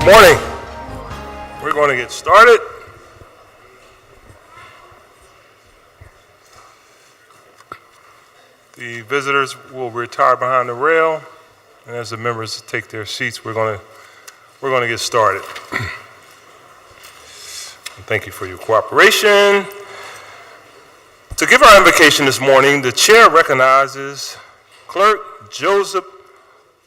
Morning. We're going to get started. The visitors will retire behind the rail, and as the members take their seats, we're going to get started. Thank you for your cooperation. To give our invocation this morning, the chair recognizes Clerk Joseph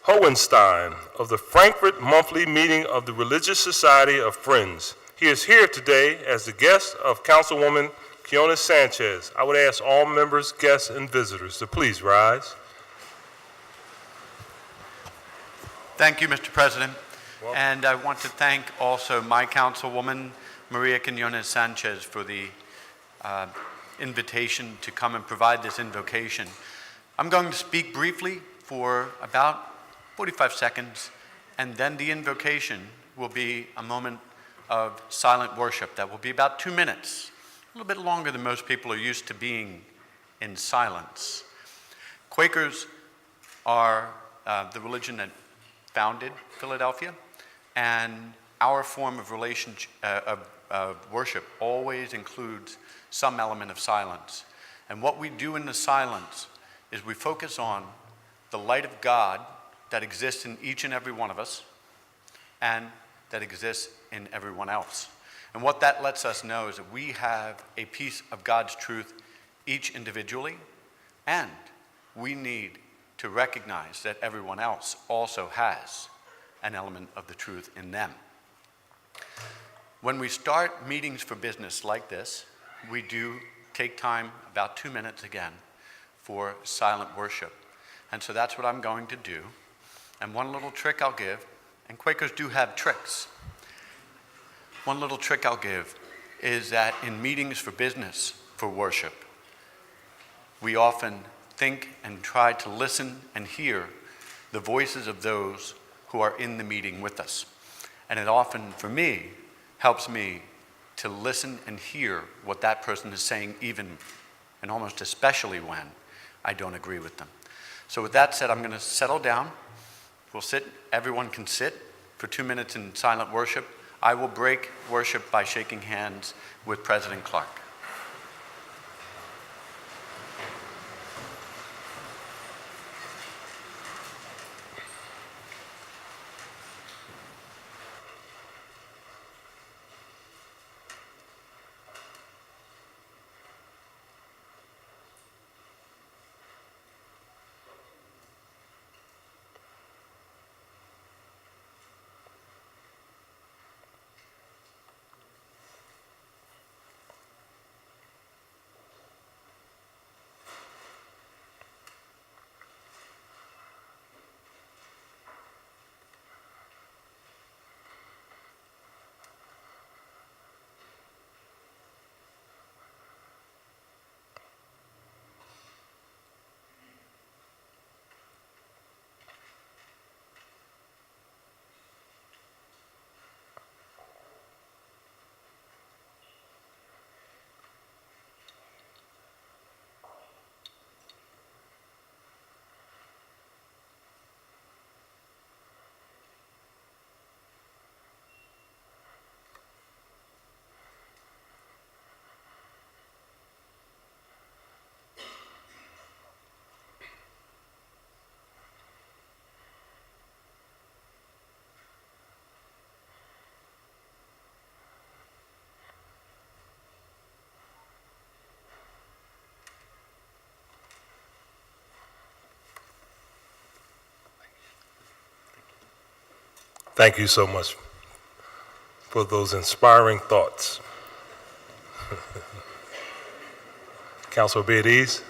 Howenstein of the Frankford monthly meeting of the Religious Society of Friends. He is here today as the guest of Councilwoman Quiñones-Sánchez. I would ask all members, guests, and visitors to please rise. Thank you, Mr. President. Welcome. And I want to thank also my Councilwoman, Maria Quiñones-Sánchez, for the invitation to come and provide this invocation. I'm going to speak briefly for about 45 seconds, and then the invocation will be a moment of silent worship that will be about 2 minutes, a little bit longer than most people are used to being in silence. Quakers are the religion that founded Philadelphia, and our form of worship always includes some element of silence. And what we do in the silence is we focus on the light of God that exists in each and every one of us and that exists in everyone else. And what that lets us know is that we have a piece of God's truth each individually, and we need to recognize that everyone else also has an element of the truth in them. When we start meetings for business like this, we do take time, about 2 minutes again, for silent worship. And so that's what I'm going to do. And one little trick I'll give, and Quakers do have tricks. One little trick I'll give is that in meetings for business, for worship, we often think and try to listen and hear the voices of those who are in the meeting with us. And it often, for me, helps me to listen and hear what that person is saying, even and almost especially when I don't agree with them. So with that said, I'm going to settle down. We'll sit, everyone can sit for 2 minutes in silent worship. I will break worship by shaking hands with President Clarke. Thank you so much for those inspiring thoughts. Councilor, be at ease.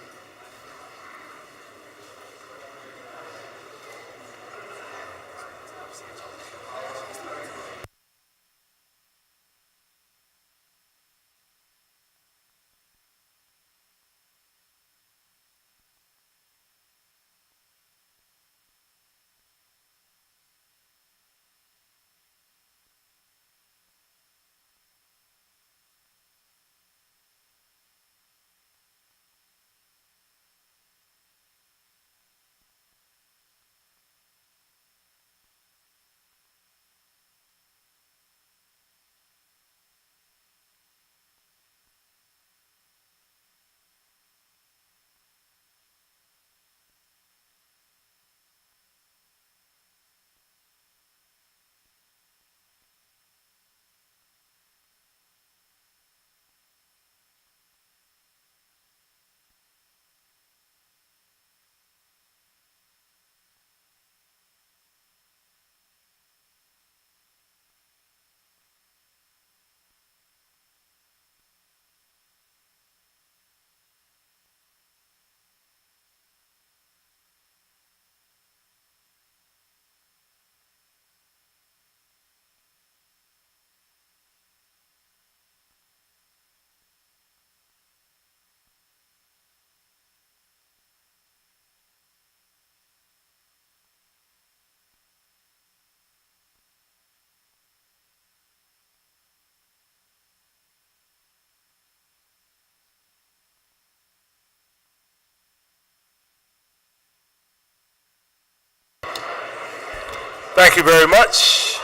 Thank you very much.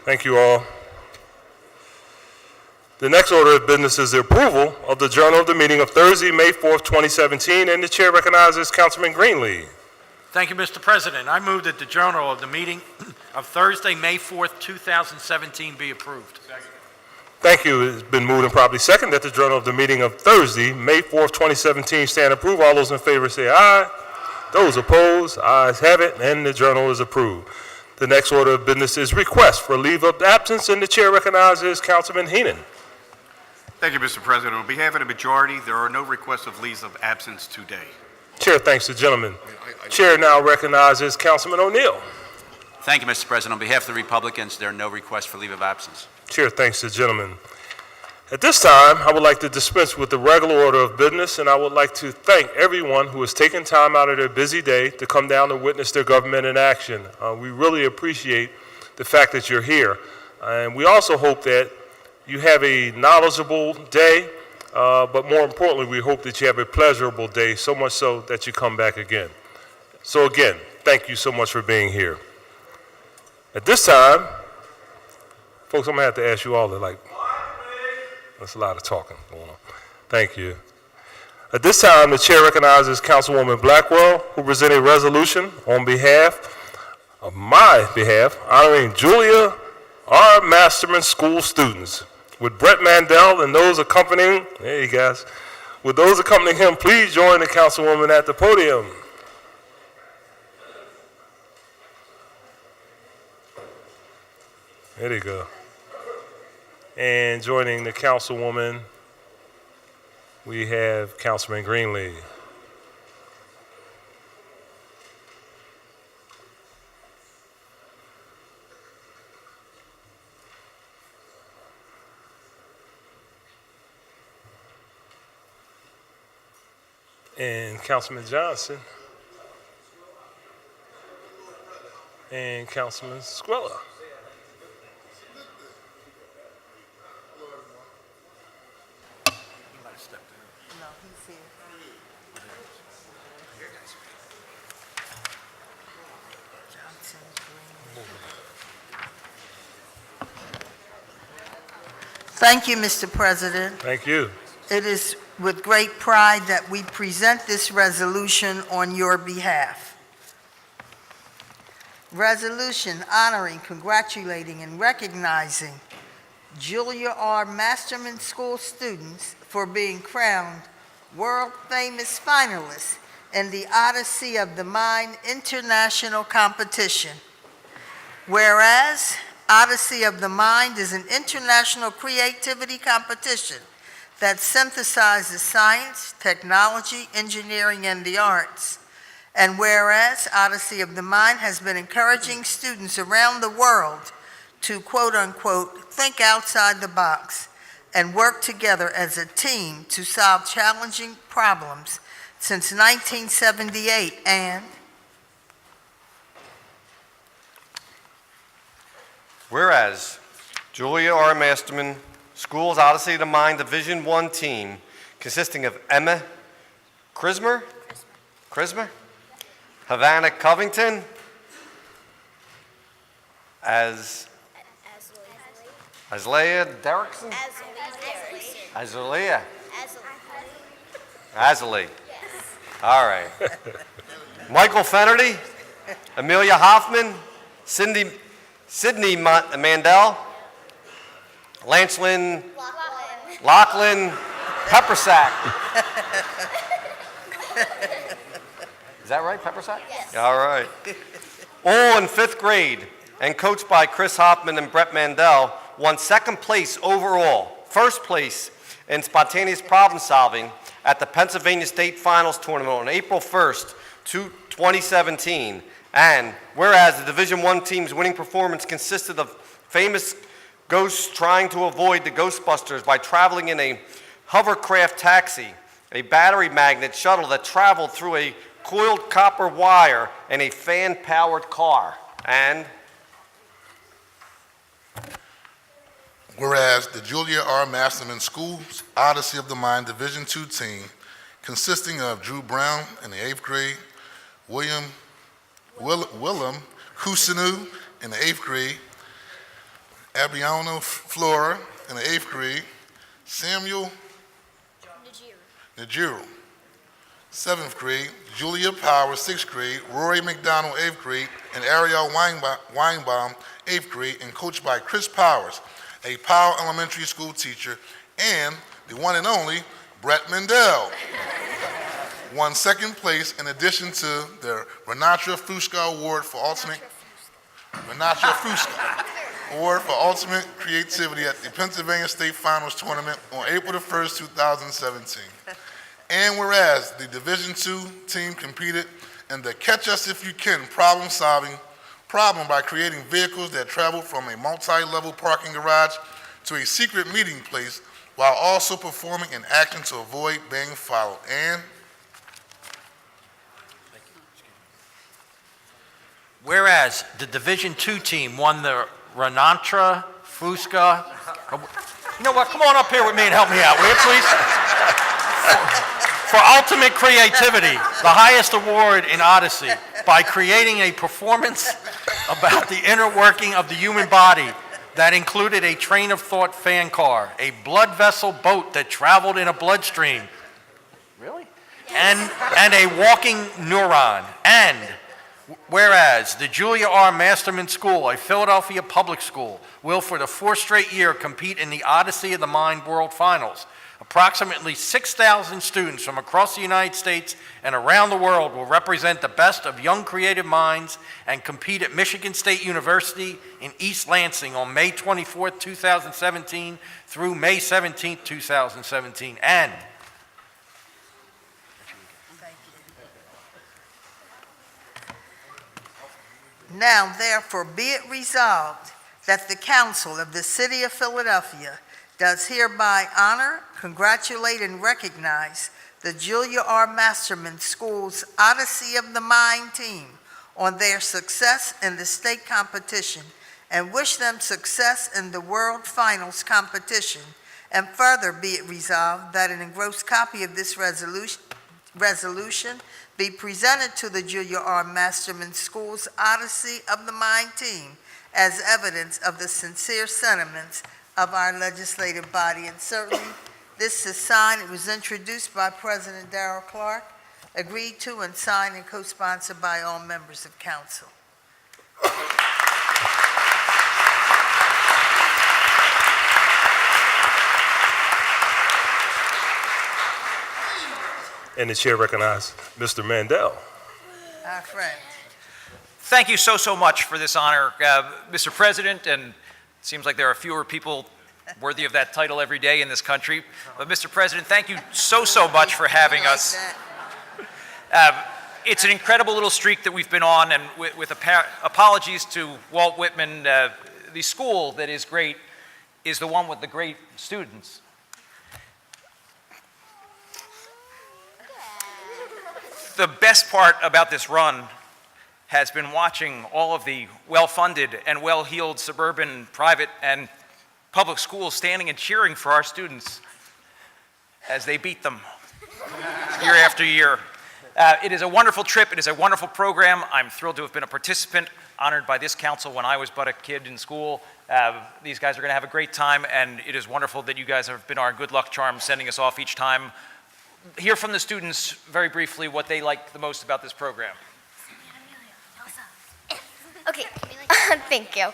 Thank you all. The next order of business is the approval of the journal of the meeting of Thursday, May 4th, 2017, and the chair recognizes Councilman Greenlee. Thank you, Mr. President. I move that the journal of the meeting of Thursday, May 4th, 2017 be approved. Thank you. It's been moved and properly second that the journal of the meeting of Thursday, May 4th, 2017 stand approved. All those in favor say aye. Those opposed, ayes have it, and the journal is approved. The next order of business is request for leave of absence, and the chair recognizes Councilman Henon. Thank you, Mr. President. On behalf of the majority, there are no requests of leaves of absence today. Chair thanks the gentleman. Chair now recognizes Councilman O'Neill. Thank you, Mr. President. On behalf of the Republicans, there are no requests for leave of absence. Chair thanks the gentleman. At this time, I would like to dispense with the regular order of business, and I would like to thank everyone who has taken time out of their busy day to come down and witness their government in action. We really appreciate the fact that you're here. And we also hope that you have a knowledgeable day, but more importantly, we hope that you have a pleasurable day, so much so that you come back again. So again, thank you so much for being here. At this time, folks, I'm gonna have to ask you all to that's a lot of talking going on. Thank you. At this time, the chair recognizes Councilwoman Blackwell, who presented a resolution on my behalf, honoring Julia R. Masterman school students. With Brett Mandel and those accompanying, there you guys, with those accompanying him, please join the Councilwoman at the podium. There you go. And joining the Councilwoman, we have Councilman Greenlee. And Councilman Johnson. And Councilman Squilla. Thank you, Mr. President. Thank you. It is with great pride that we present this resolution on your behalf. Resolution honoring, congratulating, and recognizing Julia R. Masterman School students for being crowned world-famous finalists in the Odyssey of the Mind International Competition. Whereas Odyssey of the Mind is an international creativity competition that synthesizes science, technology, engineering, and the arts. And whereas Odyssey of the Mind has been encouraging students around the world to, quote unquote, think outside the box and work together as a team to solve challenging problems since 1978. And whereas Julia R. Masterman School's Odyssey of the Mind Division I team, consisting of Emma Crismer, Havana Covington, Azalea Derrickson, Azalea. All right. Michael Fennerty, Amelia Hoffman, Sydney Mandel, Lachlan Peppersack. Is that right, Peppersack? Yes. All right. All in fifth grade and coached by Chris Hoffman and Brett Mandel, won second place overall, first place in spontaneous problem solving at the Pennsylvania State Finals Tournament on April 1st, 2017. And whereas the Division I team's winning performance consisted of famous ghosts trying to avoid the Ghostbusters by traveling in a hovercraft taxi, a battery magnet shuttle that traveled through a coiled copper wire, and a fan-powered car. And whereas the Julia R. Masterman School's Odyssey of the Mind Division II team, consisting of Drew Brown in the 8th grade, Willem Kusinu in the 8th grade, Abiano Flora in the 8th grade, Samuel Najiro, 7th grade, Julia Powers, 6th grade, Rory McDonald, 8th grade, and Ariel Weinbaum, 8th grade, and coached by Chris Powers, a Powell Elementary School teacher, and the one and only Brett Mendel. Won 2nd place in addition to the Renatra Fuska Award for Ultimate Creativity at the Pennsylvania State Finals Tournament on April the 1st, 2017. And whereas the Division II team competed in the Catch Us If You Can problem by creating vehicles that traveled from a multi-level parking garage to a secret meeting place while also performing an action to avoid being followed. And whereas the Division II team won the Renatra Fuska. You know what? Come on up here with me and help me out, will you, please? For ultimate creativity, the highest award in Odyssey, by creating a performance about the inner working of the human body that included a train of thought fan car, a blood vessel boat that traveled in a bloodstream, really? And a walking neuron. And whereas the Julia R. Masterman School, a Philadelphia public school, will for the 4th straight year compete in the Odyssey of the Mind World Finals. Approximately 6,000 students from across the United States and around the world will represent the best of young creative minds and compete at Michigan State University in East Lansing on May 24th, 2017 through May 17th, 2017. And now therefore be it resolved that the Council of the City of Philadelphia does hereby honor, congratulate, and recognize the Julia R. Masterman School's Odyssey of the Mind team on their success in the state competition and wish them success in the World Finals competition. And further be it resolved that an engrossed copy of this resolution be presented to the Julia R. Masterman School's Odyssey of the Mind team as evidence of the sincere sentiments of our legislative body. And certainly, this is signed. It was introduced by President Darrell Clarke, agreed to and signed and co-sponsored by all members of council. And the chair recognizes Mr. Mandel. Our friend. Thank you so much for this honor, Mr. President, and it seems like there are fewer people worthy of that title every day in this country. But Mr. President, thank you so much for having us. It's an incredible little streak that we've been on, and with apologies to Walt Whitman, the school that is great is the one with the great students. The best part about this run has been watching all of the well-funded and well-heeled suburban, private, and public schools standing and cheering for our students as they beat them year after year. It is a wonderful trip. It is a wonderful program. I'm thrilled to have been a participant, honored by this council when I was but a kid in school. These guys are going to have a great time, and it is wonderful that you guys have been our good luck charm, sending us off each time. Hear from the students very briefly what they like the most about this program. Okay, thank you.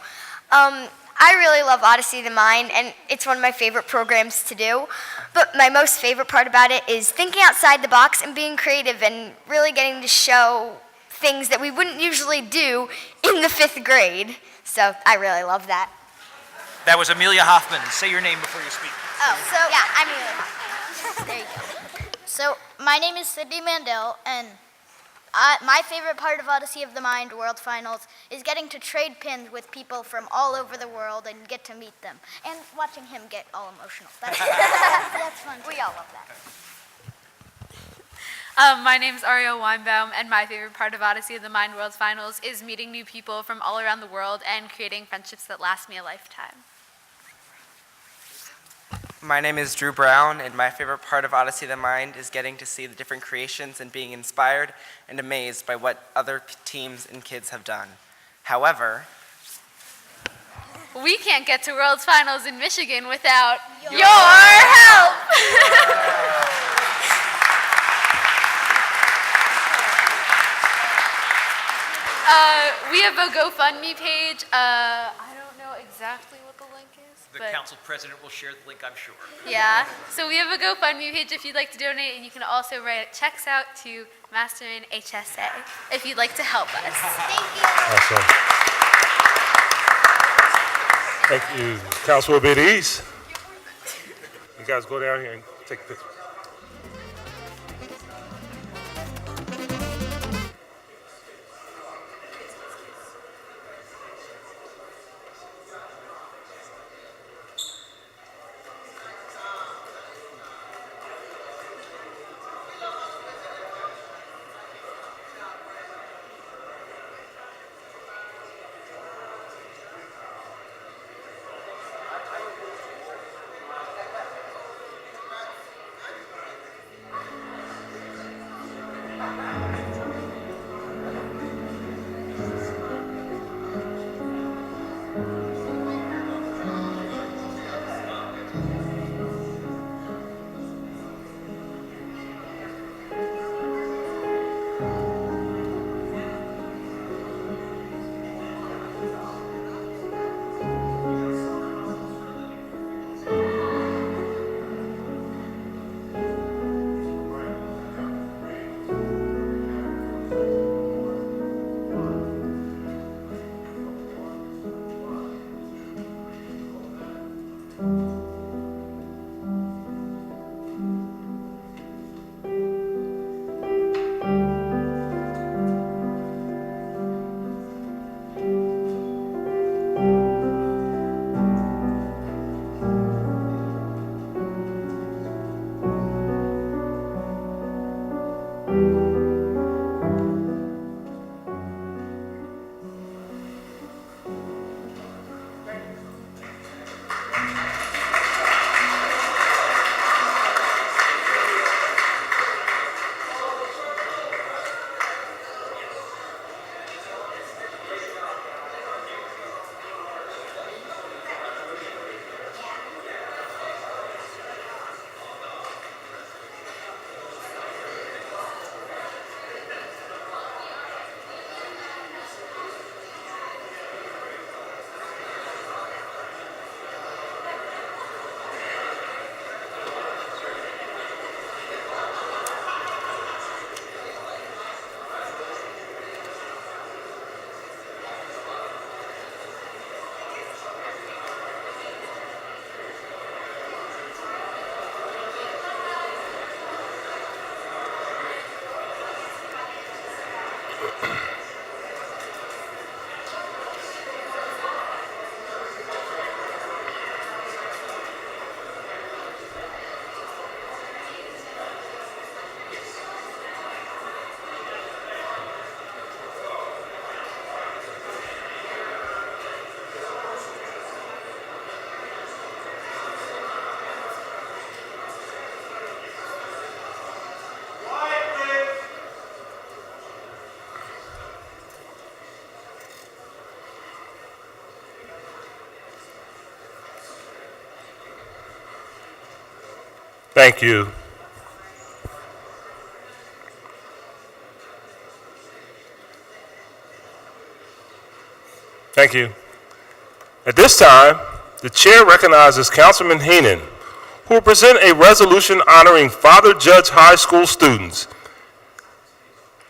I really love Odyssey of the Mind, and it's one of my favorite programs to do. But my most favorite part about it is thinking outside the box and being creative and really getting to show things that we wouldn't usually do in the 5th grade. So I really love that. That was Amelia Hoffman. Say your name before you speak. Oh, so yeah, I'm Amelia Hoffman. There you go. So my name is Sydney Mandel, and my favorite part of Odyssey of the Mind World Finals is getting to trade pins with people from all over the world and get to meet them, and watching him get all emotional. That's fun. We all love that. My name is Ariel Weinbaum, and my favorite part of Odyssey of the Mind World Finals is meeting new people from all around the world and creating friendships that last me a lifetime. My name is Drew Brown, and my favorite part of Odyssey of the Mind is getting to see the different creations and being inspired and amazed by what other teams and kids have done. However, We can't get to World's Finals in Michigan without your help. We have a GoFundMe page. I don't know exactly what the link is. The but council president will share the link, I'm sure. yeah, so we have a GoFundMe page if you'd like to donate, and you can also write checks out to Masterman HSA if you'd like to help us. Awesome. Thank you. Councilwoman East. You guys go down here and take pictures. Thank you. Thank you. At this time, the chair recognizes Councilman Henon, who will present a resolution honoring Father Judge High School students,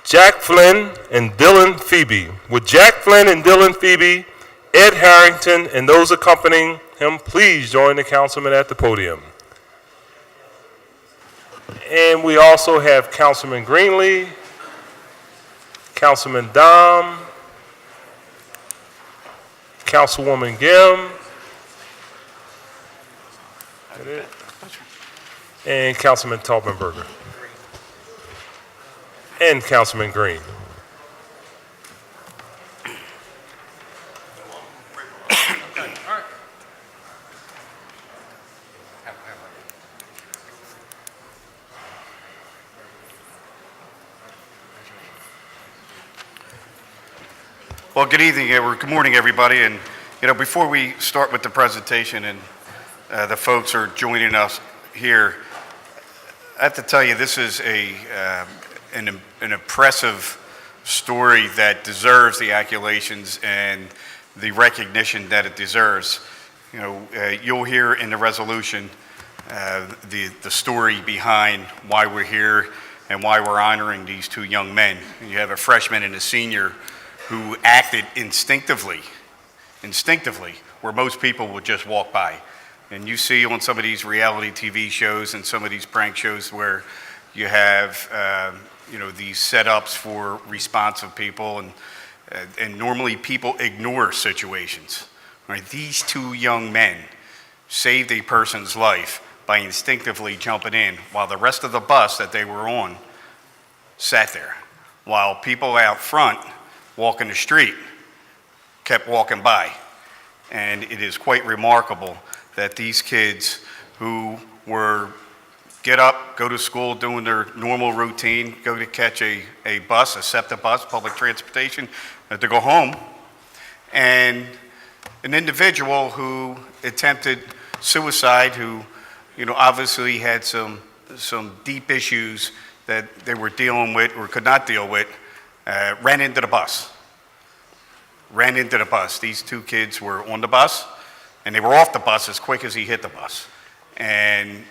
Jack Flynn and Dylan Feby. Would Jack Flynn and Dylan Feby, Ed Harrington, and those accompanying him please join the councilman at the podium? And we also have Councilman Greenlee, Councilman Dom, Councilwoman Gim, and Councilman Taubenberger, and Councilman Green. Well, good evening, or good morning, everybody. And, before we start with the presentation and the folks are joining us here, I have to tell you, this is an impressive story that deserves the accolations and the recognition that it deserves. You'll hear in the resolution the story behind why we're here and why we're honoring these two young men. You have a freshman and a senior who acted instinctively, where most people would just walk by. And you see on some of these reality TV shows and some of these prank shows where you have, these setups for responsive people, and normally people ignore situations. Right? These two young men saved a person's life by instinctively jumping in while the rest of the bus that they were on sat there, while people out front walking the street kept walking by. And it is quite remarkable that these kids who were get up, go to school, doing their normal routine, go to catch a bus, a SEPTA bus, public transportation, to go home, and an individual who attempted suicide, who obviously had some deep issues that they were dealing with or could not deal with, ran into the bus. These two kids were on the bus, and they were off the bus as quick as he hit the bus. And,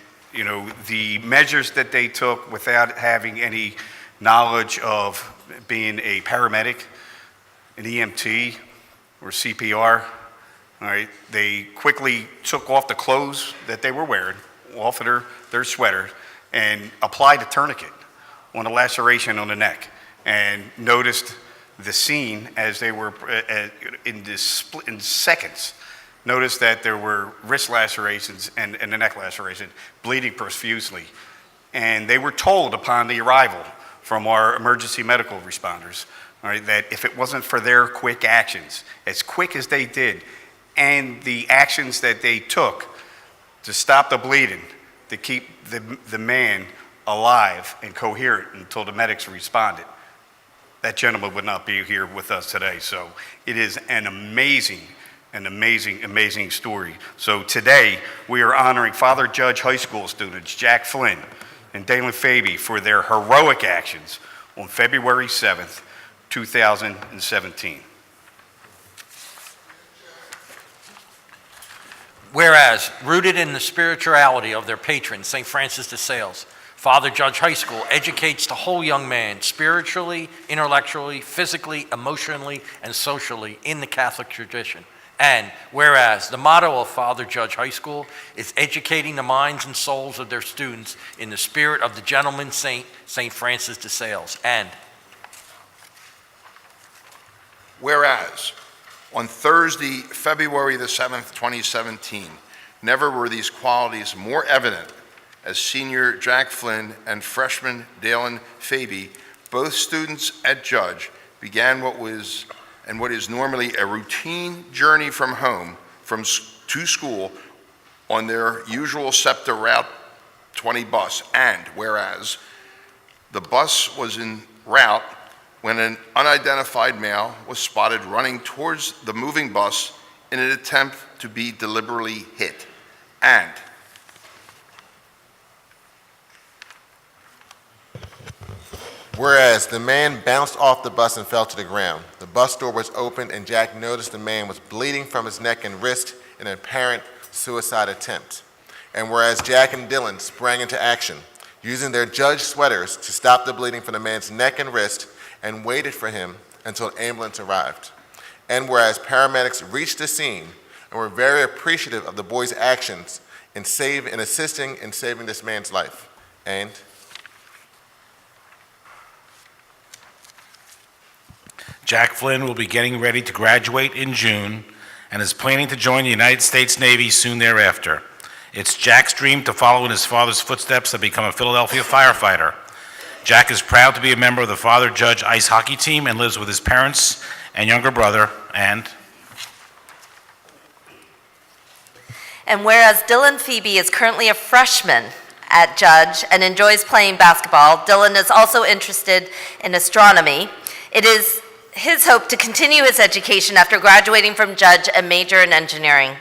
the measures that they took without having any knowledge of being a paramedic, an EMT, or CPR, all right, they quickly took off the clothes that they were wearing, off of their sweater, and applied a tourniquet on a laceration on the neck, and noticed the scene as they were in seconds. Noticed that there were wrist lacerations and a neck laceration, bleeding profusely. And they were told upon the arrival from our emergency medical responders, all right, that if it wasn't for their quick actions, as quick as they did, and the actions that they took to stop the bleeding, to keep the man alive and coherent until the medics responded, that gentleman would not be here with us today. So it is an amazing story. So today we are honoring Father Judge High School students Jack Flynn and Dalen Feby for their heroic actions on February 7th, 2017. Whereas, rooted in the spirituality of their patron, St. Francis de Sales, Father Judge High School educates the whole young man spiritually, intellectually, physically, emotionally, and socially in the Catholic tradition. And whereas the motto of Father Judge High School is educating the minds and souls of their students in the spirit of the gentleman saint, St. Francis de Sales. And whereas on Thursday, February the 7th, 2017, never were these qualities more evident as senior Jack Flynn and freshman Dalen Feby, both students at Judge, began what is normally a routine journey from home to school on their usual SEPTA Route 20 bus. And whereas the bus was en route when an unidentified male was spotted running towards the moving bus in an attempt to be deliberately hit. And whereas the man bounced off the bus and fell to the ground. The bus door was opened and Jack noticed the man was bleeding from his neck and wrist in an apparent suicide attempt. And whereas Jack and Dylan sprang into action, using their Judge sweaters to stop the bleeding from the man's neck and wrist and waited for him until an ambulance arrived. And whereas paramedics reached the scene and were very appreciative of the boys' actions in assisting in saving this man's life. And Jack Flynn will be getting ready to graduate in June and is planning to join the United States Navy soon thereafter. It's Jack's dream to follow in his father's footsteps and become a Philadelphia firefighter. Jack is proud to be a member of the Father Judge ice hockey team and lives with his parents and younger brother. And whereas Dylan Feby is currently a freshman at Judge and enjoys playing basketball, Dylan is also interested in astronomy. It is his hope to continue his education after graduating from Judge and major in engineering.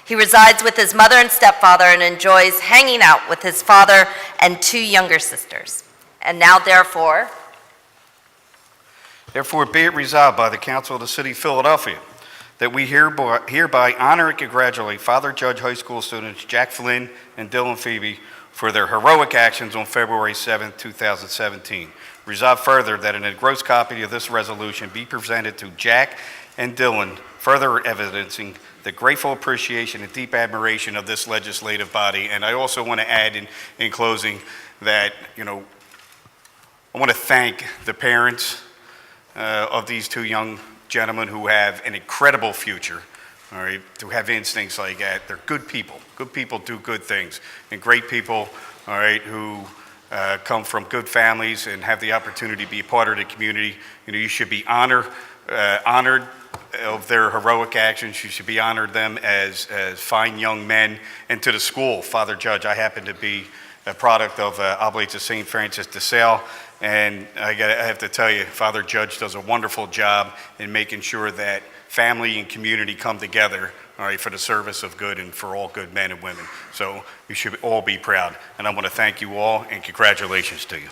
He resides with his mother and stepfather and enjoys hanging out with his father and 2 younger sisters. And now, therefore, Be it resolved by the Council of the City of Philadelphia that we hereby honor and congratulate Father Judge High School students Jack Flynn and Dylan Feby for their heroic actions on February 7, 2017. Resolved further that an engrossed copy of this resolution be presented to Jack and Dylan, further evidencing the grateful appreciation and deep admiration of this legislative body. And I also want to add in closing that, I want to thank the parents of these 2 young gentlemen who have an incredible future, all right, to have instincts like that. They're good people. Good people do good things. And great people, all right, who come from good families and have the opportunity to be a part of the community. You should be honored of their heroic actions. You should be honored them as fine young men. And to the school, Father Judge, I happen to be a product of Oblates of St. Francis de Sales. And I have to tell you, Father Judge does a wonderful job in making sure that family and community come together, all right, for the service of good and for all good men and women. So you should all be proud. And I want to thank you all and congratulations to you.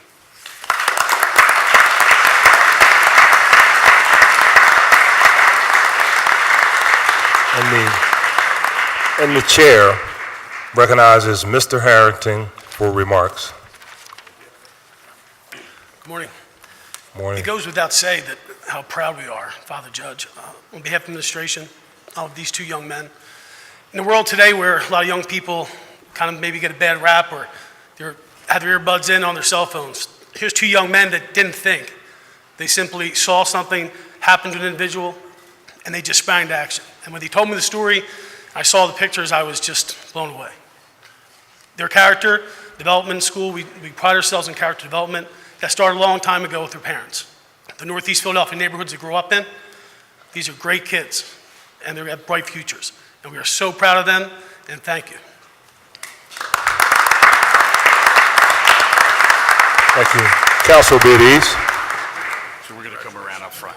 And the chair recognizes Mr. Harrington for remarks. Good morning. Morning. It goes without saying that how proud we are, Father Judge, on behalf of the administration, of these 2 young men. In the world today where a lot of young people kind of maybe get a bad rap or they have their earbuds in on their cell phones, here's 2 young men that didn't think. They simply saw something happen to an individual and they just sprang to action. And when they told me the story, I saw the pictures, I was just blown away. Their character development in school, we pride ourselves in character development. That started a long time ago with their parents. The Northeast Philadelphia neighborhoods they grew up in, these are great kids, and they have bright futures. And we are so proud of them, and thank you. Thank you. Council Biddies. So we're going to come around up front.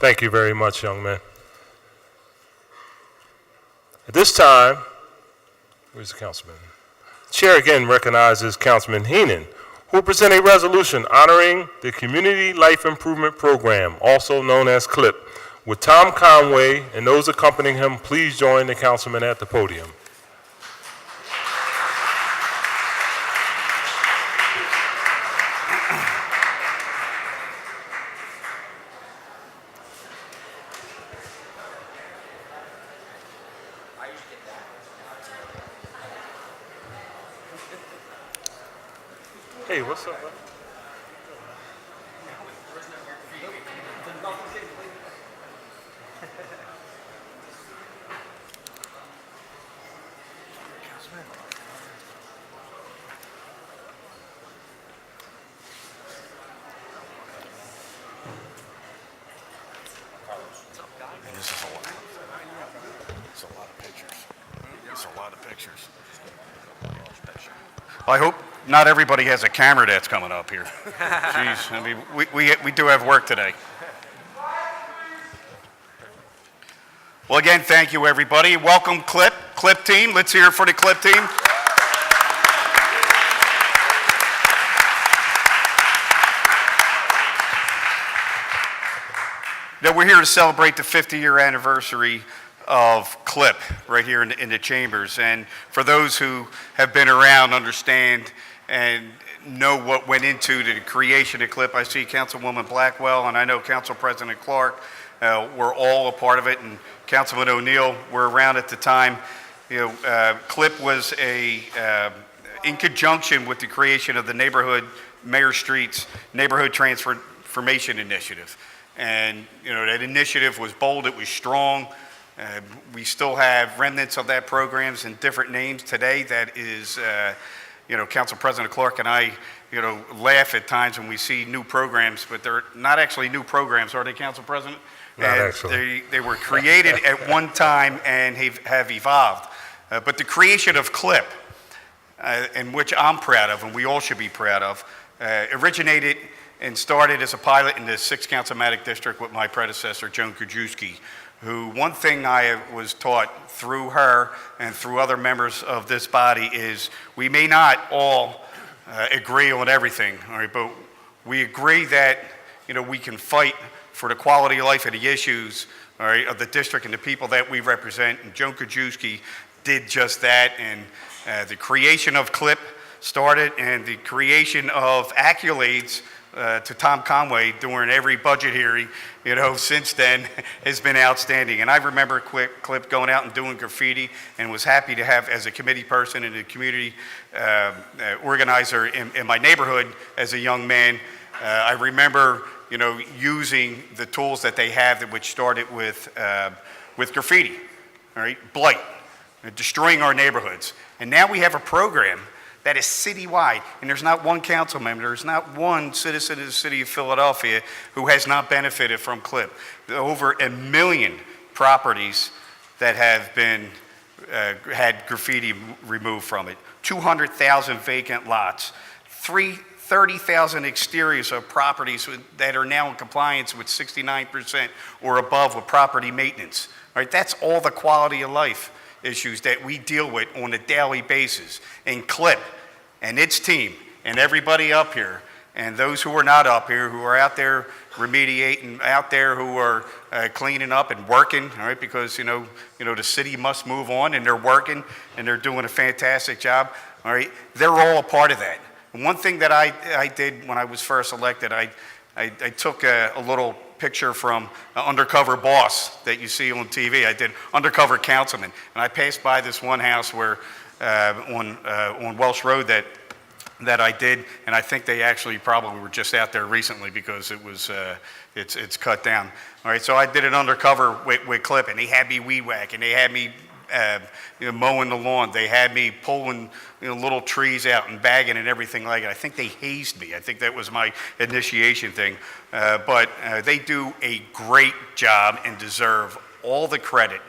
Thank you very much, young man. At this time, where's the councilman? Chair again recognizes Councilman Henon, who will present a resolution honoring the Community Life Improvement Program, also known as CLIP. With Tom Conway and those accompanying him, please join the councilman at the podium. Hey, what's up, man? This is a lot. It's a lot of pictures. It's a lot of pictures. I hope not everybody has a camera that's coming up here. Jeez, I mean, we do have work today. Well, again, thank you, everybody. Welcome, CLIP team. Let's hear it for the CLIP team. Now, we're here to celebrate the 50-year anniversary of CLIP right here in the chambers. And for those who have been around, understand and know what went into the creation of CLIP, I see Councilwoman Blackwell, and I know Council President Clarke were all a part of it, and Councilman O'Neill were around at the time. CLIP was in conjunction with the creation of the neighborhood Mayor Streets Neighborhood Transformation Initiative. And that initiative was bold, it was strong. We still have remnants of that programs in different names today. That is, Council President Clarke and I, laugh at times when we see new programs, but they're not actually new programs, are they, Council President? Not actually. They were created at one time and have evolved. But the creation of CLIP, and which I'm proud of, and we all should be proud of, originated and started as a pilot in the 6th Councilmatic District with my predecessor, Joan Krajewski, who one thing I was taught through her and through other members of this body is we may not all agree on everything, all right, but we agree that we can fight for the quality of life and the issues, all right, of the district and the people that we represent. And Joan Krajewski did just that, and the creation of CLIP started, and the creation of accolades to Tom Conway during every budget hearing, since then has been outstanding. And I remember CLIP going out and doing graffiti, and was happy to have, as a committee person and a community organizer in my neighborhood as a young man, I remember, using the tools that they have, which started with graffiti, all right, blight, destroying our neighborhoods. And now we have a program that is citywide, and there's not one council member, there's not one citizen of the city of Philadelphia who has not benefited from CLIP. Over 1 million properties that have been had graffiti removed from it, 200,000 vacant lots, 30,000 exteriors of properties that are now in compliance with 69% or above with property maintenance. All right, that's all the quality of life issues that we deal with on a daily basis. And CLIP and its team and everybody up here and those who are not up here, who are out there remediating, out there who are cleaning up and working, all right, because the city must move on, and they're working and they're doing a fantastic job, all right, they're all a part of that. And one thing that I did when I was first elected, I took a little picture from an undercover boss that you see on TV. I did undercover councilman, and I passed by this one house where on Welsh Road that I did, and I think they actually probably were just out there recently because it was it's cut down. All right, so I did an undercover with CLIP, and they had me weed whacking, they had me mowing the lawn, they had me pulling little trees out and bagging and everything like it. I think they hazed me. I think that was my initiation thing. But they do a great job and deserve all the credit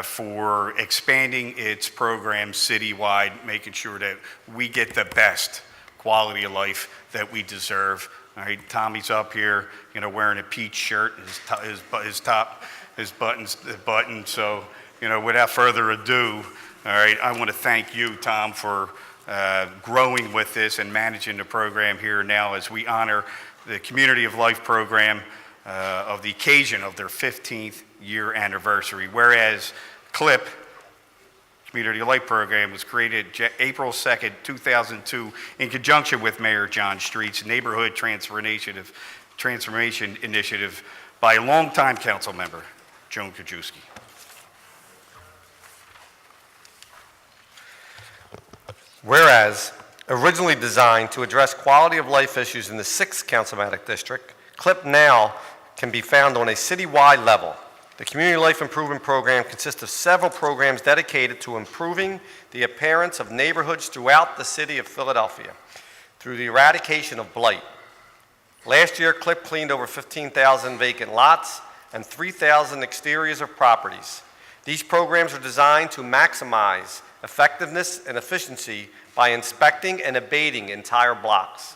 for expanding its program citywide, making sure that we get the best quality of life that we deserve All right, Tommy's up here, wearing a peach shirt, his buttons buttoned. So, without further ado, all right, I want to thank you, Tom, for growing with this and managing the program here now as we honor the Community of Life program of the occasion of their 15th year anniversary. Whereas CLIP, Community of Life program, was created April 2nd, 2002 in conjunction with Mayor John Street's Neighborhood Transformation Initiative by a longtime council member, Joan Kajewski. Whereas, originally designed to address quality of life issues in the 6th Councilmanic District, CLIP now can be found on a citywide level. The Community Life Improvement Program consists of several programs dedicated to improving the appearance of neighborhoods throughout the city of Philadelphia through the eradication of blight. Last year, CLIP cleaned over 15,000 vacant lots and 3,000 exteriors of properties. These programs are designed to maximize effectiveness and efficiency by inspecting and abating entire blocks.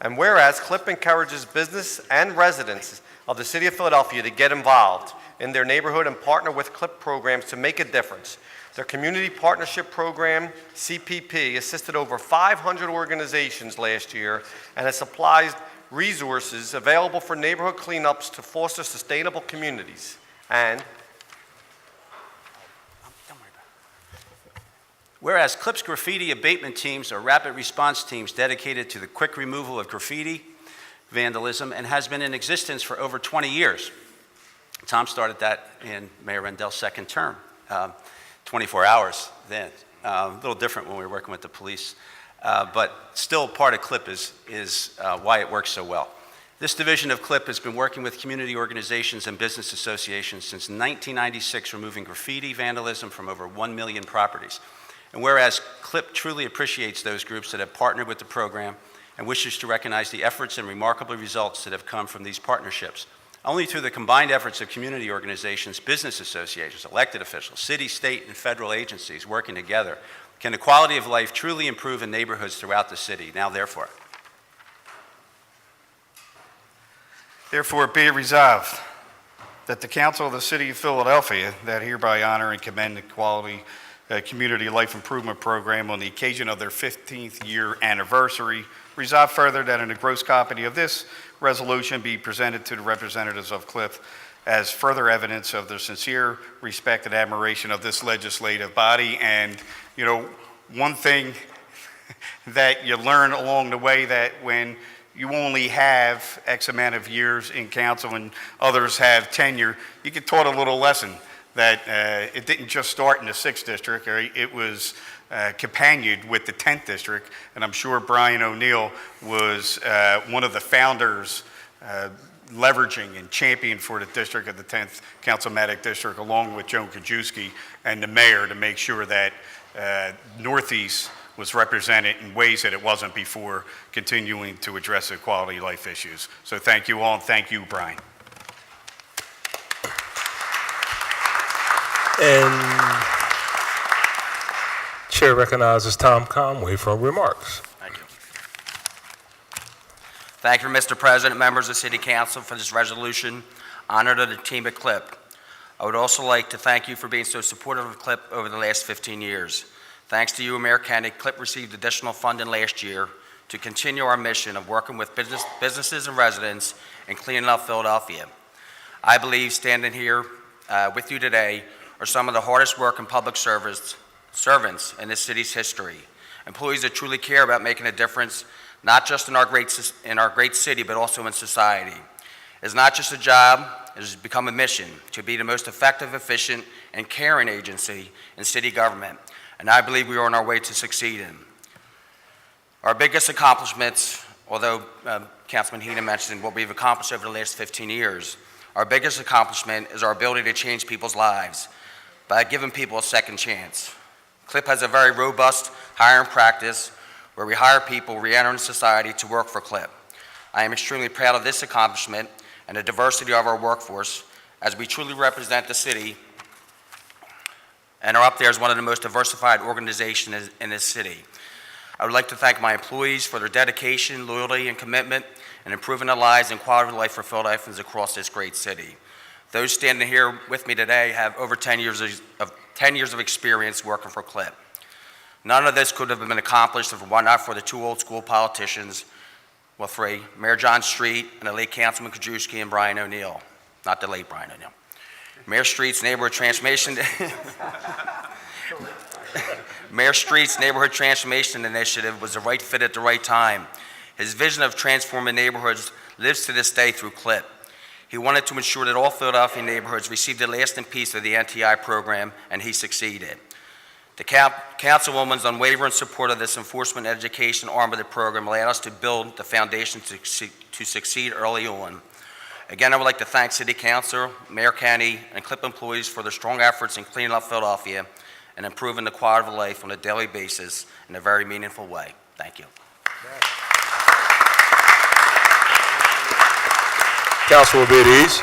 And whereas CLIP encourages business and residents of the city of Philadelphia to get involved in their neighborhood and partner with CLIP programs to make a difference. Their Community Partnership Program, CPP, assisted over 500 organizations last year and has supplied resources available for neighborhood cleanups to foster sustainable communities. And whereas CLIP's graffiti abatement teams are rapid response teams dedicated to the quick removal of graffiti, vandalism, and has been in existence for over 20 years. Tom started that in Mayor Rendell's second term, 24 hours then. A little different when we were working with the police, but still part of CLIP is why it works so well. This division of CLIP has been working with community organizations and business associations since 1996, removing graffiti vandalism from over 1 million properties. And whereas CLIP truly appreciates those groups that have partnered with the program and wishes to recognize the efforts and remarkable results that have come from these partnerships. Only through the combined efforts of community organizations, business associations, elected officials, city, state, and federal agencies working together can the quality of life truly improve in neighborhoods throughout the city. Now, therefore, be it resolved that the Council of the City of Philadelphia that hereby honor and commend the Quality Community Life Improvement Program on the occasion of their 15th year anniversary. Resolve further that an engrossed copy of this resolution be presented to the representatives of CLIP as further evidence of their sincere respect and admiration of this legislative body. And, one thing that you learn along the way, that when you only have X amount of years in council and others have tenure, you get taught a little lesson that it didn't just start in the 6th district, right? It was companioned with the 10th district, and I'm sure Brian O'Neill was one of the founders leveraging and championing for the district of the 10th Councilmanic District, along with Joan Kajewski and the mayor, to make sure that Northeast was represented in ways that it wasn't before, continuing to address the quality of life issues. So thank you all, and thank you, Brian. And Chair recognizes Tom Conway for remarks. Thank you. Thank you, Mr. President, members of City Council, for this resolution. Honor to the team at CLIP. I would also like to thank you for being so supportive of CLIP over the last 15 years. Thanks to you, Mayor Kenny, CLIP received additional funding last year to continue our mission of working with businesses and residents in cleaning up Philadelphia. I believe standing here with you today are some of the hardest working public servants in this city's history. Employees that truly care about making a difference, not just in our great city, but also in society. It's not just a job, it has become a mission to be the most effective, efficient, and caring agency in city government. And I believe we are on our way to succeeding. Our biggest accomplishments, although Councilman Henon mentioned what we've accomplished over the last 15 years, our biggest accomplishment is our ability to change people's lives by giving people a second chance. CLIP has a very robust hiring practice where we hire people re-entering society to work for CLIP. I am extremely proud of this accomplishment and the diversity of our workforce, as we truly represent the city and are up there as one of the most diversified organizations in this city. I would like to thank my employees for their dedication, loyalty, and commitment and improving the lives and quality of life for Philadelphians across this great city. Those standing here with me today have over 10 years of experience working for CLIP. None of this could have been accomplished if it were not for the two old school politicians, well, three, Mayor John Street and the late Councilman Kajewski and Brian O'Neill. Not the late Brian O'Neill. Mayor Street's neighborhood transformation Mayor Street's neighborhood transformation initiative was the right fit at the right time. His vision of transforming neighborhoods lives to this day through CLIP. He wanted to ensure that all Philadelphia neighborhoods received the lasting piece of the NTI program, and he succeeded. The Councilwoman's unwavering support of this enforcement education arm of the program allowed us to build the foundation to succeed early on. Again, I would like to thank City Council, Mayor County, and CLIP employees for their strong efforts in cleaning up Philadelphia and improving the quality of life on a daily basis in a very meaningful way. Thank you. Council will be at ease.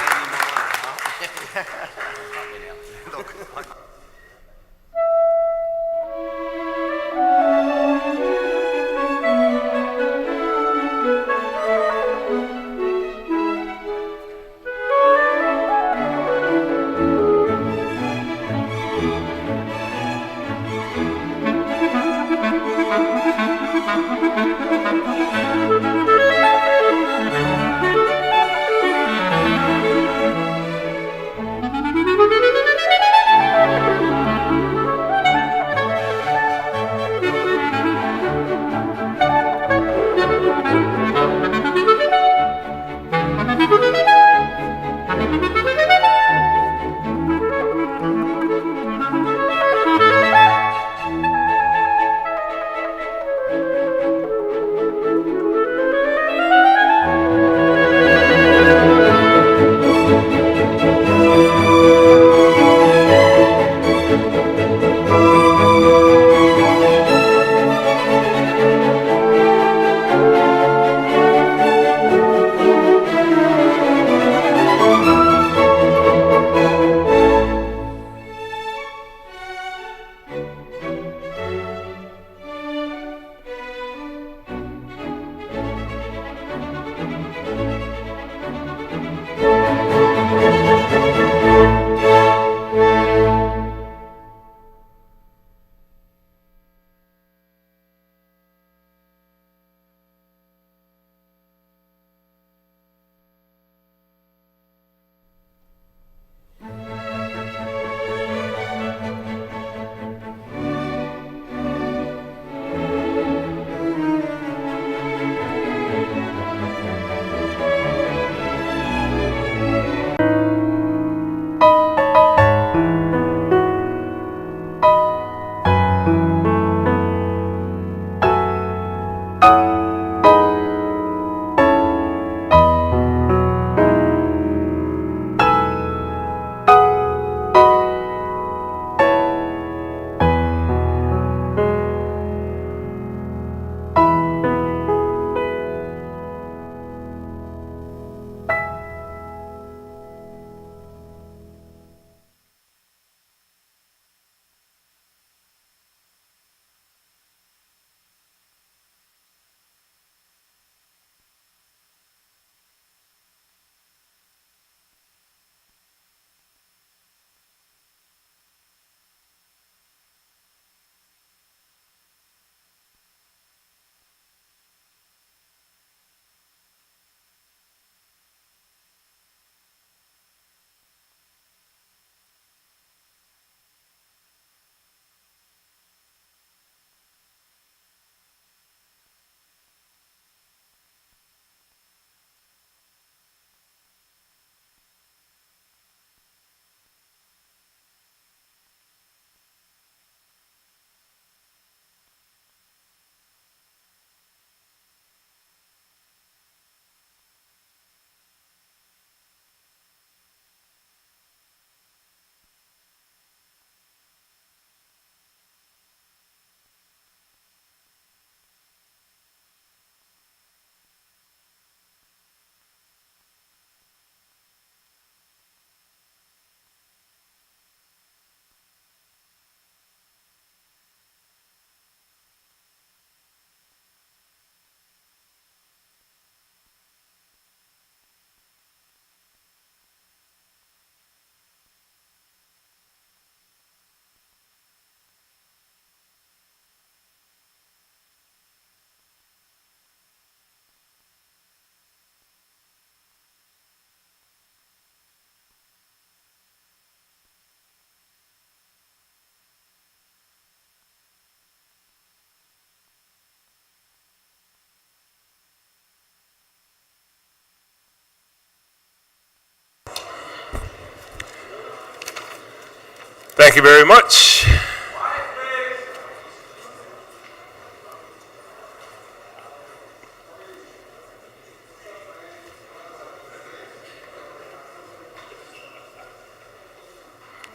Thank you very much.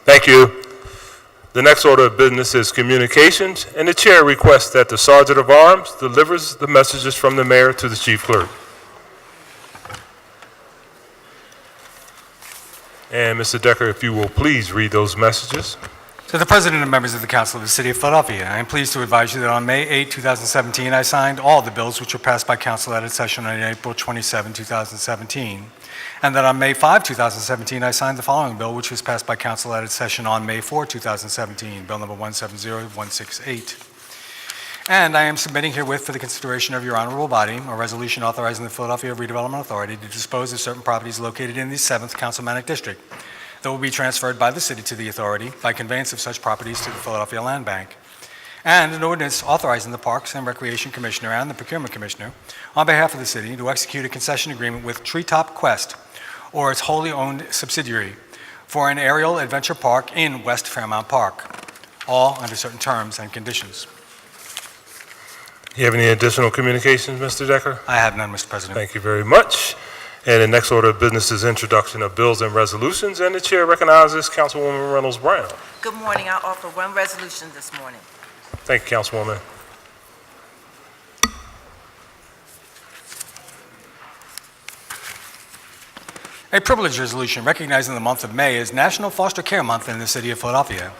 Thank you. The next order of business is communications, and the chair requests that the Sergeant of Arms delivers the messages from the mayor to the chief clerk. And Mr. Decker, if you will please read those messages. To the President and members of the Council of the City of Philadelphia, I am pleased to advise you that on May 8, 2017, I signed all the bills which were passed by Council at its session on April 27, 2017, and that on May 5, 2017, I signed the following bill which was passed by Council at its session on May 4, 2017, Bill number 170168. And I am submitting herewith for the consideration of your honorable body a resolution authorizing the Philadelphia Redevelopment Authority to dispose of certain properties located in the 7th Councilmanic District that will be transferred by the city to the authority by conveyance of such properties to the Philadelphia Land Bank. And an ordinance authorizing the Parks and Recreation Commissioner and the Procurement Commissioner on behalf of the city to execute a concession agreement with Treetop Quest or its wholly owned subsidiary for an aerial adventure park in West Fairmount Park, all under certain terms and conditions. You have any additional communications, Mr. Decker? I have none, Mr. President. Thank you very much. And the next order of business is introduction of bills and resolutions, and the chair recognizes Councilwoman Reynolds Brown. Good morning. I offer one resolution this morning. Thank you, Councilwoman. A privilege resolution recognizing the month of May as National Foster Care Month in the city of Philadelphia.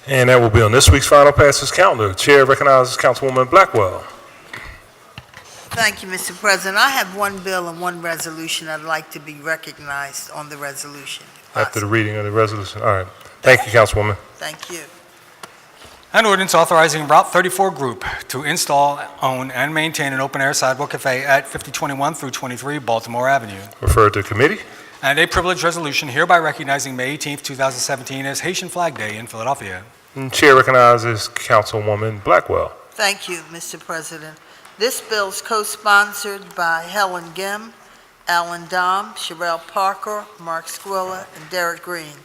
And that will be on this week's final passes calendar. Chair recognizes Councilwoman Blackwell. Thank you, Mr. President. I have one bill and one resolution I'd like to be recognized on the resolution. After the reading of the resolution. All right. Thank you, Councilwoman. Thank you. An ordinance authorizing Route 34 Group to install, own, and maintain an open-air sidewalk cafe at 5021 through 23 Baltimore Avenue. Referred to committee. And a privilege resolution hereby recognizing May 18th, 2017 as Haitian Flag Day in Philadelphia. And chair recognizes Councilwoman Blackwell. Thank you, Mr. President. This bill is co-sponsored by Helen Gim, Alan Dom, Sherelle Parker, Mark Squilla, and Derek Green.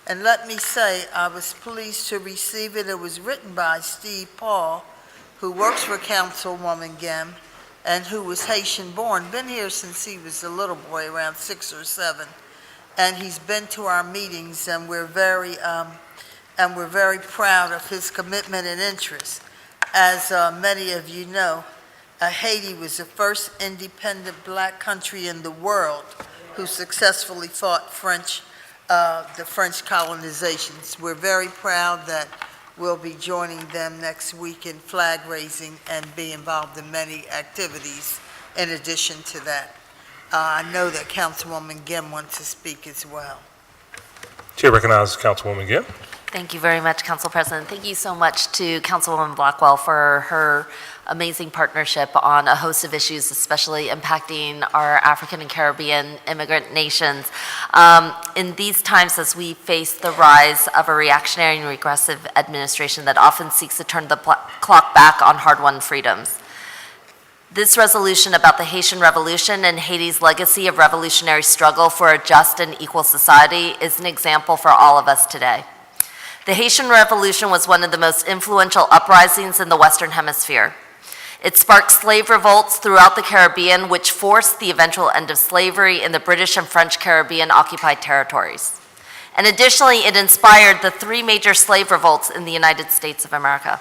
And let me say, I was pleased to receive it. It was written by Steve Paul, who works for Councilwoman Gim, and who was Haitian-born, been here since he was a little boy, around 6 or 7. And he's been to our meetings, and we're very proud of his commitment and interest. As many of you know, Haiti was the first independent black country in the world who successfully fought the French colonizations. We're very proud that we'll be joining them next week in flag raising and be involved in many activities in addition to that. I know that Councilwoman Gim wants to speak as well. Chair recognizes Councilwoman Gim. Thank you very much, Council President. Thank you so much to Councilwoman Blackwell for her amazing partnership on a host of issues, especially impacting our African and Caribbean immigrant nations. In these times, as we face the rise of a reactionary and regressive administration that often seeks to turn the clock back on hard-won freedoms. This resolution about the Haitian Revolution and Haiti's legacy of revolutionary struggle for a just and equal society is an example for all of us today. The Haitian Revolution was one of the most influential uprisings in the Western Hemisphere. It sparked slave revolts throughout the Caribbean, which forced the eventual end of slavery in the British and French Caribbean occupied territories. And additionally, it inspired the 3 major slave revolts in the United States of America.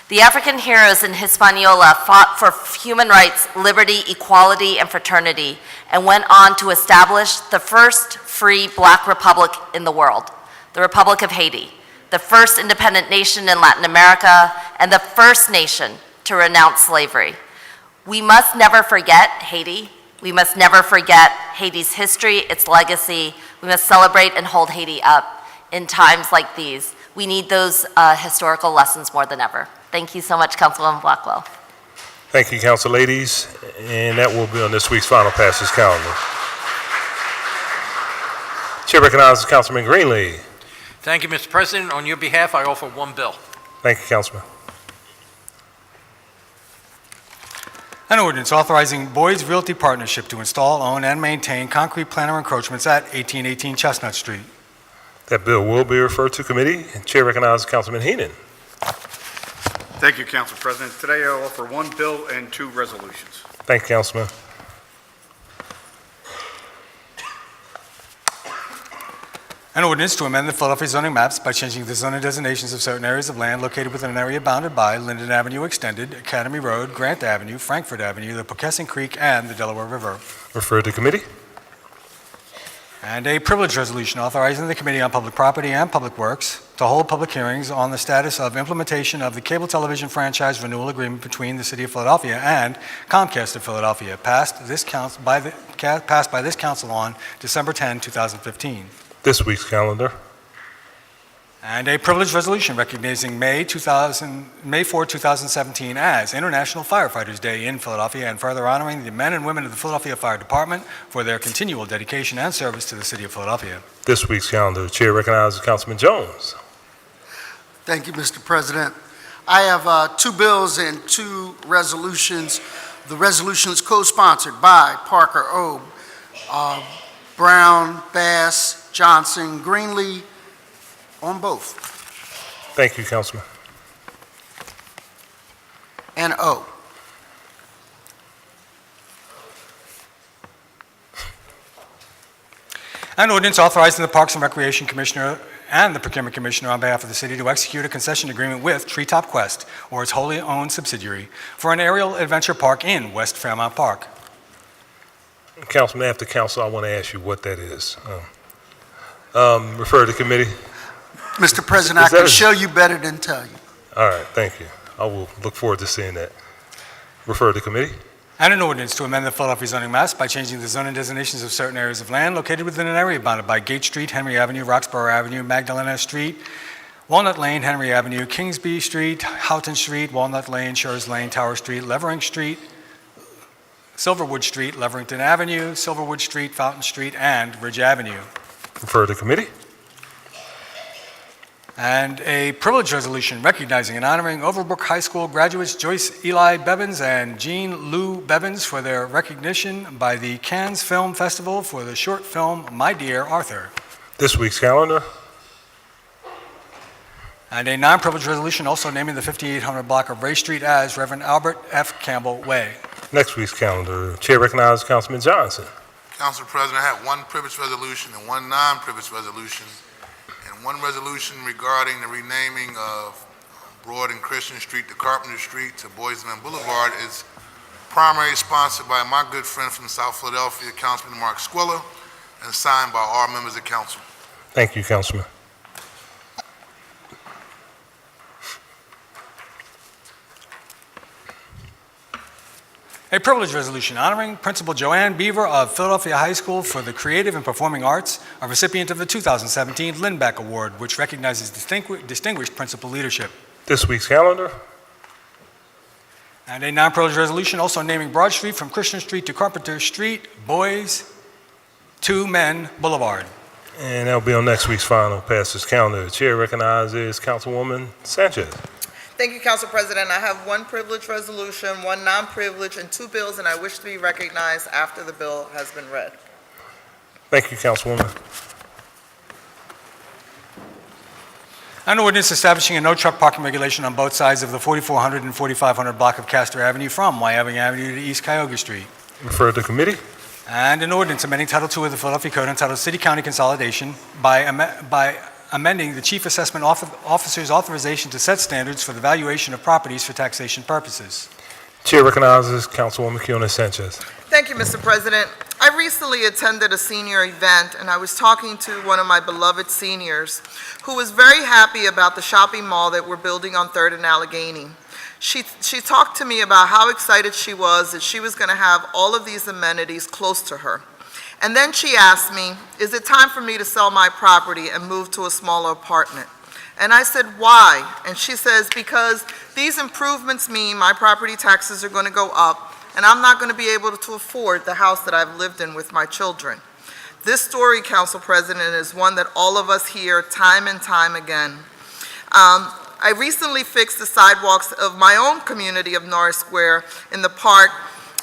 The African heroes in Hispaniola fought for human rights, liberty, equality, and fraternity, and went on to establish the first free black republic in the world, the Republic of Haiti, the first independent nation in Latin America, and the first nation to renounce slavery. We must never forget Haiti. We must never forget Haiti's history, its legacy. We must celebrate and hold Haiti up in times like these. We need those historical lessons more than ever. Thank you so much, Councilwoman Blackwell. Thank you, Council ladies. And that will be on this week's final passes calendar. Chair recognizes Councilman Greenlee. Thank you, Mr. President. On your behalf, I offer one bill. Thank you, Councilman. An ordinance authorizing Boyd's Realty Partnership to install, own, and maintain concrete planter encroachments at 1818 Chestnut Street. That bill will be referred to committee. Chair recognizes Councilman Henon. Thank you, Council President. Today I offer one bill and two resolutions. Thank you, Councilman. An ordinance to amend the Philadelphia zoning maps by changing the zoning designations of certain areas of land located within an area bounded by Linden Avenue Extended, Academy Road, Grant Avenue, Frankford Avenue, the Pocassin Creek, and the Delaware River. Referred to committee. And a privilege resolution authorizing the Committee on Public Property and Public Works to hold public hearings on the status of implementation of the cable television franchise renewal agreement between the City of Philadelphia and Comcast of Philadelphia, passed by this council on December 10, 2015. This week's calendar. And a privilege resolution recognizing May 4, 2017 as International Firefighters Day in Philadelphia and further honoring the men and women of the Philadelphia Fire Department for their continual dedication and service to the City of Philadelphia. This week's calendar. Chair recognizes Councilman Jones. Thank you, Mr. President. I have two bills and two resolutions. The resolution is co-sponsored by Parker Obe, Brown, Bass, Johnson, Greenlee, on both. Thank you, Councilman. And O. An ordinance authorizing the Parks and Recreation Commissioner and the Procurement Commissioner on behalf of the city to execute a concession agreement with Treetop Quest or its wholly owned subsidiary for an aerial adventure park in West Fairmount Park. Councilman, after council, I want to ask you what that is. Refer to committee. Mr. President, I can show you better than tell you. All right, thank you. I will look forward to seeing that. Refer to committee. And an ordinance to amend the Philadelphia zoning maps by changing the zoning designations of certain areas of land located within an area bounded by Gate Street, Henry Avenue, Roxborough Avenue, Magdalena Street, Walnut Lane, Henry Avenue, Kingsby Street, Houghton Street, Walnut Lane, Shores Lane, Tower Street, Levering Street, Silverwood Street, Leverington Avenue, Silverwood Street, Fountain Street, and Ridge Avenue. Refer to committee. And a privilege resolution recognizing and honoring Overbrook High School graduates Joyce Eli Bevins and Jean Lou Bevins for their recognition by the Cannes Film Festival for the short film My Dear Arthur. This week's calendar. And a non-privileged resolution also naming the 5800 block of Ray Street as Reverend Albert F. Campbell Way. Next week's calendar. Chair recognizes Councilman Johnson. Council President, I have one privileged resolution and one non-privileged resolution, and one resolution regarding the renaming of Broad and Christian Street to Carpenter Street to Bozeman Boulevard is primarily sponsored by my good friend from South Philadelphia, Councilman Mark Squilla, and signed by all members of council. Thank you, Councilman. A privilege resolution honoring Principal Joanne Beaver of Philadelphia High School for the Creative and Performing Arts, a recipient of the 2017 Lindback Award, which recognizes distinguished principal leadership. This week's calendar. And a non-privileged resolution also naming Broad Street from Christian Street to Carpenter Street, Boys to Men Boulevard. And that'll be on next week's final passes calendar. The chair recognizes Councilwoman Sánchez. Thank you, Council President. I have one privileged resolution, one non-privileged, and two bills, and I wish to be recognized after the bill has been read. Thank you, Councilwoman. An ordinance establishing a no-truck parking regulation on both sides of the 4400 and 4500 block of Castor Avenue from Wyoming Avenue to East Cuyahoga Street. Refer to committee. And an ordinance amending Title II of the Philadelphia Code entitled City-County Consolidation by amending the Chief Assessment Officer's authorization to set standards for the valuation of properties for taxation purposes. Chair recognizes Councilwoman Quiñones-Sánchez. Thank you, Mr. President. I recently attended a senior event, and I was talking to one of my beloved seniors who was very happy about the shopping mall that we're building on 3rd and Allegheny. She talked to me about how excited she was that she was going to have all of these amenities close to her. And then she asked me, is it time for me to sell my property and move to a smaller apartment? And I said, why? And she says, because these improvements mean my property taxes are going to go up, and I'm not going to be able to afford the house that I've lived in with my children. This story, Council President, is one that all of us hear time and time again. I recently fixed the sidewalks of my own community of Norris Square in the park,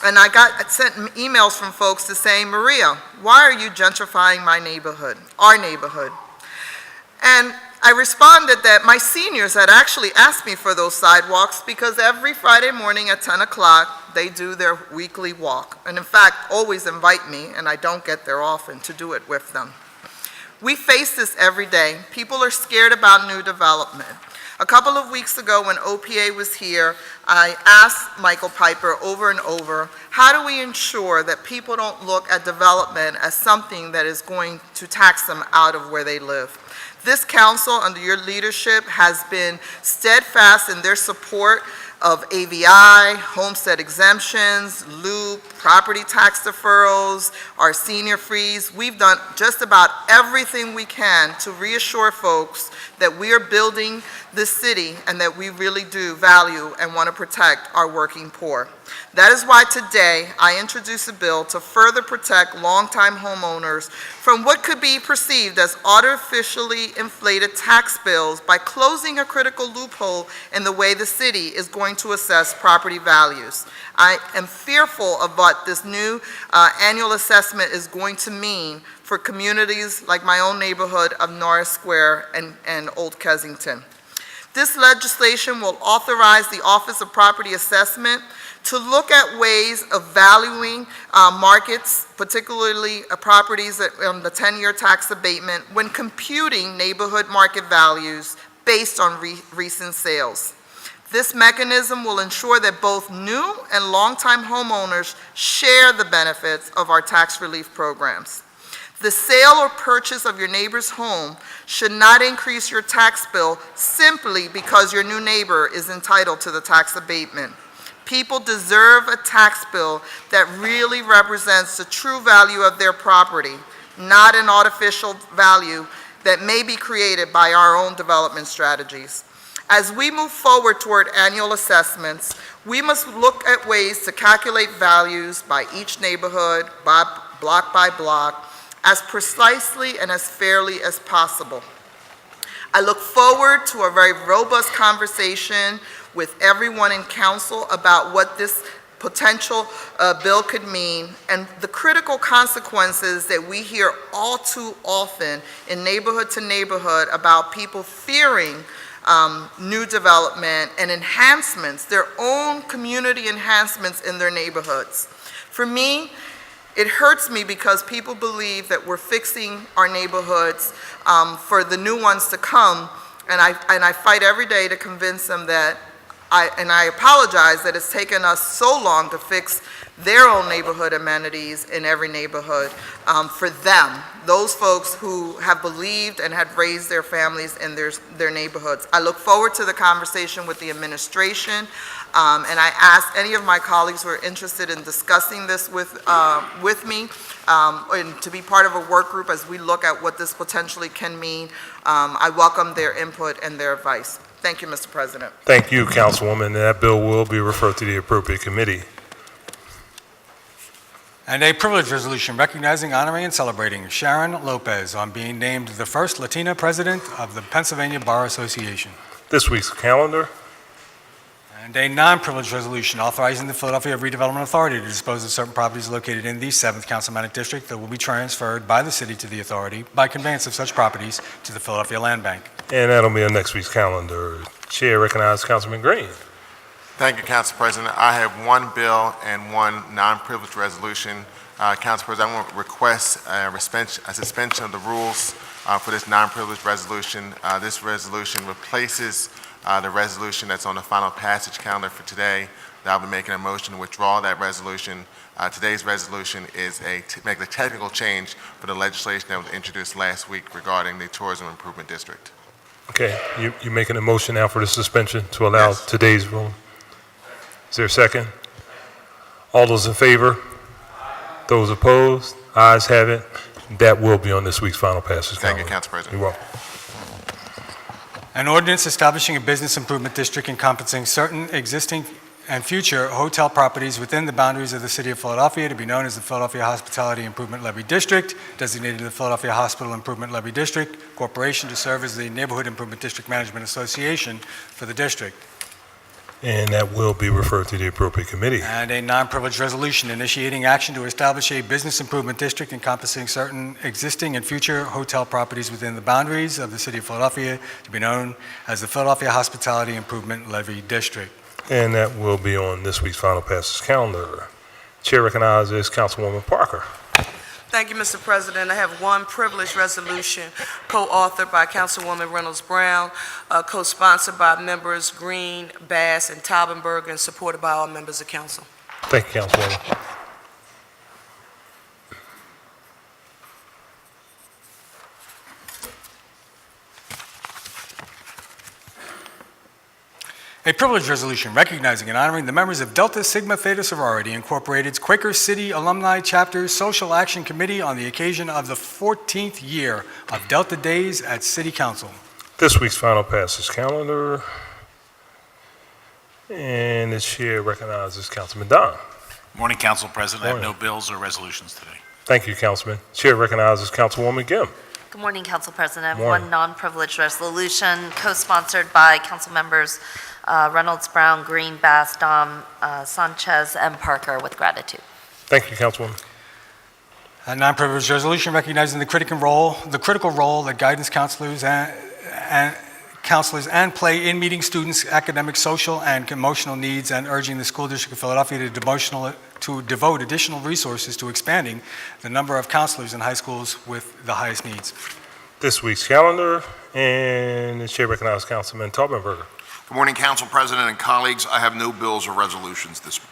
and I sent emails from folks to say, Maria, why are you gentrifying my neighborhood, our neighborhood? And I responded that my seniors had actually asked me for those sidewalks because every Friday morning at 10 o'clock, they do their weekly walk. And in fact, always invite me, and I don't get there often, to do it with them. We face this every day. People are scared about new development. A couple of weeks ago when OPA was here, I asked Michael Piper over and over, how do we ensure that people don't look at development as something that is going to tax them out of where they live? This council, under your leadership, has been steadfast in their support of AVI, homestead exemptions, loop, property tax deferrals, our senior freeze. We've done just about everything we can to reassure folks that we are building this city and that we really do value and want to protect our working poor. That is why today I introduce a bill to further protect longtime homeowners from what could be perceived as artificially inflated tax bills by closing a critical loophole in the way the city is going to assess property values. I am fearful of what this new annual assessment is going to mean for communities like my own neighborhood of Norris Square and Old Kensington. This legislation will authorize the Office of Property Assessment to look at ways of valuing markets, particularly properties on the 10-year tax abatement, when computing neighborhood market values based on recent sales. This mechanism will ensure that both new and longtime homeowners share the benefits of our tax relief programs. The sale or purchase of your neighbor's home should not increase your tax bill simply because your new neighbor is entitled to the tax abatement. People deserve a tax bill that really represents the true value of their property, not an artificial value that may be created by our own development strategies. As we move forward toward annual assessments, we must look at ways to calculate values by each neighborhood, block by block, as precisely and as fairly as possible. I look forward to a very robust conversation with everyone in council about what this potential bill could mean and the critical consequences that we hear all too often in neighborhood to neighborhood about people fearing new development and enhancements, their own community enhancements in their neighborhoods. For me, it hurts me because people believe that we're fixing our neighborhoods for the new ones to come, and I fight every day to convince them that I apologize that it's taken us so long to fix their own neighborhood amenities in every neighborhood for them, those folks who have believed and have raised their families in their neighborhoods. I look forward to the conversation with the administration, and I ask any of my colleagues who are interested in discussing this with me and to be part of a work group as we look at what this potentially can mean. I welcome their input and their advice. Thank you, Mr. President. Thank you, Councilwoman. That bill will be referred to the appropriate committee. And a privilege resolution recognizing, honoring, and celebrating Sharon Lopez on being named the first Latina president of the Pennsylvania Bar Association. This week's calendar. And a non-privileged resolution authorizing the Philadelphia Redevelopment Authority to dispose of certain properties located in the 7th Councilmanic District that will be transferred by the city to the authority by conveyance of such properties to the Philadelphia Land Bank. And that'll be on next week's calendar. Chair recognizes Councilman Green. Thank you, Council President. I have one bill and one non-privileged resolution. Council President, I want to request a suspension of the rules for this non-privileged resolution. This resolution replaces the resolution that's on the final passage calendar for today. I'll be making a motion to withdraw that resolution. Today's resolution is make the technical change for the legislation that was introduced last week regarding the Tourism Improvement District. Okay, you making a motion now for the suspension to allow today's rule? Is there a second? All those in favor? Those opposed? Ayes have it. That will be on this week's final passage calendar. Thank you, Council President. You're welcome. An ordinance establishing a business improvement district encompassing certain existing and future hotel properties within the boundaries of the City of Philadelphia to be known as the Philadelphia Hospitality Improvement Levy District, designated the Philadelphia Hospital Improvement Levy District Corporation to serve as the Neighborhood Improvement District Management Association for the district. And that will be referred to the appropriate committee. And a non-privileged resolution initiating action to establish a business improvement district encompassing certain existing and future hotel properties within the boundaries of the city of Philadelphia to be known as the Philadelphia Hospitality Improvement Levy District. And that will be on this week's final passes calendar. Chair recognizes Councilwoman Parker. Thank you, Mr. President. I have one privileged resolution co-authored by Councilwoman Reynolds Brown, co-sponsored by members Green, Bass, and Taubenberg, and supported by all members of council. Thank you, Councilwoman. A privileged resolution recognizing and honoring the members of Delta Sigma Theta Sorority Incorporated's Quaker City Alumni Chapter Social Action Committee on the occasion of the 14th year of Delta Days at City Council. This week's final passes calendar. And the chair recognizes Councilman Don. Morning, Council President. I have Morning. no bills or resolutions today. Thank you, Councilman. Chair recognizes Councilwoman Gim. Good morning, Council President. Morning. One non-privileged resolution co-sponsored by council members Reynolds, Brown, Green, Bass, Dom, Sanchez, and Parker with gratitude. Thank you, Councilwoman. A non-privileged resolution recognizing the critical role that guidance counselors and play in meeting students' academic, social, and emotional needs, and urging the School District of Philadelphia to devote additional resources to expanding the number of counselors in high schools with the highest needs. This week's calendar, and the chair recognizes Councilman Taubenberger. Good morning, Council President and colleagues. I have no bills or resolutions this morning.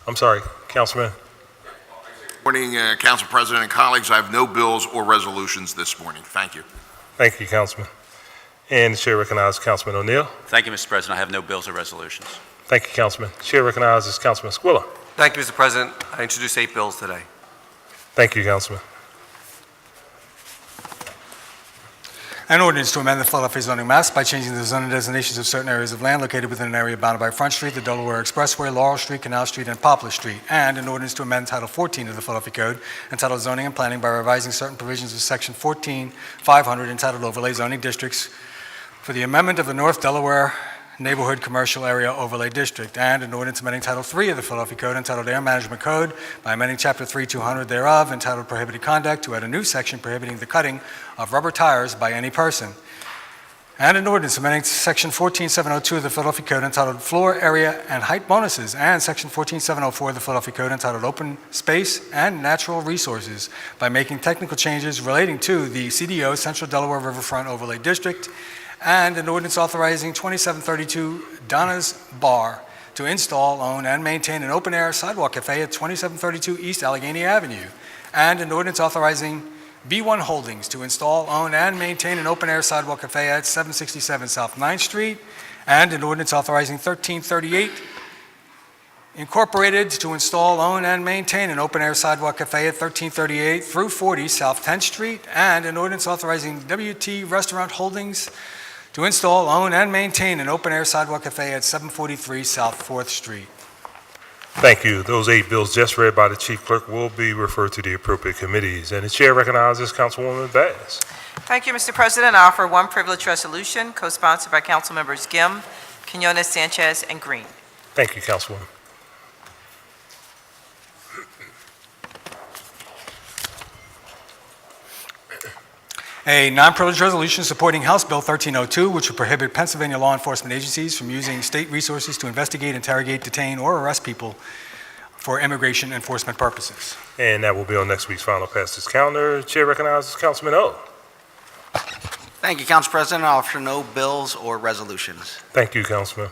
I'm sorry, Councilman. Morning, Council President and colleagues. I have no bills or resolutions this morning. Thank you. Thank you, Councilman. And the chair recognizes Councilman O'Neill. Thank you, Mr. President. I have no bills or resolutions. Thank you, Councilman. Chair recognizes Councilman Squilla. Thank you, Mr. President. I introduce 8 bills today. Thank you, Councilman. An ordinance to amend the Philadelphia zoning maps by changing the zoning designations of certain areas of land located within an area bounded by Front Street, the Delaware Expressway, Laurel Street, Canal Street, and Poplar Street, and an ordinance to amend Title 14 of the Philadelphia Code entitled Zoning and Planning by revising certain provisions of Section 14-500 entitled Overlay Zoning Districts for the amendment of the North Delaware Neighborhood Commercial Area Overlay District, and an ordinance amending Title 3 of the Philadelphia Code entitled Air Management Code by amending Chapter 3-200 thereof entitled Prohibited Conduct to add a new section prohibiting the cutting of rubber tires by any person, and an ordinance amending Section 14-702 of the Philadelphia Code entitled Floor Area and Height Bonuses, and Section 14-704 of the Philadelphia Code entitled Open Space and Natural Resources by making technical changes relating to the CDO Central Delaware Riverfront Overlay District, and an ordinance authorizing 2732 Donna's Bar to install, own, and maintain an open-air sidewalk cafe at 2732 East Allegheny Avenue, and an ordinance authorizing B1 Holdings to install, own, and maintain an open-air sidewalk cafe at 767 South 9th Street, and an ordinance authorizing 1338 Incorporated to install, own, and maintain an open-air sidewalk cafe at 1338 through 40 South 10th Street, and an ordinance authorizing WT Restaurant Holdings to install, own, and maintain an open-air sidewalk cafe at 743 South 4th Street. Thank you. Those 8 bills just read by the Chief Clerk will be referred to the appropriate committees. And the chair recognizes Councilwoman Bass. Thank you, Mr. President. I offer one privileged resolution, co-sponsored by council members Gim, Quiñones-Sánchez, and Green. Thank you, Councilwoman. A non-privileged resolution supporting House Bill 1302, which would prohibit Pennsylvania law enforcement agencies from using state resources to investigate, interrogate, detain, or arrest people for immigration enforcement purposes. And that will be on next week's final passes calendar. Chair recognizes Councilman O. Thank you, Council President. I offer no bills or resolutions. Thank you, Councilman.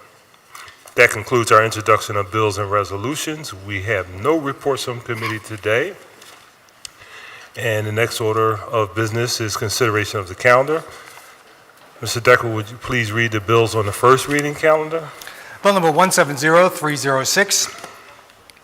That concludes our introduction of bills and resolutions. We have no reports from committee today. And the next order of business is consideration of the calendar. Mr. Decker, would you please read the bills on the first reading calendar? Bill number 170306,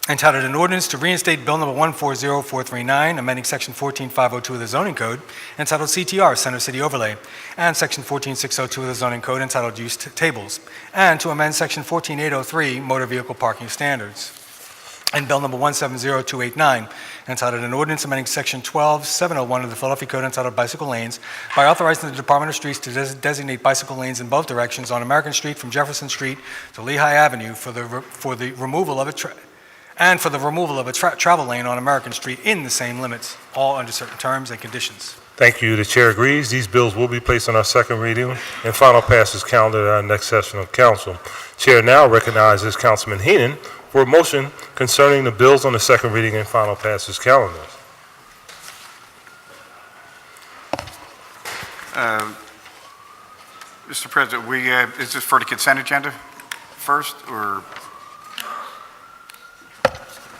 entitled An Ordinance to Reinstate Bill Number 140439, amending Section 14502 of the Zoning Code, entitled CTR, Center City Overlay, and Section 14602 of the Zoning Code, entitled Use Tables, and to amend Section 14803, Motor Vehicle Parking Standards. And Bill Number 170289, entitled An Ordinance amending Section 12701 of the Philadelphia Code, entitled Bicycle Lanes, by authorizing the Department of Streets to designate bicycle lanes in both directions on American Street from Jefferson Street to Lehigh Avenue for the removal of a travel lane on American Street in the same limits, all under certain terms and conditions. Thank you. The chair agrees. These bills will be placed on our second reading and final passage calendar at our next session of council. Chair now recognizes Councilman Henon for a motion concerning the bills on the second reading and final passage calendar. Mr. President, is this for the consent agenda first, or?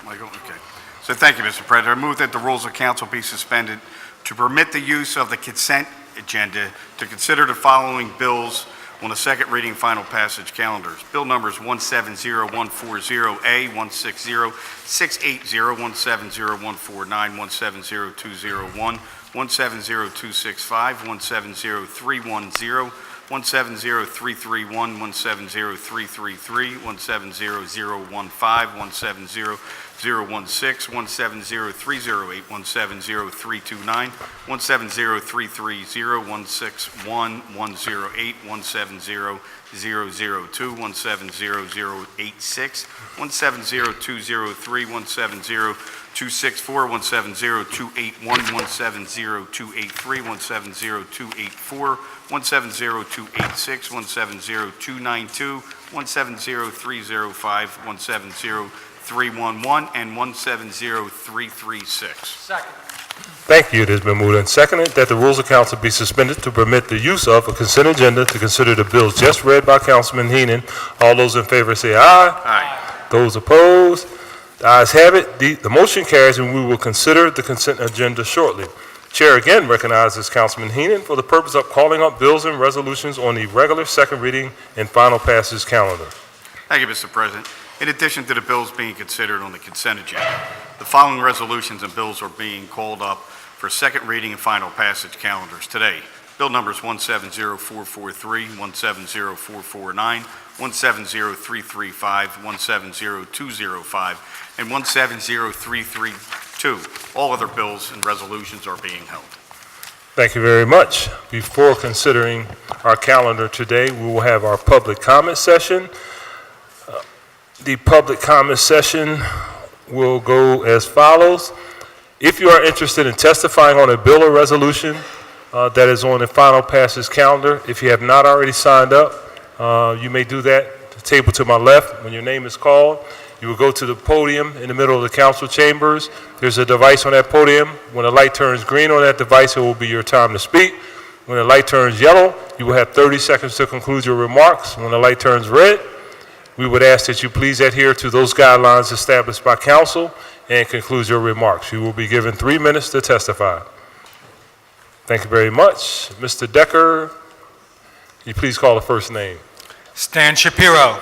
Michael, okay. So thank you, Mr. President. I move that the rules of council be suspended to permit the use of the consent agenda to consider the following bills on the second reading final passage calendars. Bill numbers 170140A, 160680, 170149, 170201, 170265, 17031, 170331, 17033, 17015, 170 016, 170-308, 170-329, 170-330, 161, 108, 170-002, 170-086, 170-203, 170-264, 170-281, 170-283, 170-284, 170-286, 170-292, 170-305, 170-311, and 170-336. Second. Thank you. It has been moved and seconded that the rules of council be suspended to permit the use of a consent agenda to consider the bills just read by Councilman Henon. All those in favor say aye. Aye. Those opposed? The ayes have it. The motion carries, and we will consider the consent agenda shortly. Chair again recognizes Councilman Henon for the purpose of calling up bills and resolutions on the regular second reading and final passage calendar. Thank you, Mr. President. In addition to the bills being considered on the consent agenda, the following resolutions and bills are being called up for second reading and final passage calendars today. Bill numbers 170443, 170449, 170335, 170205, and 170332. All other bills and resolutions are being held. Thank you very much. Before considering our calendar today, we will have our public comment session. The public comment session will go as follows. If you are interested in testifying on a bill or resolution that is on the final passage calendar, if you have not already signed up, you may do that. The table to my left, when your name is called, you will go to the podium in the middle of the council chambers. There's a device on that podium. When the light turns green on that device, it will be your time to speak. When the light turns yellow, you will have 30 seconds to conclude your remarks. When the light turns red, we would ask that you please adhere to those guidelines established by council and conclude your remarks. You will be given 3 minutes to testify. Thank you very much. Mr. Decker, you please call the first name. Stan Shapiro,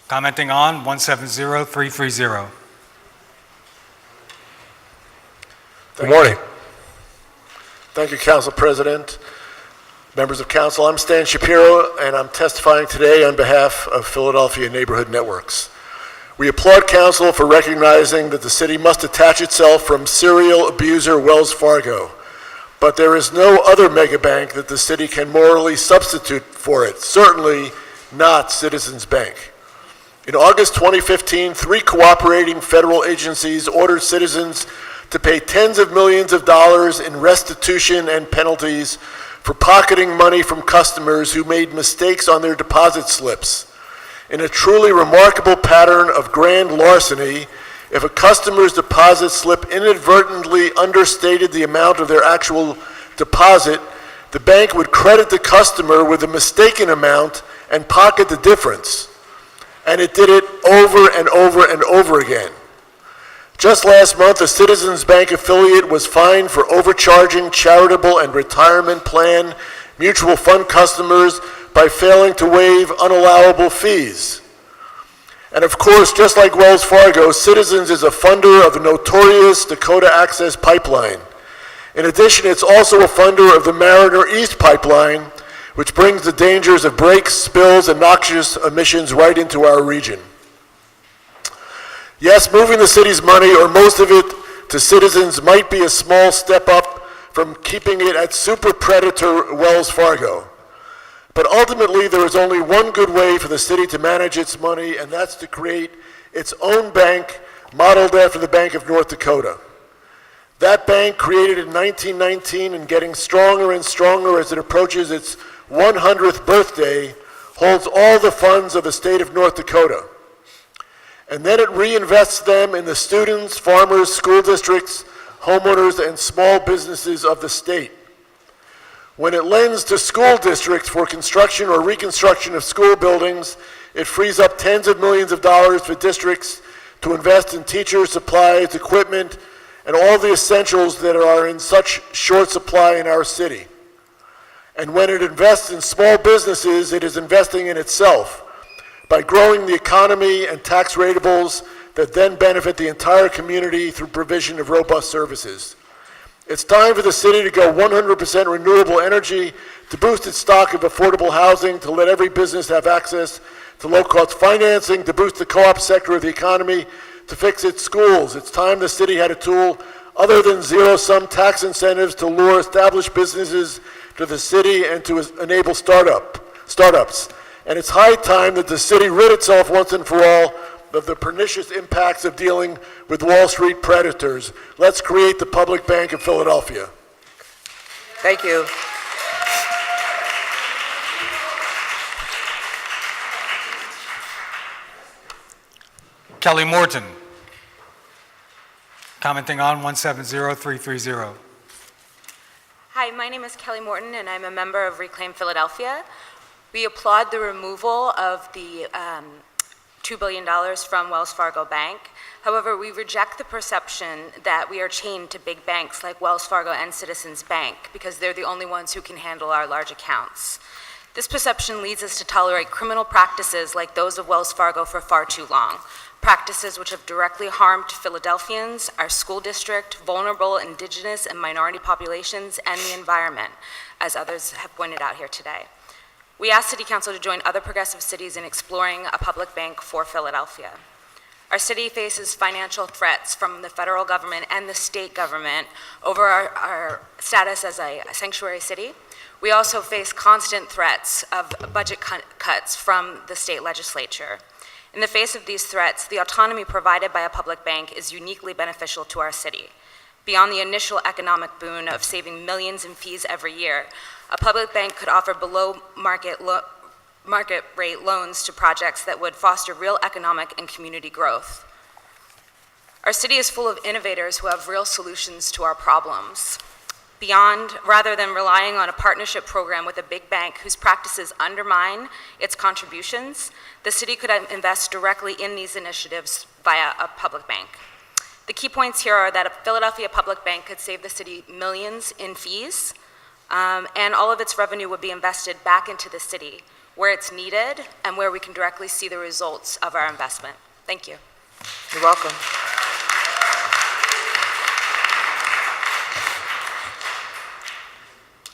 commenting on 170330. Good morning. Thank you, Council President. Members of Council, I'm Stan Shapiro, and I'm testifying today on behalf of Philadelphia Neighborhood Networks. We applaud Council for recognizing that the city must detach itself from serial abuser Wells Fargo, but there is no other mega bank that the city can morally substitute for it, certainly not Citizens Bank. In August 2015, 3 cooperating federal agencies ordered Citizens to pay tens of millions of dollars in restitution and penalties for pocketing money from customers who made mistakes on their deposit slips. In a truly remarkable pattern of grand larceny, if a customer's deposit slip inadvertently understated the amount of their actual deposit, the bank would credit the customer with a mistaken amount and pocket the difference. And it did it over and over and over again. Just last month, a Citizens Bank affiliate was fined for overcharging charitable and retirement plan mutual fund customers by failing to waive unallowable fees. And of course, just like Wells Fargo, Citizens is a funder of the notorious Dakota Access Pipeline. In addition, it's also a funder of the Mariner East Pipeline, which brings the dangers of breaks, spills, and noxious emissions right into our region. Yes, moving the city's money, or most of it, to Citizens might be a small step up from keeping it at super predator Wells Fargo. But ultimately, there is only one good way for the city to manage its money, and that's to create its own bank modeled after the Bank of North Dakota. That bank, created in 1919 and getting stronger and stronger as it approaches its 100th birthday, holds all the funds of the state of North Dakota. And then it reinvests them in the students, farmers, school districts, homeowners, and small businesses of the state. When it lends to school districts for construction or reconstruction of school buildings, it frees up tens of millions of dollars for districts to invest in teachers, supplies, equipment, and all the essentials that are in such short supply in our city. And when it invests in small businesses, it is investing in itself by growing the economy and tax ratables that then benefit the entire community through provision of robust services. It's time for the city to go 100% renewable energy, to boost its stock of affordable housing, to let every business have access to low-cost financing, to boost the co-op sector of the economy, to fix its schools. It's time the city had a tool other than zero-sum tax incentives to lure established businesses to the city and to enable startups. And it's high time that the city rid itself once and for all of the pernicious impacts of dealing with Wall Street predators. Let's create the Public Bank of Philadelphia. Thank you. Kelly Morton, commenting on 170330. Hi, my name is Kelly Morton, and I'm a member of Reclaim Philadelphia. We applaud the removal of the $2 billion from Wells Fargo Bank. However, we reject the perception that we are chained to big banks like Wells Fargo and Citizens Bank because they're the only ones who can handle our large accounts. This perception leads us to tolerate criminal practices like those of Wells Fargo for far too long, practices which have directly harmed Philadelphians, our school district, vulnerable indigenous and minority populations, and the environment, as others have pointed out here today. We ask City Council to join other progressive cities in exploring a public bank for Philadelphia. Our city faces financial threats from the federal government and the state government over our status as a sanctuary city. We also face constant threats of budget cuts from the state legislature. In the face of these threats, the autonomy provided by a public bank is uniquely beneficial to our city. Beyond the initial economic boon of saving millions in fees every year, a public bank could offer below market rate loans to projects that would foster real economic and community growth. Our city is full of innovators who have real solutions to our problems. Rather than relying on a partnership program with a big bank whose practices undermine its contributions, the city could invest directly in these initiatives via a public bank. The key points here are that a Philadelphia public bank could save the city millions in fees, and all of its revenue would be invested back into the city, where it's needed and where we can directly see the results of our investment. Thank you. You're welcome.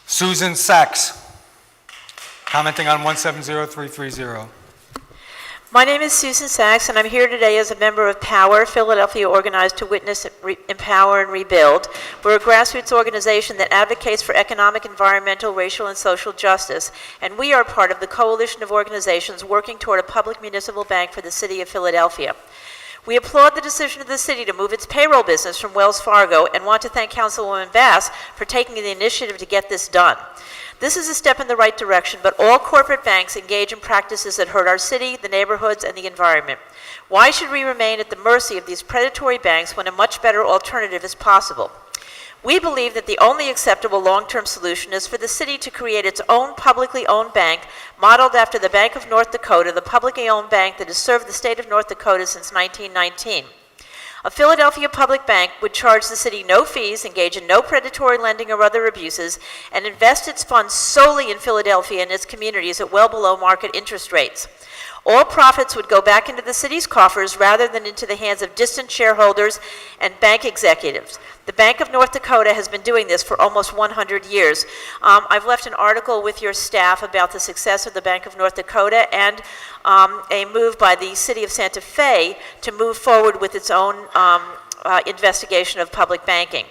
Susan Sachs, commenting on 170330. My name is Susan Sachs, and I'm here today as a member of POWER, Philadelphia Organized to Witness, Empower, and Rebuild. We're a grassroots organization that advocates for economic, environmental, racial, and social justice, and we are part of the coalition of organizations working toward a public municipal bank for the city of Philadelphia. We applaud the decision of the city to move its payroll business from Wells Fargo and want to thank Councilwoman Bass for taking the initiative to get this done. This is a step in the right direction, but all corporate banks engage in practices that hurt our city, the neighborhoods, and the environment. Why should we remain at the mercy of these predatory banks when a much better alternative is possible? We believe that the only acceptable long-term solution is for the city to create its own publicly owned bank modeled after the Bank of North Dakota, the publicly owned bank that has served the state of North Dakota since 1919. A Philadelphia public bank would charge the city no fees, engage in no predatory lending or other abuses, and invest its funds solely in Philadelphia and its communities at well below market interest rates. All profits would go back into the city's coffers rather than into the hands of distant shareholders and bank executives. The Bank of North Dakota has been doing this for almost 100 years. I've left an article with your staff about the success of the Bank of North Dakota and a move by the city of Santa Fe to move forward with its own investigation of public banking.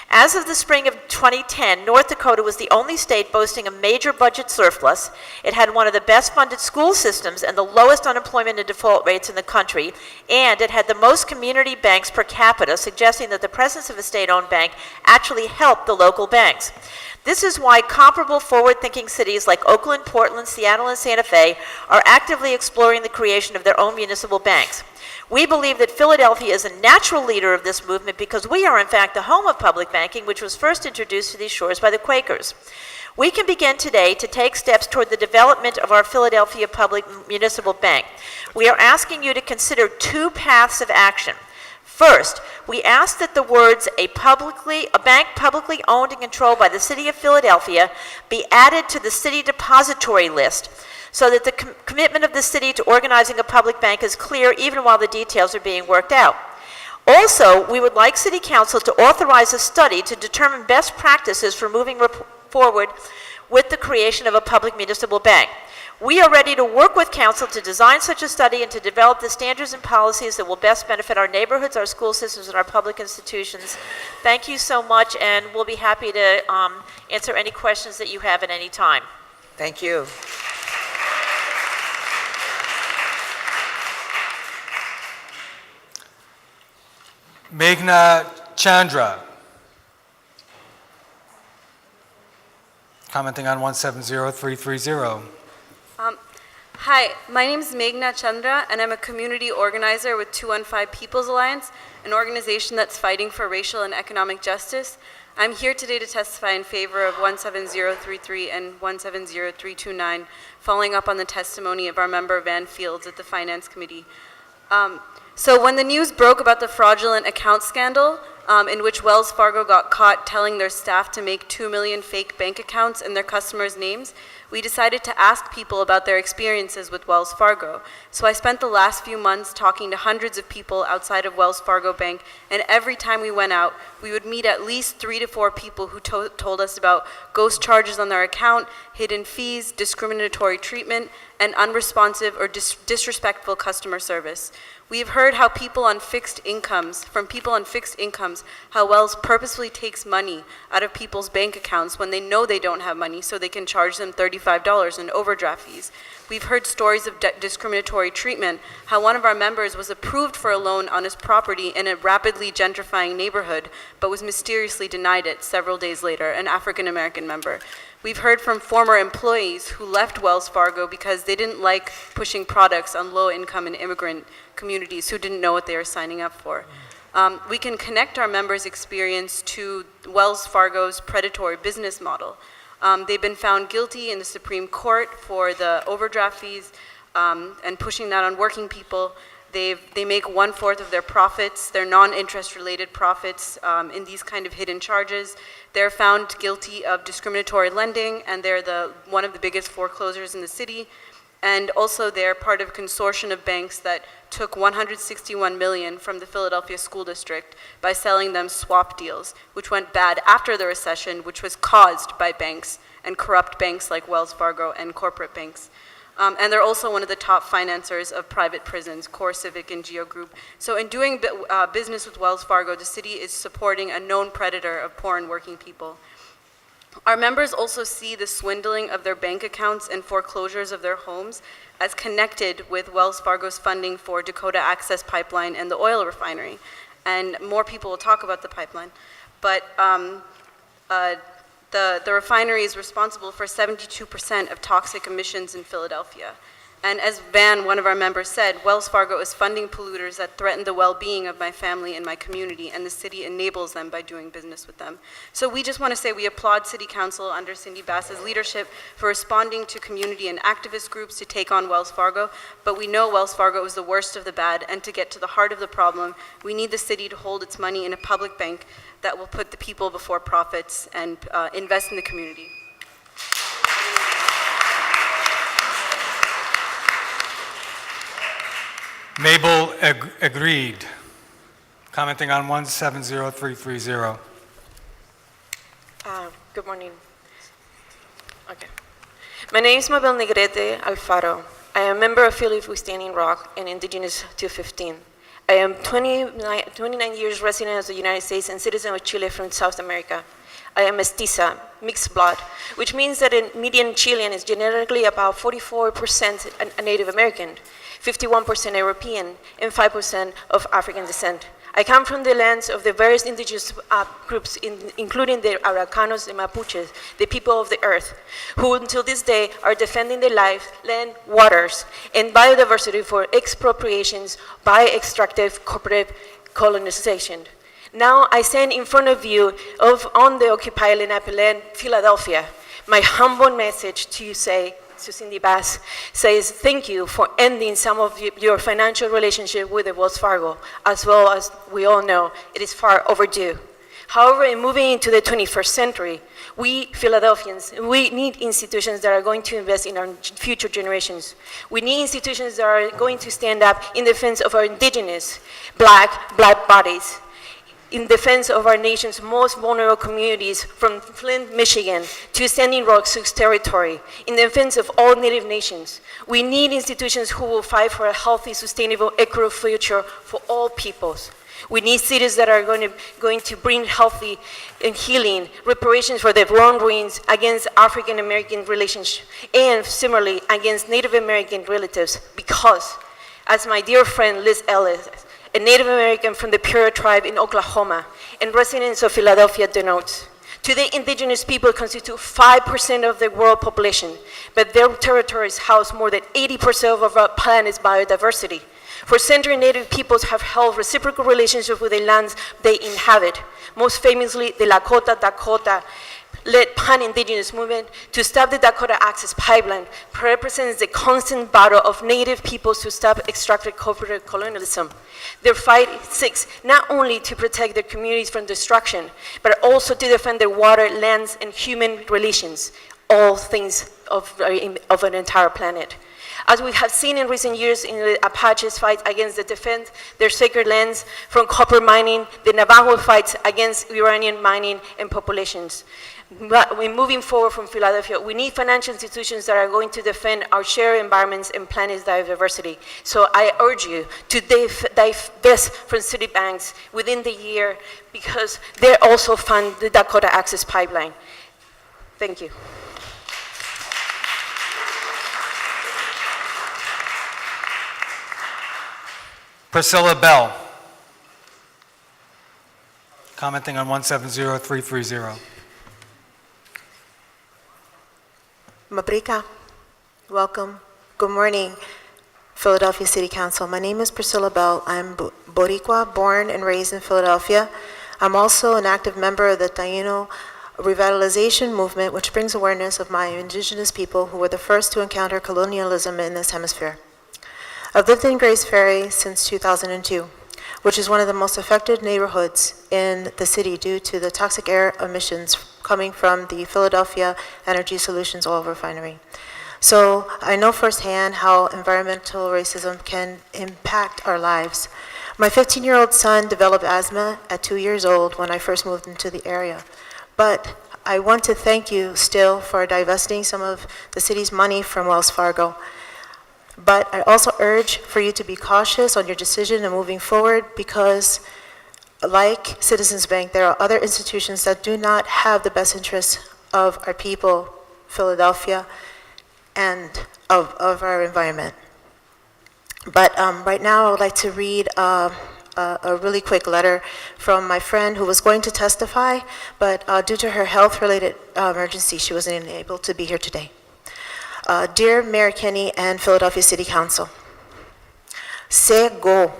As of the spring of 2010, North Dakota was the only state boasting a major budget surplus. It had one of the best funded school systems and the lowest unemployment and default rates in the country, and it had the most community banks per capita, suggesting that the presence of a state-owned bank actually helped the local banks. This is why comparable forward-thinking cities like Oakland, Portland, Seattle, and Santa Fe are actively exploring the creation of their own municipal banks. We believe that Philadelphia is a natural leader of this movement because we are in fact the home of public banking, which was first introduced to these shores by the Quakers. We can begin today to take steps toward the development of our Philadelphia Public Municipal Bank. We are asking you to consider two paths of action. First, we ask that the words a bank publicly owned and controlled by the City of Philadelphia be added to the city depository list, so that the commitment of the city to organizing a public bank is clear even while the details are being worked out. Also, we would like City Council to authorize a study to determine best practices for moving forward with the creation of a public municipal bank. We are ready to work with Council to design such a study and to develop the standards and policies that will best benefit our neighborhoods, our school systems, and our public institutions. Thank you so much, and we'll be happy to answer any questions that you have at any time. Thank you. Meghna Chandra. Commenting on 170330. Hi, my name is Meghna Chandra, and I'm a community organizer with 215 People's Alliance, an organization that's fighting for racial and economic justice. I'm here today to testify in favor of 17033 and 170329, following up on the testimony of our member Van Fields at the Finance Committee. So when the news broke about the fraudulent account scandal, in which Wells Fargo got caught telling their staff to make 2 million fake bank accounts in their customers' names, we decided to ask people about their experiences with Wells Fargo. So I spent the last few months talking to hundreds of people outside of Wells Fargo Bank, and every time we went out, we would meet at least 3 to 4 people who told us about ghost charges on their account, hidden fees, discriminatory treatment, and unresponsive or disrespectful customer service. We've heard how from people on fixed incomes, how Wells purposefully takes money out of people's bank accounts when they know they don't have money, so they can charge them $35 in overdraft fees. We've heard stories of discriminatory treatment, how one of our members was approved for a loan on his property in a rapidly gentrifying neighborhood, but was mysteriously denied it several days later, an African-American member. We've heard from former employees who left Wells Fargo because they didn't like pushing products on low-income and immigrant communities who didn't know what they were signing up for. We can connect our members' experience to Wells Fargo's predatory business model. They've been found guilty in the Supreme Court for the overdraft fees and pushing that on working people. They make 1/4 of their profits, their non-interest related profits, in these kind of hidden charges. They're found guilty of discriminatory lending, and they're one of the biggest foreclosures in the city. And also they're part of a consortium of banks that took $161 million from the Philadelphia School District by selling them swap deals, which went bad after the recession, which was caused by banks and corrupt banks like Wells Fargo and corporate banks. And they're also one of the top financiers of private prisons, Core Civic and Geo Group. So in doing business with Wells Fargo, the city is supporting a known predator of poor and working people. Our members also see the swindling of their bank accounts and foreclosures of their homes as connected with Wells Fargo's funding for Dakota Access Pipeline and the oil refinery. And more people will talk about the pipeline. But the refinery is responsible for 72% of toxic emissions in Philadelphia. And as Van, one of our members, said, Wells Fargo is funding polluters that threaten the well-being of my family and my community, and the city enables them by doing business with them. So we just want to say we applaud City Council under Cindy Bass's leadership for responding to community and activist groups to take on Wells Fargo, but we know Wells Fargo is the worst of the bad, and to get to the heart of the problem, we need the city to hold its money in a public bank that will put the people before profits and invest in the community. Mabel agreed. Commenting on 170330. Good morning. Okay. My name is Mabel Negrete Alfaro. I am a member of Philly with Standing Rock and Indigenous 215. I am 29 years resident of the United States and citizen of Chile from South America. I am mestiza, mixed blood, which means that a median Chilean is genetically about 44% a Native American, 51% European, and 5% of African descent. I come from the lands of the various indigenous groups, including the Araucanos and Mapuches, the people of the earth, who until this day are defending their lives, land, waters, and biodiversity for expropriations by extractive corporate colonization. Now I stand in front of you on the occupied Lenape land, Philadelphia. My humble message to you to Cindy Bass says thank you for ending some of your financial relationship with the Wells Fargo. As well as we all know, it is far overdue. However, in moving into the 21st century, we Philadelphians, we need institutions that are going to invest in our future generations. We need institutions that are going to stand up in defense of our indigenous, black bodies, in defense of our nation's most vulnerable communities, from Flynn, Michigan, to Standing Rock Sioux territory, in defense of all Native nations. We need institutions who will fight for a healthy, sustainable, equitable future for all peoples. We need cities that are going to bring healthy and healing reparations for the wrongdoings against African American relations, and similarly against Native American relatives, because, as my dear friend Liz Ellis, a Native American from the Pura tribe in Oklahoma and residents of Philadelphia denotes, today indigenous people constitute 5% of the world population, but their territories house more than 80% of our planet's biodiversity. For centuries, Native peoples have held reciprocal relationships with the lands they inhabit, most famously the Lakota led pan-indigenous movement to stop the Dakota Access Pipeline represents the constant battle of Native peoples to stop extractive corporate colonialism. Their fight seeks not only to protect their communities from destruction, but also to defend their water, lands, and human relations, all things of an entire planet. As we have seen in recent years in the Apaches' fight against the defense their sacred lands from copper mining, the Navajo fights against uranium mining and populations. But when moving forward from Philadelphia, we need financial institutions that are going to defend our shared environments and planet's diversity. So I urge you to divest from city banks within the year, because they also fund the Dakota Access Pipeline. Thank you. Priscilla Bell. Commenting on 170330. Mabrika, welcome. Good morning, Philadelphia City Council. My name is Priscilla Bell. I'm Boricua, born and raised in Philadelphia. I'm also an active member of the Taino Revitalization Movement, which brings awareness of my indigenous people who were the first to encounter colonialism in this hemisphere. I've lived in Grace Ferry since 2002, which is one of the most affected neighborhoods in the city due to the toxic air emissions coming from the Philadelphia Energy Solutions oil refinery. So I know firsthand how environmental racism can impact our lives. My 15-year-old son developed asthma at 2 years old when I first moved into the area. But I want to thank you still for divesting some of the city's money from Wells Fargo. But I also urge for you to be cautious on your decision and moving forward, because like Citizens Bank, there are other institutions that do not have the best interests of our people, Philadelphia, and of our environment. But right now I would like to read a really quick letter from my friend who was going to testify, but due to her health-related emergency, she wasn't able to be here today. Dear Mayor Kenny and Philadelphia City Council, Se go,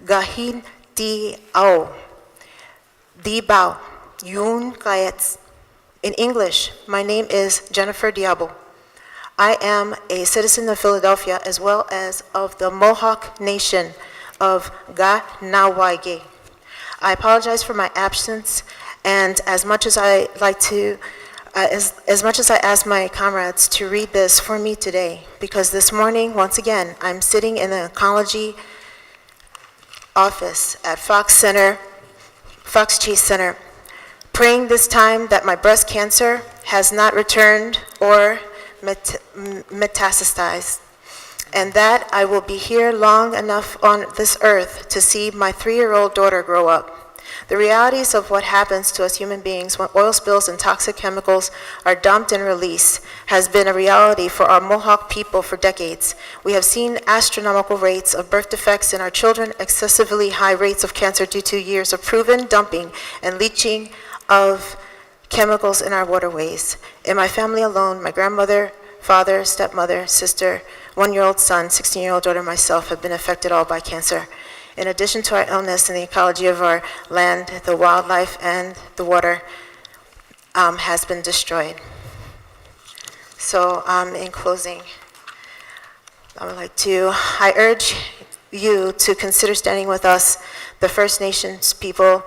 gahin ti ao, di bao, yun kayets. In English, my name is Jennifer Diabo. I am a citizen of Philadelphia as well as of the Mohawk Nation of Ga-na-wai-ge. I apologize for my absence, and as much as I ask my comrades to read this for me today, because this morning, once again, I'm sitting in the oncology office at Fox Chase Center, praying this time that my breast cancer has not returned or metastasized, and that I will be here long enough on this earth to see my 3-year-old daughter grow up. The realities of what happens to us human beings when oil spills and toxic chemicals are dumped and released has been a reality for our Mohawk people for decades. We have seen astronomical rates of birth defects in our children, excessively high rates of cancer due to years of proven dumping and leaching of chemicals in our waterways. In my family alone, my grandmother, father, stepmother, sister, 1-year-old son, 16-year-old daughter, and myself have been affected all by cancer. In addition to our illness and the ecology of our land, the wildlife and the water has been destroyed. So in closing, I urge you to consider standing with us, the First Nations people,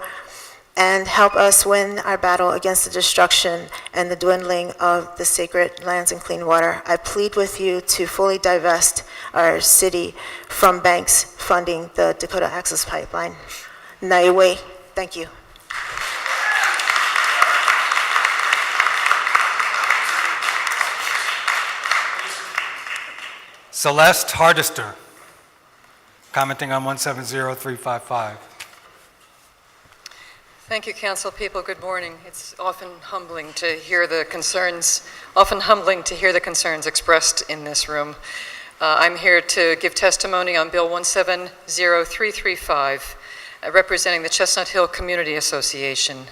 and help us win our battle against the destruction and the dwindling of the sacred lands and clean water. I plead with you to fully divest our city from banks funding the Dakota Access Pipeline. Naiwe, thank you. Celeste Hardister, commenting on 170355. Thank you, Council people. Good morning. It's often humbling to hear the concerns expressed in this room. I'm here to give testimony on Bill 170335, representing the Chestnut Hill Community Association.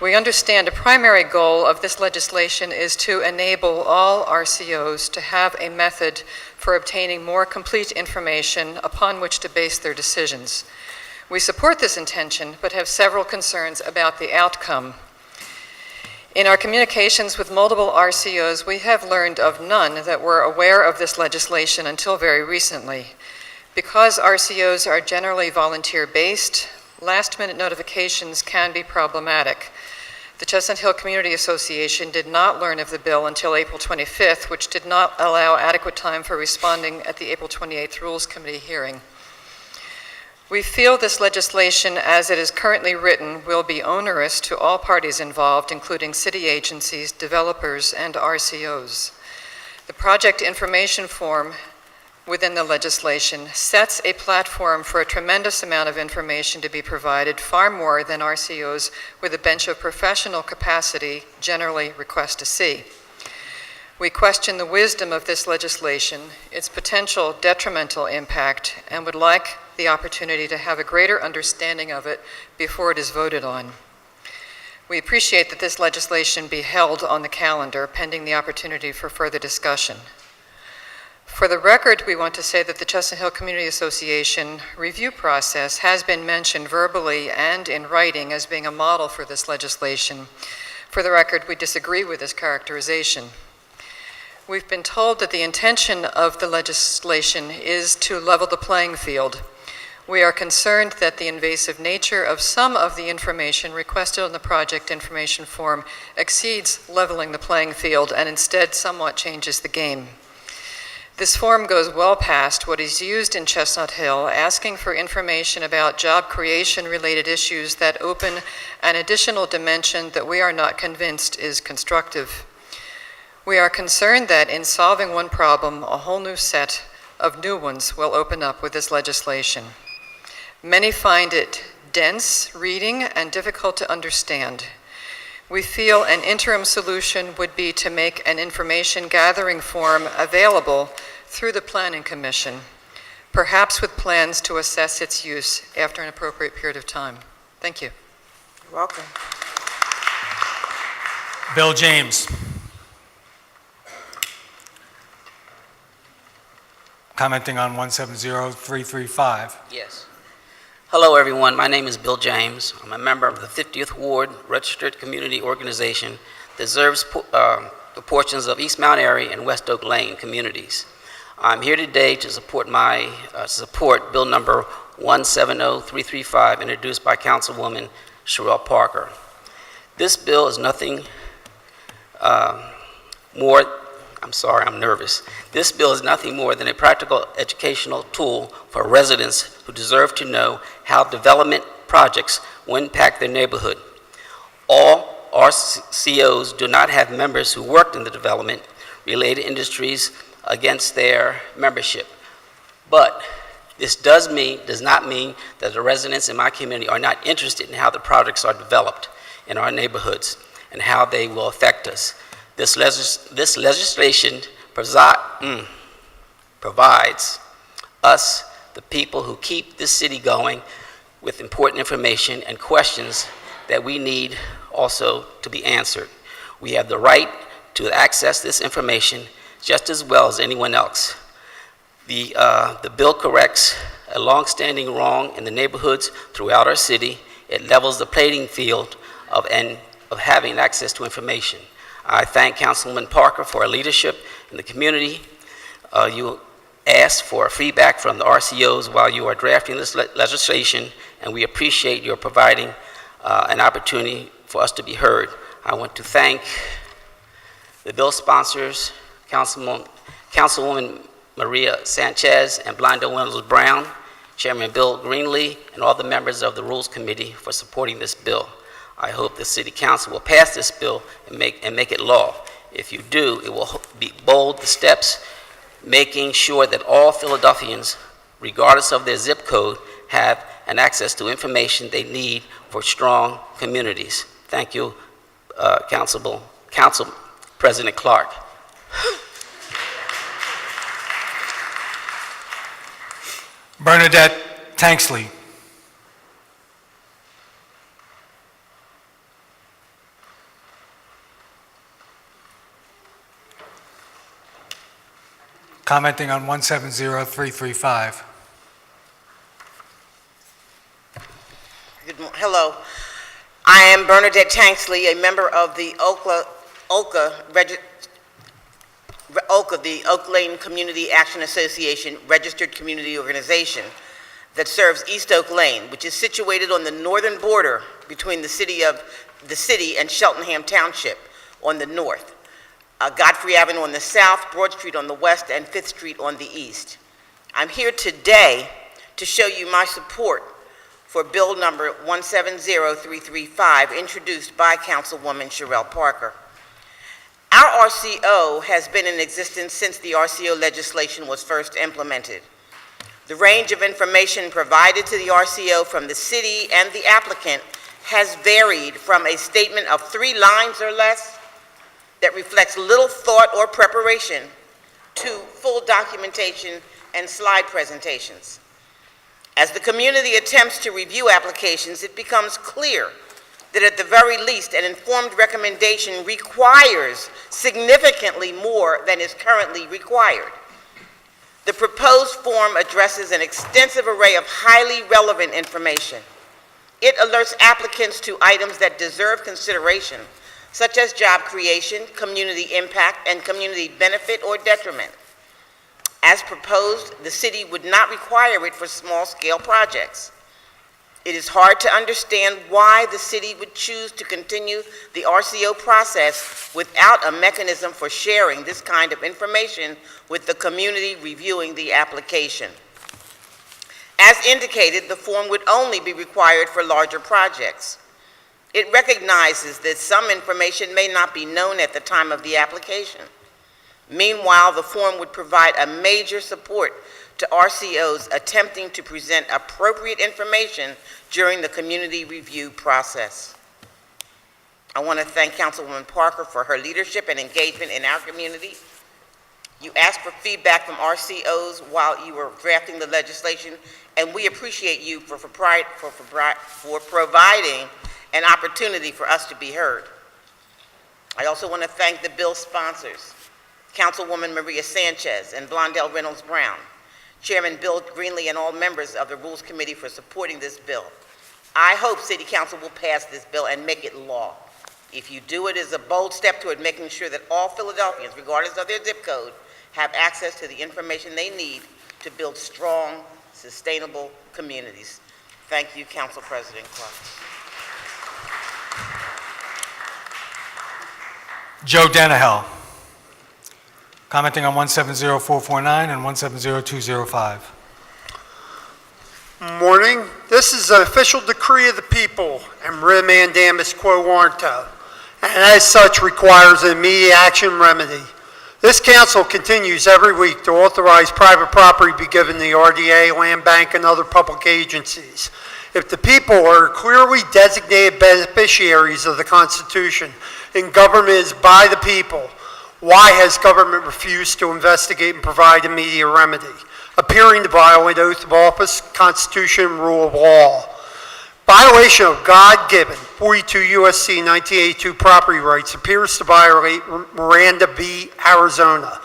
We understand a primary goal of this legislation is to enable all RCOs to have a method for obtaining more complete information upon which to base their decisions. We support this intention, but have several concerns about the outcome. In our communications with multiple RCOs, we have learned of none that were aware of this legislation until very recently. Because RCOs are generally volunteer-based, last-minute notifications can be problematic. The Chestnut Hill Community Association did not learn of the bill until April 25th, which did not allow adequate time for responding at the April 28th Rules Committee hearing. We feel this legislation, as it is currently written, will be onerous to all parties involved, including city agencies, developers, and RCOs. The project information form within the legislation sets a platform for a tremendous amount of information to be provided, far more than RCOs with a bench of professional capacity generally request to see. We question the wisdom of this legislation, its potential detrimental impact, and would like the opportunity to have a greater understanding of it before it is voted on. We appreciate that this legislation be held on the calendar pending the opportunity for further discussion. For the record, we want to say that the Chestnut Hill Community Association review process has been mentioned verbally and in writing as being a model for this legislation. For the record, we disagree with this characterization. We've been told that the intention of the legislation is to level the playing field. We are concerned that the invasive nature of some of the information requested on the project information form exceeds leveling the playing field and instead somewhat changes the game. This form goes well past what is used in Chestnut Hill, asking for information about job creation related issues that open an additional dimension that we are not convinced is constructive. We are concerned that in solving one problem, a whole new set of new ones will open up with this legislation. Many find it dense reading and difficult to understand. We feel an interim solution would be to make an information gathering form available through the Planning Commission, perhaps with plans to assess its use after an appropriate period of time. Thank you. You're welcome. Bill James. Commenting on 170335. Yes. Hello, everyone. My name is Bill James. I'm a member of the 50th Ward Registered Community Organization that serves the portions of East Mount Airy and West Oak Lane communities. I'm here today to support Bill number 170335, introduced by Councilwoman Sherelle Parker. This bill is nothing more. I'm sorry, I'm nervous. This bill is nothing more than a practical educational tool for residents who deserve to know how development projects will impact their neighborhood. All RCOs do not have members who worked in the development-related industries against their membership. But this does not mean that the residents in my community are not interested in how the projects are developed in our neighborhoods and how they will affect us. This legislation provides us, the people who keep this city going, with important information and questions that we need also to be answered. We have the right to access this information just as well as anyone else. The bill corrects a long-standing wrong in the neighborhoods throughout our city. It levels the playing field of having access to information. I thank Councilwoman Parker for her leadership in the community. You asked for feedback from the RCOs while you are drafting this legislation, and we appreciate your providing an opportunity for us to be heard. I want to thank the bill sponsors, Councilwoman Maria Sanchez and Blondo Wendell Brown, Chairman Bill Greenlee, and all the members of the Rules Committee for supporting this bill. I hope the City Council will pass this bill and make it law. If you do, it will be bold the steps making sure that all Philadelphians, regardless of their zip code, have an access to information they need for strong communities. Thank you, Council President Clarke. Bernadette Tanksley. Commenting on 170335. Hello. I am Bernadette Tanksley, a member of the the Oak Lane Community Action Association registered community organization that serves East Oak Lane, which is situated on the northern border between the city and Cheltenham Township on the north. Godfrey Avenue on the south, Broad Street on the west, and 5th Street on the east. I'm here today to show you my support for Bill number 170335, introduced by Councilwoman Sherelle Parker. Our RCO has been in existence since the RCO legislation was first implemented. The range of information provided to the RCO from the city and the applicant has varied from a statement of 3 lines or less that reflects little thought or preparation to full documentation and slide presentations. As the community attempts to review applications, it becomes clear that at the very least, an informed recommendation requires significantly more than is currently required. The proposed form addresses an extensive array of highly relevant information. It alerts applicants to items that deserve consideration, such as job creation, community impact, and community benefit or detriment. As proposed, the city would not require it for small-scale projects. It is hard to understand why the city would choose to continue the RCO process without a mechanism for sharing this kind of information with the community reviewing the application. As indicated, the form would only be required for larger projects. It recognizes that some information may not be known at the time of the application. Meanwhile, the form would provide a major support to RCOs attempting to present appropriate information during the community review process. I want to thank Councilwoman Parker for her leadership and engagement in our community. You asked for feedback from RCOs while you were drafting the legislation, and we appreciate you for providing an opportunity for us to be heard. I also want to thank the bill sponsors, Councilwoman Maria Sanchez and Blondell Reynolds Brown, Chairman Bill Greenlee, and all members of the Rules Committee for supporting this bill. I hope City Council will pass this bill and make it law. If you do it, as a bold step toward making sure that all Philadelphians, regardless of their zip code, have access to the information they need to build strong, sustainable communities. Thank you, Council President Clarke. Joe Danahill, commenting on 170449 and 170205. Morning. This is an official decree of the people, and writ mandamus quo warranto, and as such requires an immediate action remedy. This council continues every week to authorize private property be given to the RDA, Land Bank, and other public agencies. If the people are clearly designated beneficiaries of the Constitution and government is by the people, why has government refused to investigate and provide immediate remedy, appearing to violate oath of office, Constitution, and rule of law? Violation of God-given 42 U.S.C. 1982 property rights appears to violate Miranda v. Arizona.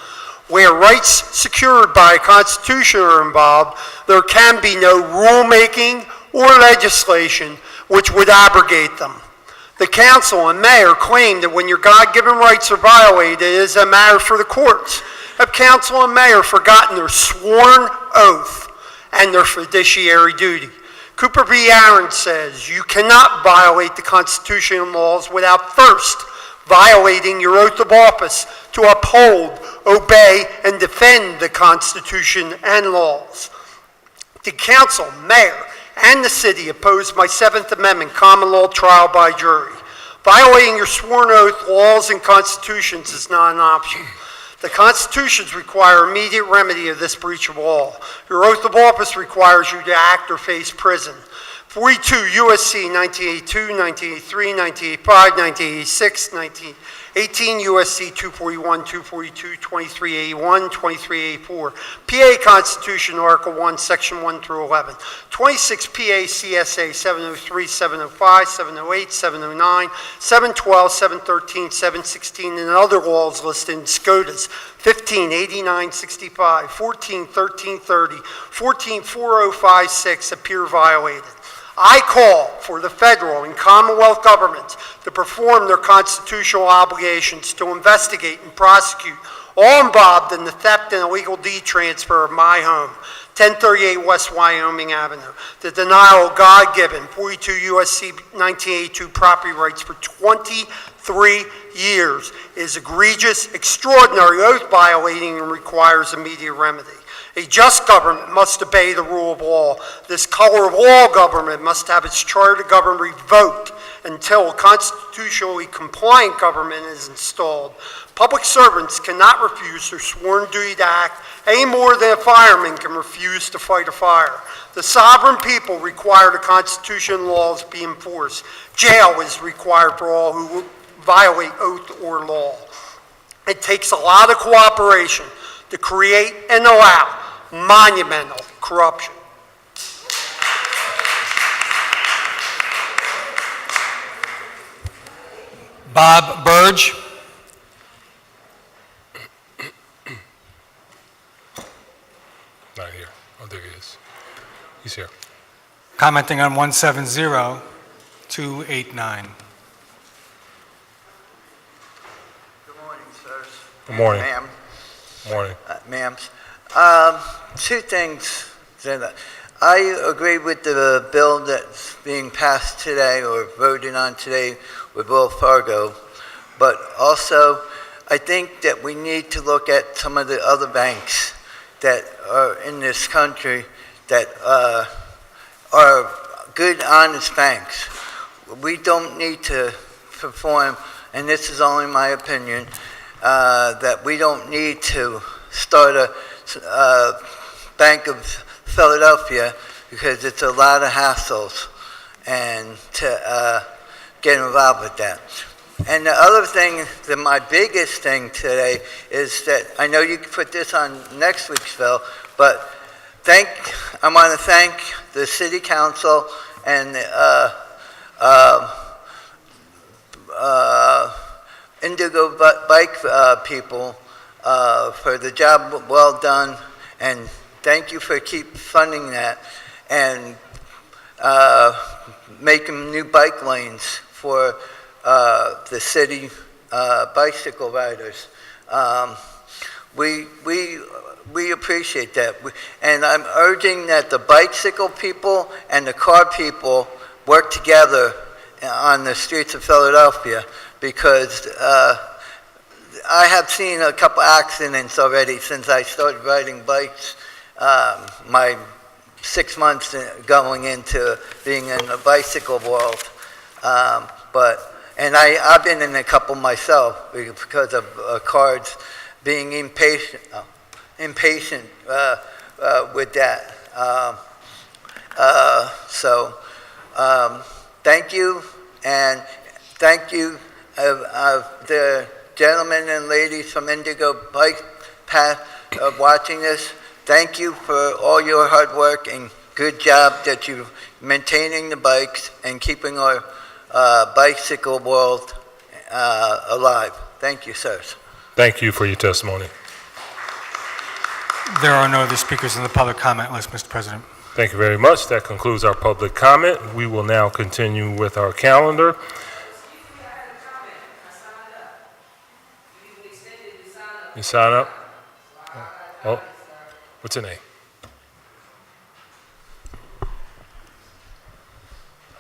Where rights secured by a Constitution are involved, there can be no rulemaking or legislation which would abrogate them. The council and mayor claim that when your God-given rights are violated, it is a matter for the courts. Have council and mayor forgotten their sworn oath and their fiduciary duty? Cooper v. Aaron says you cannot violate the Constitution and laws without first violating your oath of office to uphold, obey, and defend the Constitution and laws. The council, mayor, and the city oppose my 7th Amendment common law trial by jury. Violating your sworn oath, laws, and constitutions is not an option. The constitutions require immediate remedy of this breach of law. Your oath of office requires you to act or face prison. 42 U.S.C. 1982, 1983, 1985, 1986, 1918 U.S.C. 241, 242, 2381, 2384, PA Constitution, Article 1, Section 1 through 11, 26 PA CSA 703, 705, 708, 709, 712, 713, 716, and other laws listed in SCOTUS 15, 89, 65, 14, 13, 30, 14, 4056 appear violated. I call for the federal and Commonwealth governments to perform their constitutional obligations to investigate and prosecute all involved in the theft and illegal deed transfer of my home, 1038 West Wyoming Avenue, the denial of God-given 42 U.S.C. 1982 property rights for 23 years is egregious, extraordinary, oath-violating, and requires immediate remedy. A just government must obey the rule of law. This color of law government must have its charter to govern revoked until a constitutionally compliant government is installed. Public servants cannot refuse their sworn duty to act any more than a fireman can refuse to fight a fire. The sovereign people require the Constitution and laws be enforced. Jail is required for all who violate oath or law. It takes a lot of cooperation to create and allow monumental corruption. Bob Burge. Not here. Oh, there he is. He's here. Commenting on 170289. Good morning, sirs. Good morning. Ma'am. Morning. Ma'ams. Two things. That I agree with the bill that's being passed today or voted on today with Wells Fargo, but also I think that we need to look at some of the other banks that are in this country that are good, honest banks. We don't need to perform, and this is only my opinion, that we don't need to start a Bank of Philadelphia because it's a lot of hassles and to get involved with that. And the other thing, my biggest thing today is that I know you put this on next week's bill, but I want to thank the City Council and Indigo Bike people for the job well done, and thank you for keep funding that and making new bike lanes for the city bicycle riders. We appreciate that. And I'm urging that the bicycle people and the car people work together on the streets of Philadelphia, because I have seen a couple accidents already since I started riding bikes, my 6 months going into being in the bicycle world. And I've been in a couple myself because of cars being impatient with that. Thank you, and thank you, the gentlemen and ladies from Indigo Bike Path watching this. Thank you for all your hard work and good job that you're maintaining the bikes and keeping our bicycle world alive. Thank you, sirs. Thank you for your testimony. There are no other speakers in the public comment list, Mr. President. Thank you very much. That concludes our public comment. We will now continue with our calendar. You sign up? Oh, what's your name?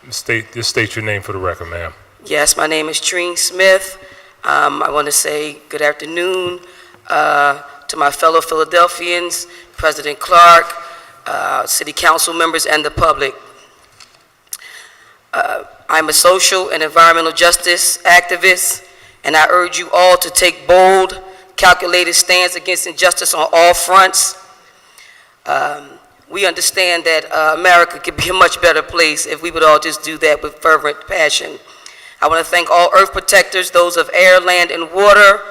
Just state your name for the record, ma'am. Yes, my name is Trine Smith. I want to say good afternoon to my fellow Philadelphians, President Clarke, City Council members, and the public. I'm a social and environmental justice activist, and I urge you all to take bold, calculated stands against injustice on all fronts. We understand that America could be a much better place if we would all just do that with fervent passion. I want to thank all earth protectors, those of air, land, and water,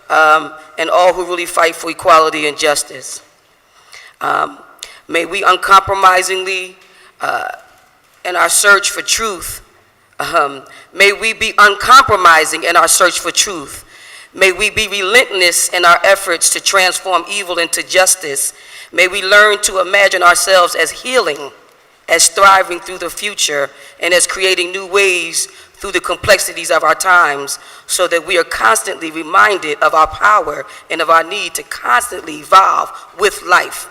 and all who really fight for equality and justice. May we uncompromisingly, in our search for truth, may we be uncompromising in our search for truth. May we be relentless in our efforts to transform evil into justice. May we learn to imagine ourselves as healing, as thriving through the future, and as creating new ways through the complexities of our times, so that we are constantly reminded of our power and of our need to constantly evolve with life.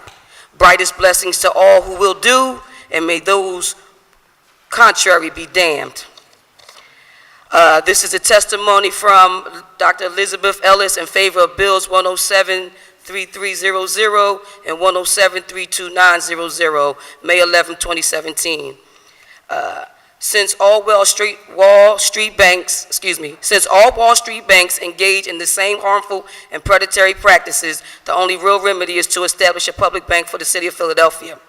Brightest blessings to all who will do, and may those contrary be damned. This is a testimony from Dr. Elizabeth Ellis in favor of Bills 107-3300 and 107-32900, May 11, 2017. Since all Wall Street banks engage in the same harmful and predatory practices, the only real remedy is to establish a public bank for the city of Philadelphia.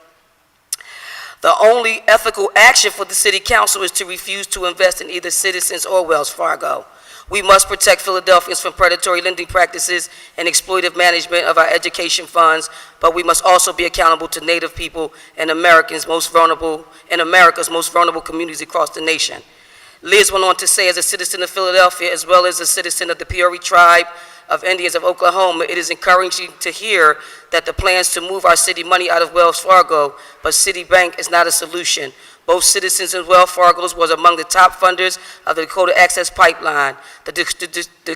The only ethical action for the city council is to refuse to invest in either Citizens or Wells Fargo. We must protect Philadelphians from predatory lending practices and exploitive management of our education funds, but we must also be accountable to Native people and America's most vulnerable communities across the nation. Liz went on to say, as a citizen of Philadelphia, as well as a citizen of the Peoria tribe of Indians of Oklahoma, it is encouraging to hear that the plans to move our city money out of Wells Fargo, but Citibank is not a solution. Both Citizens and Wells Fargo was among the top funders of the Dakota Access Pipeline. The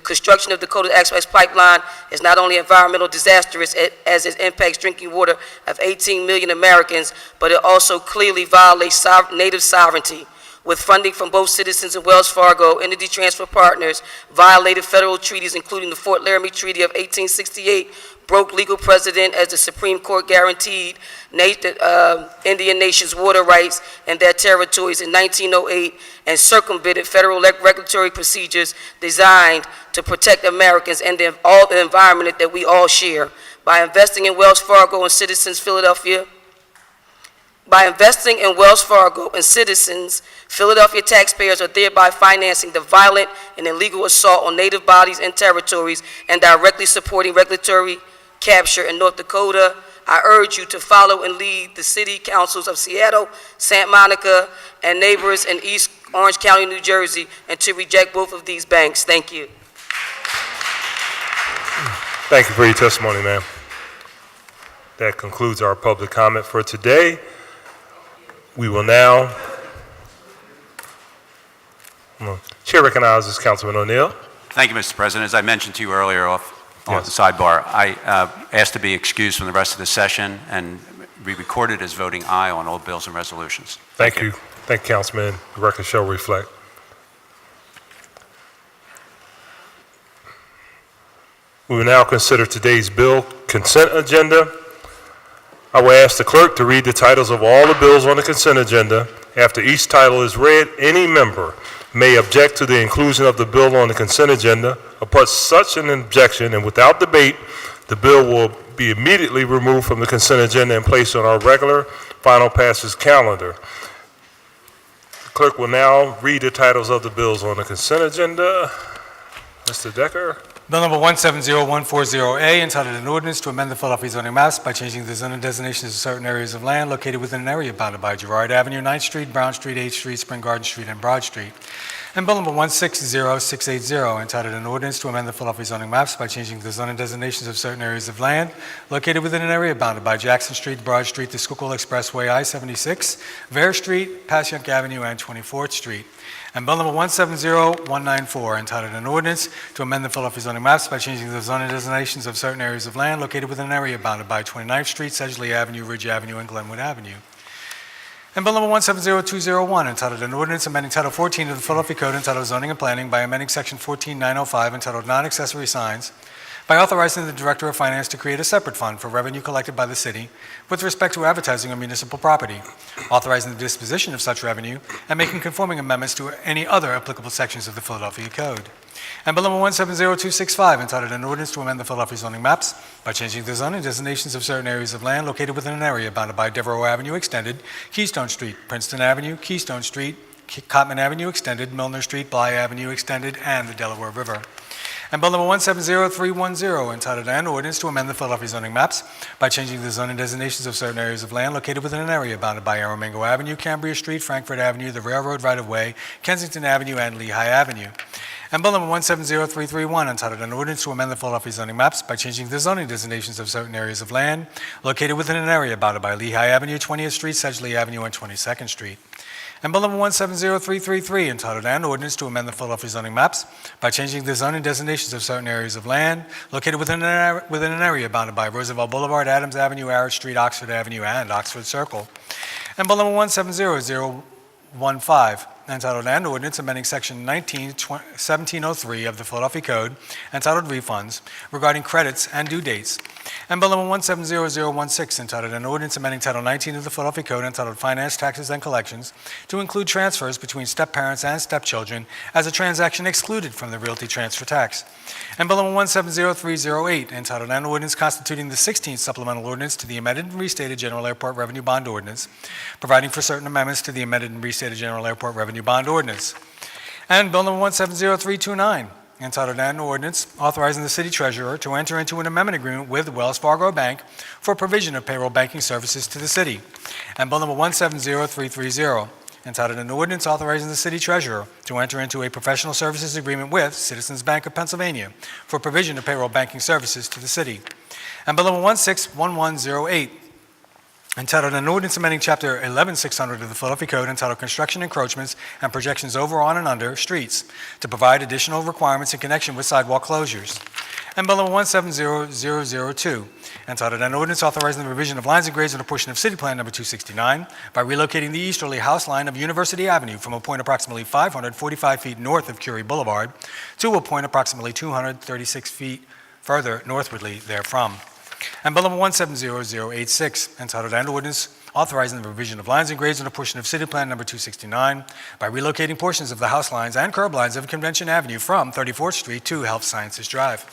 construction of the Dakota Access Pipeline is not only environmental disastrous as it impacts drinking water of 18 million Americans, but it also clearly violates native sovereignty. With funding from both Citizens and Wells Fargo, Energy Transfer Partners violated federal treaties, including the Fort Laramie Treaty of 1868, broke legal precedent as the Supreme Court guaranteed Indian nations water rights in their territories in 1908, and circumvented federal regulatory procedures designed to protect Americans and all the environment that we all share. By investing in Wells Fargo and Citizens Philadelphia, Philadelphia taxpayers are thereby financing the violent and illegal assault on Native bodies and territories and directly supporting regulatory capture in North Dakota. I urge you to follow and lead the city councils of Seattle, Santa Monica, and neighbors in East Orange County, New Jersey, and to reject both of these banks. Thank you. Thank you for your testimony, ma'am. That concludes our public comment for today. We will now, Chair recognizes Councilman O'Neill. Thank you, Mr. President. As I mentioned to you earlier off the sidebar, I asked to be excused from the rest of the session and be recorded as voting aye on all bills and resolutions. Thank you. Thank you, Councilman. The record shall reflect. We will now consider today's bill consent agenda. I will ask the clerk to read the titles of all the bills on the consent agenda. After each title is read, any member may object to the inclusion of the bill on the consent agenda. Upon such an objection and without debate, the bill will be immediately removed from the consent agenda and placed on our regular final passage calendar. The clerk will now read the titles of the bills on the consent agenda. Mr. Decker. Bill number 170140A, entitled an ordinance to amend the Philadelphia zoning maps by changing the zoning designations of certain areas of land located within an area bounded by Girard Avenue, 9th Street, Brown Street, 8th Street, Spring Garden Street, and Broad Street. And bill number 160680, entitled an ordinance to amend the Philadelphia zoning maps by changing the zoning designations of certain areas of land located within an area bounded by Jackson Street, Broad Street, the Schuylkill Expressway, I-76, Vere Street, Passyunk Avenue, and 24th Street. And bill number 170194, entitled an ordinance to amend the Philadelphia zoning maps by changing the zoning designations of certain areas of land located within an area bounded by 29th Street, Sedgley Avenue, Ridge Avenue, and Glenwood Avenue. And bill number 170201, entitled an ordinance amending Title 14 of the Philadelphia Code entitled Zoning and Planning by amending Section 14905 entitled Non-Accessory Signs by authorizing the Director of Finance to create a separate fund for revenue collected by the city with respect to advertising on municipal property, authorizing the disposition of such revenue, and making conforming amendments to any other applicable sections of the Philadelphia Code. And bill number 170265, entitled an ordinance to amend the Philadelphia zoning maps by changing the zoning designations of certain areas of land located within an area bounded by Devereaux Avenue Extended, Keystone Street, Princeton Avenue, Keystone Street, Cotman Avenue Extended, Milner Street, Bly Avenue Extended, and the Delaware River. And bill number 170310, entitled an ordinance to amend the Philadelphia zoning maps by changing the zoning designations of certain areas of land located within an area bounded by Aramingo Avenue, Cambria Street, Frankford Avenue, the Railroad Right-of-Way, Kensington Avenue, and Lehigh Avenue. And bill number 170331, entitled an ordinance to amend the Philadelphia zoning maps by changing the zoning designations of certain areas of land located within an area bounded by Lehigh Avenue, 20th Street, Sedgley Avenue, and 22nd Street. And bill number 170333, entitled an ordinance to amend the Philadelphia zoning maps by changing the zoning designations of certain areas of land located within an area bounded by Roosevelt Boulevard, Adams Avenue, Arrett Street, Oxford Avenue, and Oxford Circle. And bill number 170015, entitled an ordinance amending section 1703 of the Philadelphia Code, entitled Refunds, regarding credits and due dates. And bill number 170016, entitled an ordinance amending Title 19 of the Philadelphia Code, entitled Finance, Taxes, and Collections, to include transfers between step-parents and step-children as a transaction excluded from the realty transfer tax. And bill number 170308, entitled an ordinance constituting the 16th supplemental ordinance to the amended and restated General Airport Revenue Bond Ordinance, providing for certain amendments to the amended and restated General Airport Revenue Bond Ordinance. And bill number 170329, entitled an ordinance authorizing the city treasurer to enter into an amendment agreement with Wells Fargo Bank for provision of payroll banking services to the city. And bill number 170330, entitled an ordinance authorizing the city treasurer to enter into a professional services agreement with Citizens Bank of Pennsylvania for provision of payroll banking services to the city. And bill number 161108, entitled an ordinance amending Chapter 11600 of the Philadelphia Code, entitled Construction Encroachments and Projections Over, On, and Under Streets, to provide additional requirements in connection with sidewalk closures. And bill number 170002, entitled an ordinance authorizing the revision of lines and grades on a portion of City Plan Number 269 by relocating the easterly house line of University Avenue from a point approximately 545 feet north of Curie Boulevard to a point approximately 236 feet further northwardly therefrom. And bill number 170086, entitled an ordinance authorizing the revision of lines and grades on a portion of City Plan Number 269 by relocating portions of the house lines and curb lines of Convention Avenue from 34th Street to Health Sciences Drive.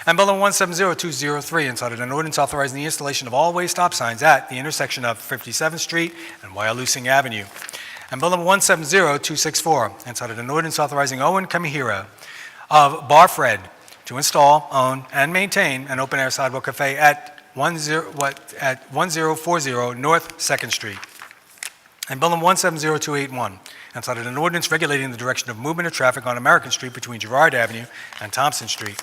And bill number 170203, entitled an ordinance authorizing the installation of all-way stop signs at the intersection of 57th Street and Wyalusing Avenue. And bill number 170264, entitled an ordinance authorizing Owen Kamihira of Bar Fred to install, own, and maintain an open-air sidewalk cafe at 1040 North 2nd Street. And bill number 170281, entitled an ordinance regulating the direction of movement of traffic on American Street between Girard Avenue and Thompson Street.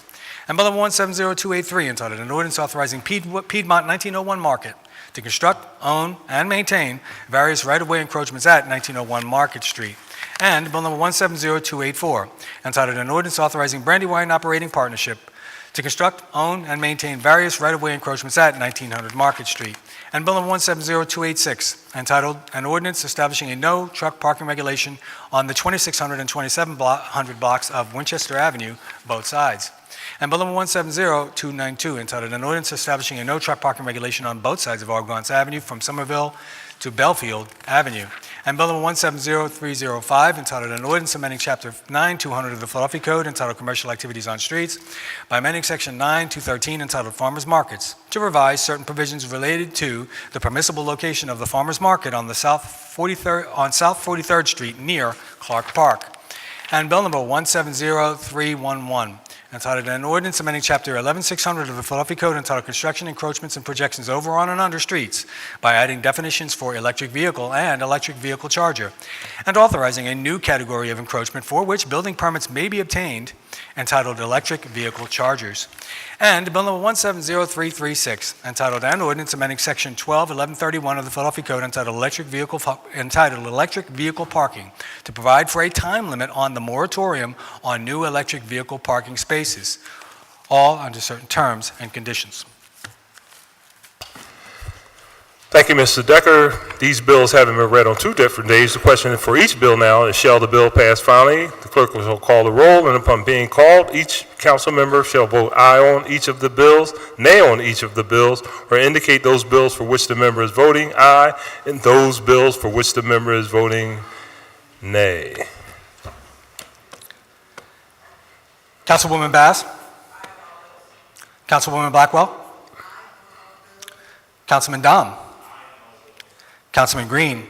And Bill number 170283, entitled An Ordinance Authorizing Piedmont 1901 Market to construct, own, and maintain various right-of-way encroachments at 1901 Market Street. And Bill number 170284, entitled An Ordinance Authorizing Brandywine Operating Partnership to construct, own, and maintain various right-of-way encroachments at 1900 Market Street. And Bill number 170286, entitled An Ordinance Establishing a No Truck Parking Regulation on the 2600 and 2700 blocks of Winchester Avenue, both sides. And Bill number 170292, entitled An Ordinance Establishing a No Truck Parking Regulation on both sides of Argonne Avenue from Somerville to Belfield Avenue. And Bill number 170305, entitled An Ordinance Amending Chapter 9200 of the Philadelphia Code, entitled Commercial Activities on Streets, by amending Section 9213, entitled Farmers Markets, to revise certain provisions related to the permissible location of the Farmers Market on South 43rd Street near Clarke Park. And Bill number 170311, entitled An Ordinance Amending Chapter 11600 of the Philadelphia Code, entitled Construction, Encroachments, and Projections Over, on, and Under Streets, by adding definitions for electric vehicle and electric vehicle charger, and authorizing a new category of encroachment for which building permits may be obtained, entitled Electric Vehicle Chargers. And Bill number 170336, entitled An Ordinance Amending Section 121131 of the Philadelphia Code, entitled Electric Vehicle Parking, to provide for a time limit on the moratorium on new electric vehicle parking spaces, all under certain terms and conditions. Thank you, Mr. Decker. These bills having been read on 2 different days, the question for each bill now is, shall the bill pass finally? The clerk will call the roll, and upon being called, each council member shall vote aye on each of the bills, nay on each of the bills, or indicate those bills for which the member is voting aye, and those bills for which the member is voting nay. Councilwoman Bass? Councilwoman Blackwell? Councilman Dom? Councilman Green?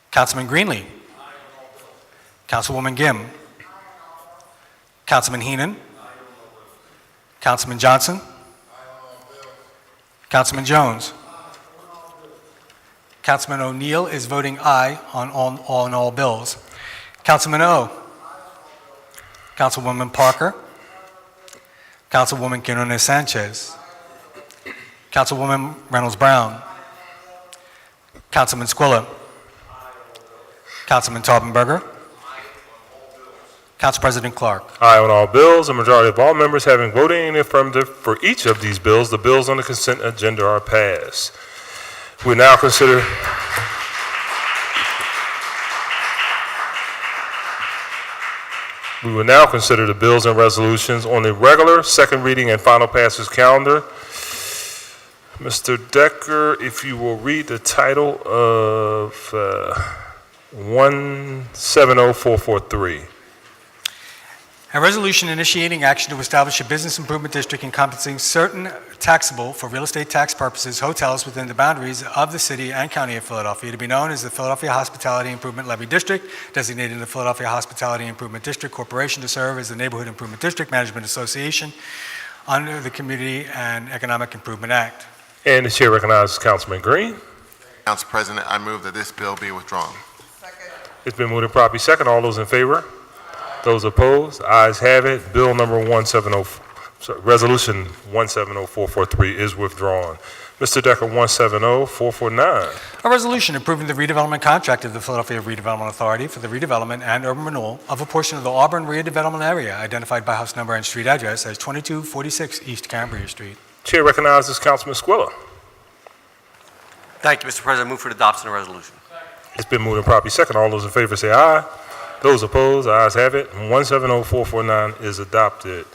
Councilman Greenlee? Councilwoman Gim? Councilman Henon? Councilman Johnson? Councilman Jones? Councilman O'Neill is voting aye on all bills. Councilman O? Councilwoman Parker? Councilwoman Quiñones-Sánchez? Councilwoman Reynolds-Brown? Councilman Squilla? Councilman Taubenberger? Council President Clarke? Aye on all bills. A majority of all members having voted in the affirmative for each of these bills, the bills on the consent agenda are passed. We now consider We will now consider the bills and resolutions on the regular second reading and final passage calendar. Mr. Decker, if you will read the title of 170443. A resolution initiating action to establish a business improvement district encompassing certain taxable, for real estate tax purposes, hotels within the boundaries of the city and county of Philadelphia, to be known as the Philadelphia Hospitality Improvement Levy District, designated the Philadelphia Hospitality Improvement District Corporation to serve as the Neighborhood Improvement District Management Association under the Community and Economic Improvement Act. And the chair recognizes Councilman Green. Council President, I move that this bill be withdrawn. It's been moved and properly second. All those in favor? Those opposed? Ayes have it. Bill number resolution 170443 is withdrawn. Mr. Decker, 170449. A resolution approving the redevelopment contract of the Philadelphia Redevelopment Authority for the redevelopment and urban renewal of a portion of the Auburn redevelopment area identified by house number and street address as 2246 East Cambria Street. Chair recognizes Councilman Squilla. Thank you, Mr. President. Move for the adoption of the resolution. It's been moved and properly second. All those in favor say aye. Those opposed, ayes have it. 170449 is adopted.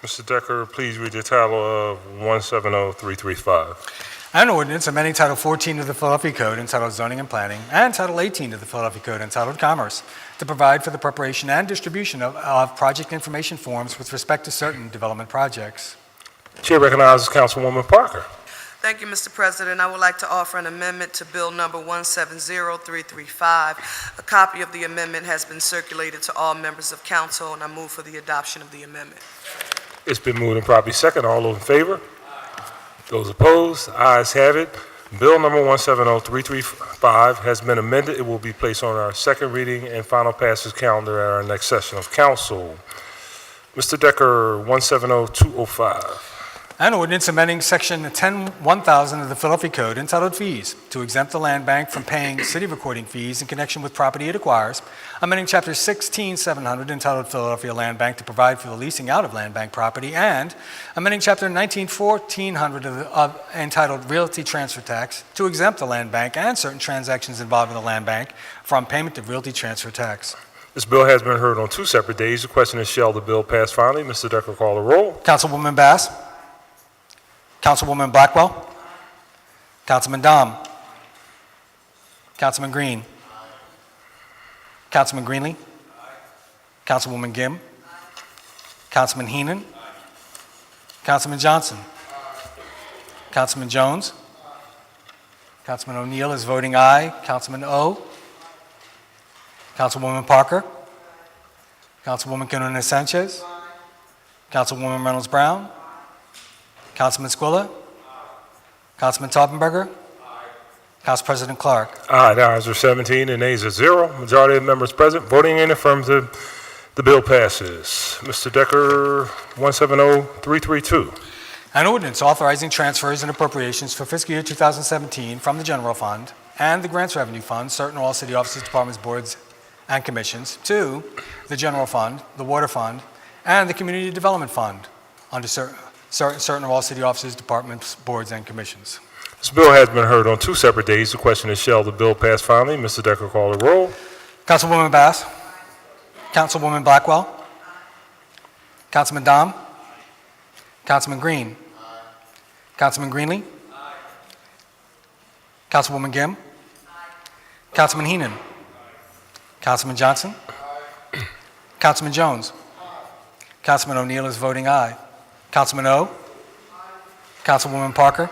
Mr. Decker, please read the title of 170335. An ordinance amending Title 14 of the Philadelphia Code entitled Zoning and Planning and Title 18 of the Philadelphia Code entitled Commerce to provide for the preparation and distribution of project information forms with respect to certain development projects. Chair recognizes Councilwoman Parker. Thank you, Mr. President. I would like to offer an amendment to Bill number 170335. A copy of the amendment has been circulated to all members of council, and I move for the adoption of the amendment. It's been moved and properly second. All those in favor? Those opposed? Ayes have it. Bill number 170335 has been amended. It will be placed on our second reading and final passage calendar at our next session of council. Mr. Decker, 170205. An ordinance amending Section 10-1000 of the Philadelphia Code entitled Fees to exempt the land bank from paying city recording fees in connection with property it acquires, amending Chapter 16-700 entitled Philadelphia Land Bank to provide for the leasing out of land bank property, and amending Chapter 19-1400 entitled Realty Transfer Tax to exempt the land bank and certain transactions involving the land bank from payment of realty transfer tax. This bill has been heard on 2 separate days. The question is, shall the bill pass finally? Mr. Decker, call the roll. Councilwoman Bass. Councilwoman Blackwell. Councilman Dom. Councilman Green. Councilman Greenlee. Councilwoman Gim. Councilman Henon. Councilman Johnson. Councilman Jones. Councilman O'Neill is voting aye. Councilman O. Councilwoman Parker. Councilwoman Quiñones-Sánchez. Councilwoman Reynolds Brown. Councilman Squilla. Councilman Taubenberger. Council President Clarke. Aye, the ayes are 17 and nays are 0. Majority of members present voting in affirmative, the bill passes. Mr. Decker, 170332. An ordinance authorizing transfers and appropriations for fiscal year 2017 from the general fund and the grants revenue fund, certain all city offices, departments, boards, and commissions, to the general fund, the water fund, and the community development fund under certain all city offices, departments, boards, and commissions. This bill has been heard on 2 separate days. The question is, shall the bill pass finally? Mr. Decker, call the roll. Councilwoman Bass. Councilwoman Blackwell. Councilman Dom. Councilman Green. Councilman Greenlee. Councilwoman Gim. Councilman Henon. Councilman Johnson. Councilman Jones. Councilman O'Neill is voting aye. Councilman O. Councilwoman Parker.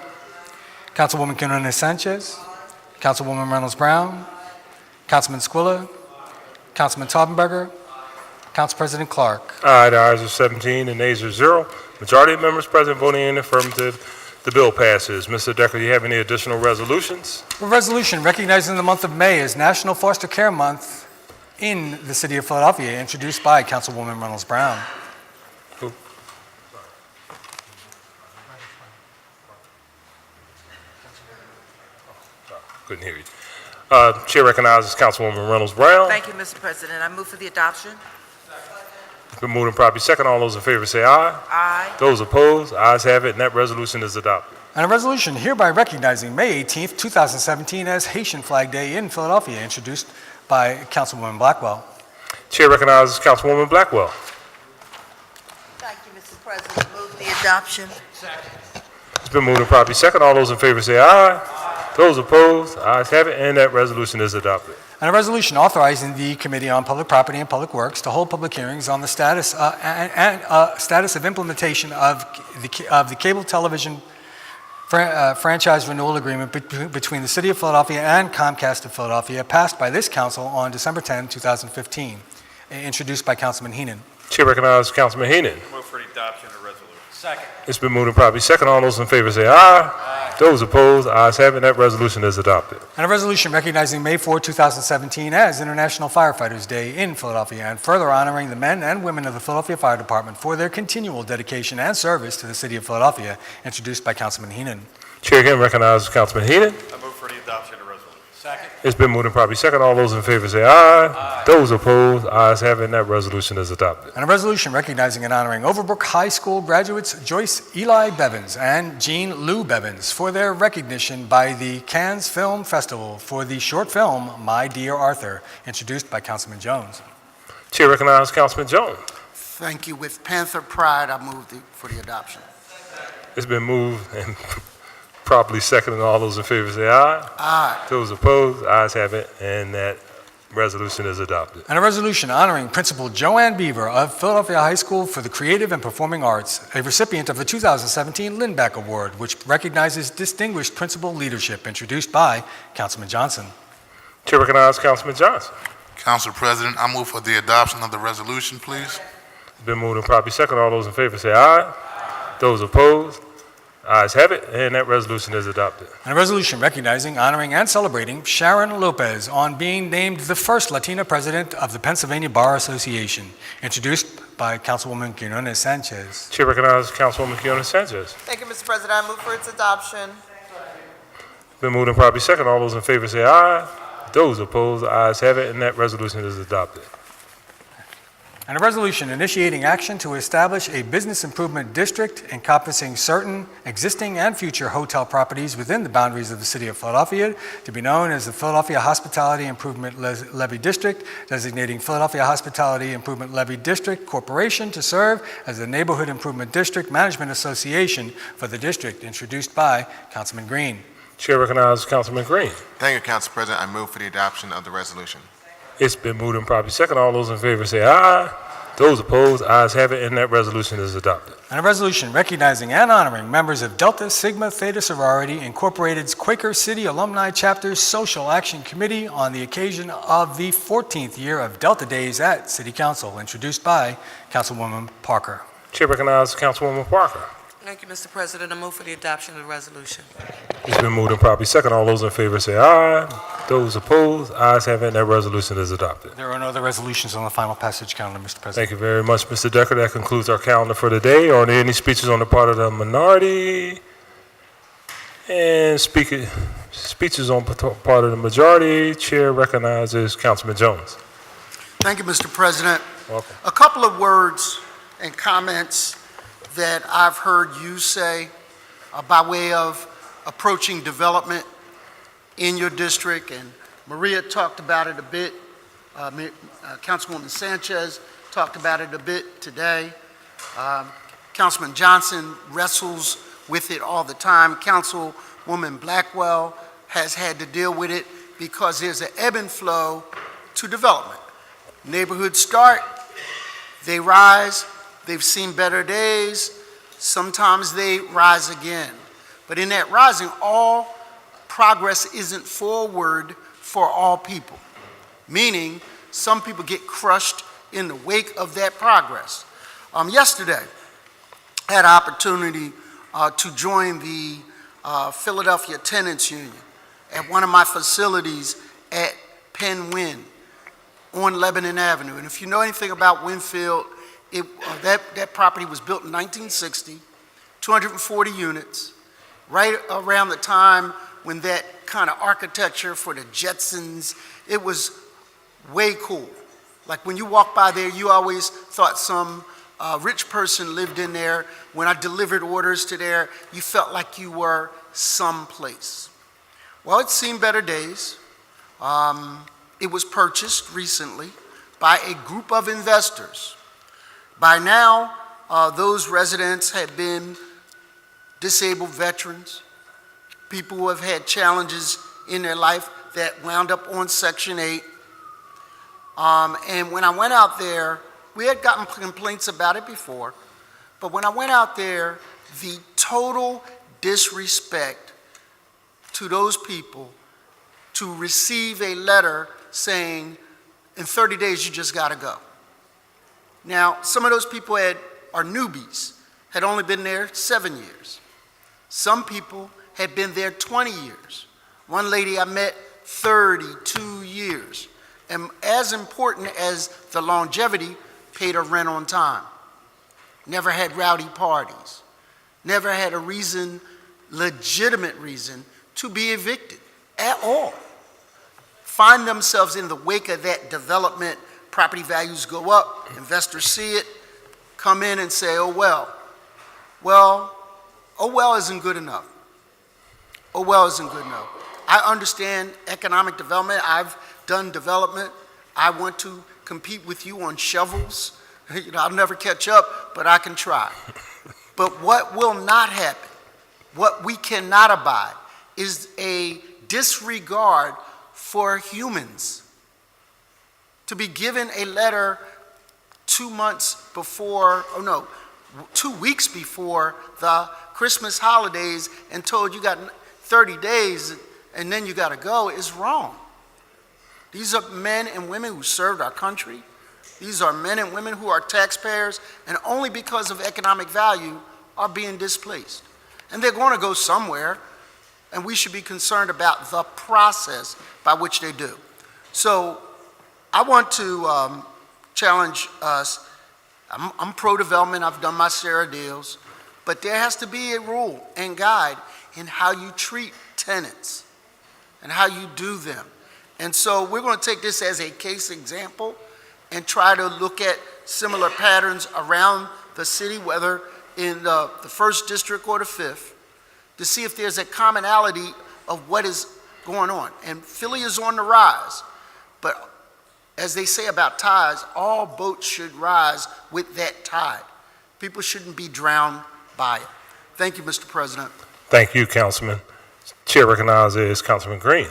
Councilwoman Quiñones-Sánchez. Councilwoman Reynolds Brown. Councilman Squilla. Councilman Taubenberger. Council President Clarke. Aye, the ayes are 17 and nays are 0. Majority of members present voting in affirmative, the bill passes. Mr. Decker, do you have any additional resolutions? A resolution recognizing the month of May as National Foster Care Month in the city of Philadelphia, introduced by Councilwoman Reynolds Brown. Couldn't hear you. Chair recognizes Councilwoman Reynolds Brown. Thank you, Mr. President. I move for the adoption. It's been moved and properly second. All those in favor say aye. Aye. Those opposed, ayes have it, and that resolution is adopted. And a resolution hereby recognizing May 18th, 2017 as Haitian Flag Day in Philadelphia, introduced by Councilwoman Blackwell. Chair recognizes Councilwoman Blackwell. Thank you, Mr. President. Move the adoption. It's been moved and properly second. All those in favor say aye. Those opposed, ayes have it, and that resolution is adopted. And a resolution authorizing the Committee on Public Property and Public Works to hold public hearings on the status of implementation of the cable television franchise renewal agreement between the City of Philadelphia and Comcast of Philadelphia, passed by this council on December 10, 2015, introduced by Councilman Henon. Chair recognizes Councilman Henon. Move for the adoption of the resolution. Second. It's been moved and properly second. All those in favor say aye. Those opposed, ayes have it, and that resolution is adopted. And a resolution recognizing May 4, 2017 as International Firefighters Day in Philadelphia, and further honoring the men and women of the Philadelphia Fire Department for their continual dedication and service to the City of Philadelphia, introduced by Councilman Henon. Chair again recognizes Councilman Henon. I move for the adoption of the resolution. Second. It's been moved and properly second. All those in favor say aye. Those opposed, ayes have it, and that resolution is adopted. And a resolution recognizing and honoring Overbrook High School graduates Joyce Eli Bevins and Jean Lou Bevins for their recognition by the Cannes Film Festival for the short film My Dear Arthur, introduced by Councilman Jones. Chair recognizes Councilman Jones. Thank you. With Panther pride, I move for the adoption. It's been moved and properly seconded. All those in favor say aye. Aye. Those opposed, ayes have it, and that resolution is adopted. And a resolution honoring Principal Joanne Beaver of Philadelphia High School for the Creative and Performing Arts, a recipient of the 2017 Lindback Award, which recognizes distinguished principal leadership, introduced by Councilman Johnson. Chair recognizes Councilman Johnson. Council President, I move for the adoption of the resolution, please. It's been moved and properly second. All those in favor say aye. Those opposed, Ayes have it, and that resolution is adopted. And a resolution recognizing, honoring, and celebrating Sharon Lopez on being named the first Latina president of the Pennsylvania Bar Association, introduced by Councilwoman Quiñones-Sánchez. Chair recognizes Councilwoman Quiñones-Sánchez. Thank you, Mr. President. I move for its adoption. Been moved and properly second. All those in favor say aye. Those opposed, the ayes have it, and that resolution is adopted. And a resolution initiating action to establish a business improvement district encompassing certain existing and future hotel properties within the boundaries of the City of Philadelphia to be known as the Philadelphia Hospitality Improvement Levy District, designating Philadelphia Hospitality Improvement Levy District Corporation to serve as the Neighborhood Improvement District Management Association for the district, introduced by Councilman Green. Chair recognizes Councilman Green. Thank you, Council President. I move for the adoption of the resolution. It's been moved and properly second. All those in favor say aye. Those opposed, ayes have it, and that resolution is adopted. And a resolution recognizing and honoring members of Delta Sigma Theta Sorority Incorporated's Quaker City Alumni Chapter's Social Action Committee on the occasion of the 14th year of Delta Days at City Council, introduced by Councilwoman Parker. Chair recognizes Councilwoman Parker. Thank you, Mr. President. I move for the adoption of the resolution. It's been moved and properly second. All those in favor say aye. Those opposed, ayes have it, and that resolution is adopted. There are no other resolutions on the final passage calendar, Mr. President. Thank you very much, Mr. Decker. That concludes our calendar for today. Are there any speeches on the part of the minority? And speeches on part of the majority. Chair recognizes Councilman Jones. Thank you, Mr. President. Welcome. A couple of words and comments that I've heard you say by way of approaching development in your district, and Maria talked about it a bit. Councilwoman Sanchez talked about it a bit today. Councilman Johnson wrestles with it all the time. Councilwoman Blackwell has had to deal with it because there's an ebb and flow to development. Neighborhoods start, they rise, they've seen better days, sometimes they rise again. But in that rising, all progress isn't forward for all people, meaning some people get crushed in the wake of that progress. Yesterday, I had an opportunity to join the Philadelphia Tenants Union at one of my facilities at Penn Wynn on Lebanon Avenue. And if you know anything about Winfield, that property was built in 1960, 240 units, right around the time when that kind of architecture for the Jetsons, it was way cool. Like when you walk by there, you always thought some rich person lived in there. When I delivered orders to there, you felt like you were someplace. Well, it's seen better days. It was purchased recently by a group of investors. By now, those residents have been disabled veterans, people who have had challenges in their life that wound up on Section 8. And when I went out there, we had gotten complaints about it before, but when I went out there, the total disrespect to those people to receive a letter saying, in 30 days, you just gotta go. Now, some of those people are newbies, had only been there 7 years. Some people had been there 20 years. One lady I met, 32 years. And as important as the longevity, paid her rent on time. Never had rowdy parties. Never had a reason, legitimate reason, to be evicted at all. Find themselves in the wake of that development, property values go up, investors see it, come in and say, oh well. Well, oh well isn't good enough. Oh well isn't good enough. I understand economic development. I've done development. I want to compete with you on shovels. I'll never catch up, but I can try. But what will not happen, what we cannot abide, is a disregard for humans. To be given a letter 2 weeks before the Christmas holidays and told you got 30 days and then you got to go is wrong. These are men and women who served our country. These are men and women who are taxpayers and only because of economic value are being displaced. and they're going to go somewhere, and we should be concerned about the process by which they do. So I want to challenge us. I'm pro-development. I've done my share of deals, but there has to be a rule and guide in how you treat tenants and how you do them. And so we're going to take this as a case example and try to look at similar patterns around the city, whether in the 1st District or the 5th, to see if there's a commonality of what is going on. And Philly is on the rise, but as they say about tides, all boats should rise with that tide. People shouldn't be drowned by it. Thank you, Mr. President. Thank you, Councilman. Chair recognizes Councilman Green.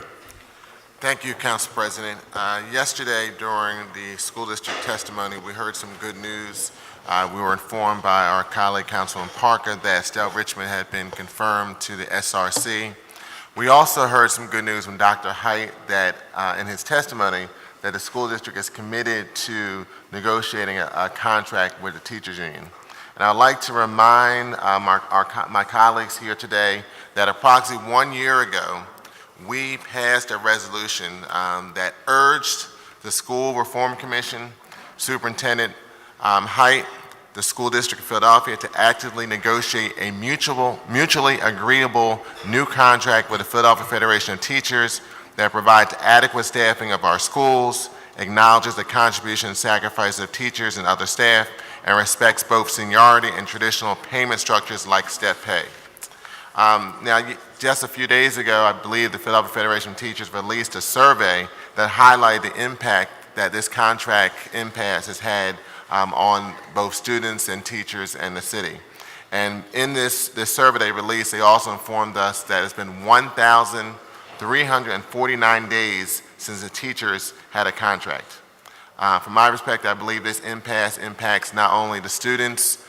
Thank you, Council President. Yesterday, during the school district testimony, we heard some good news. We were informed by our colleague, Councilman Parker, that Estelle Richmond had been confirmed to the SRC. We also heard some good news from Dr. Height that, in his testimony, that the school district is committed to negotiating a contract with the teachers union. And I'd like to remind my colleagues here today that approximately 1 year ago, we passed a resolution that urged the School Reform Commission, Superintendent Height, the School District of Philadelphia to actively negotiate a mutually agreeable new contract with the Philadelphia Federation of Teachers that provides adequate staffing of our schools, acknowledges the contribution and sacrifice of teachers and other staff, and respects both seniority and traditional payment structures like step pay. Now, just a few days ago, I believe the Philadelphia Federation of Teachers released a survey that highlighted the impact that this contract impasse has had on both students and teachers and the city. And in this survey they released, they also informed us that it's been 1,349 days since the teachers had a contract. From my perspective, I believe this impasse impacts not only the students,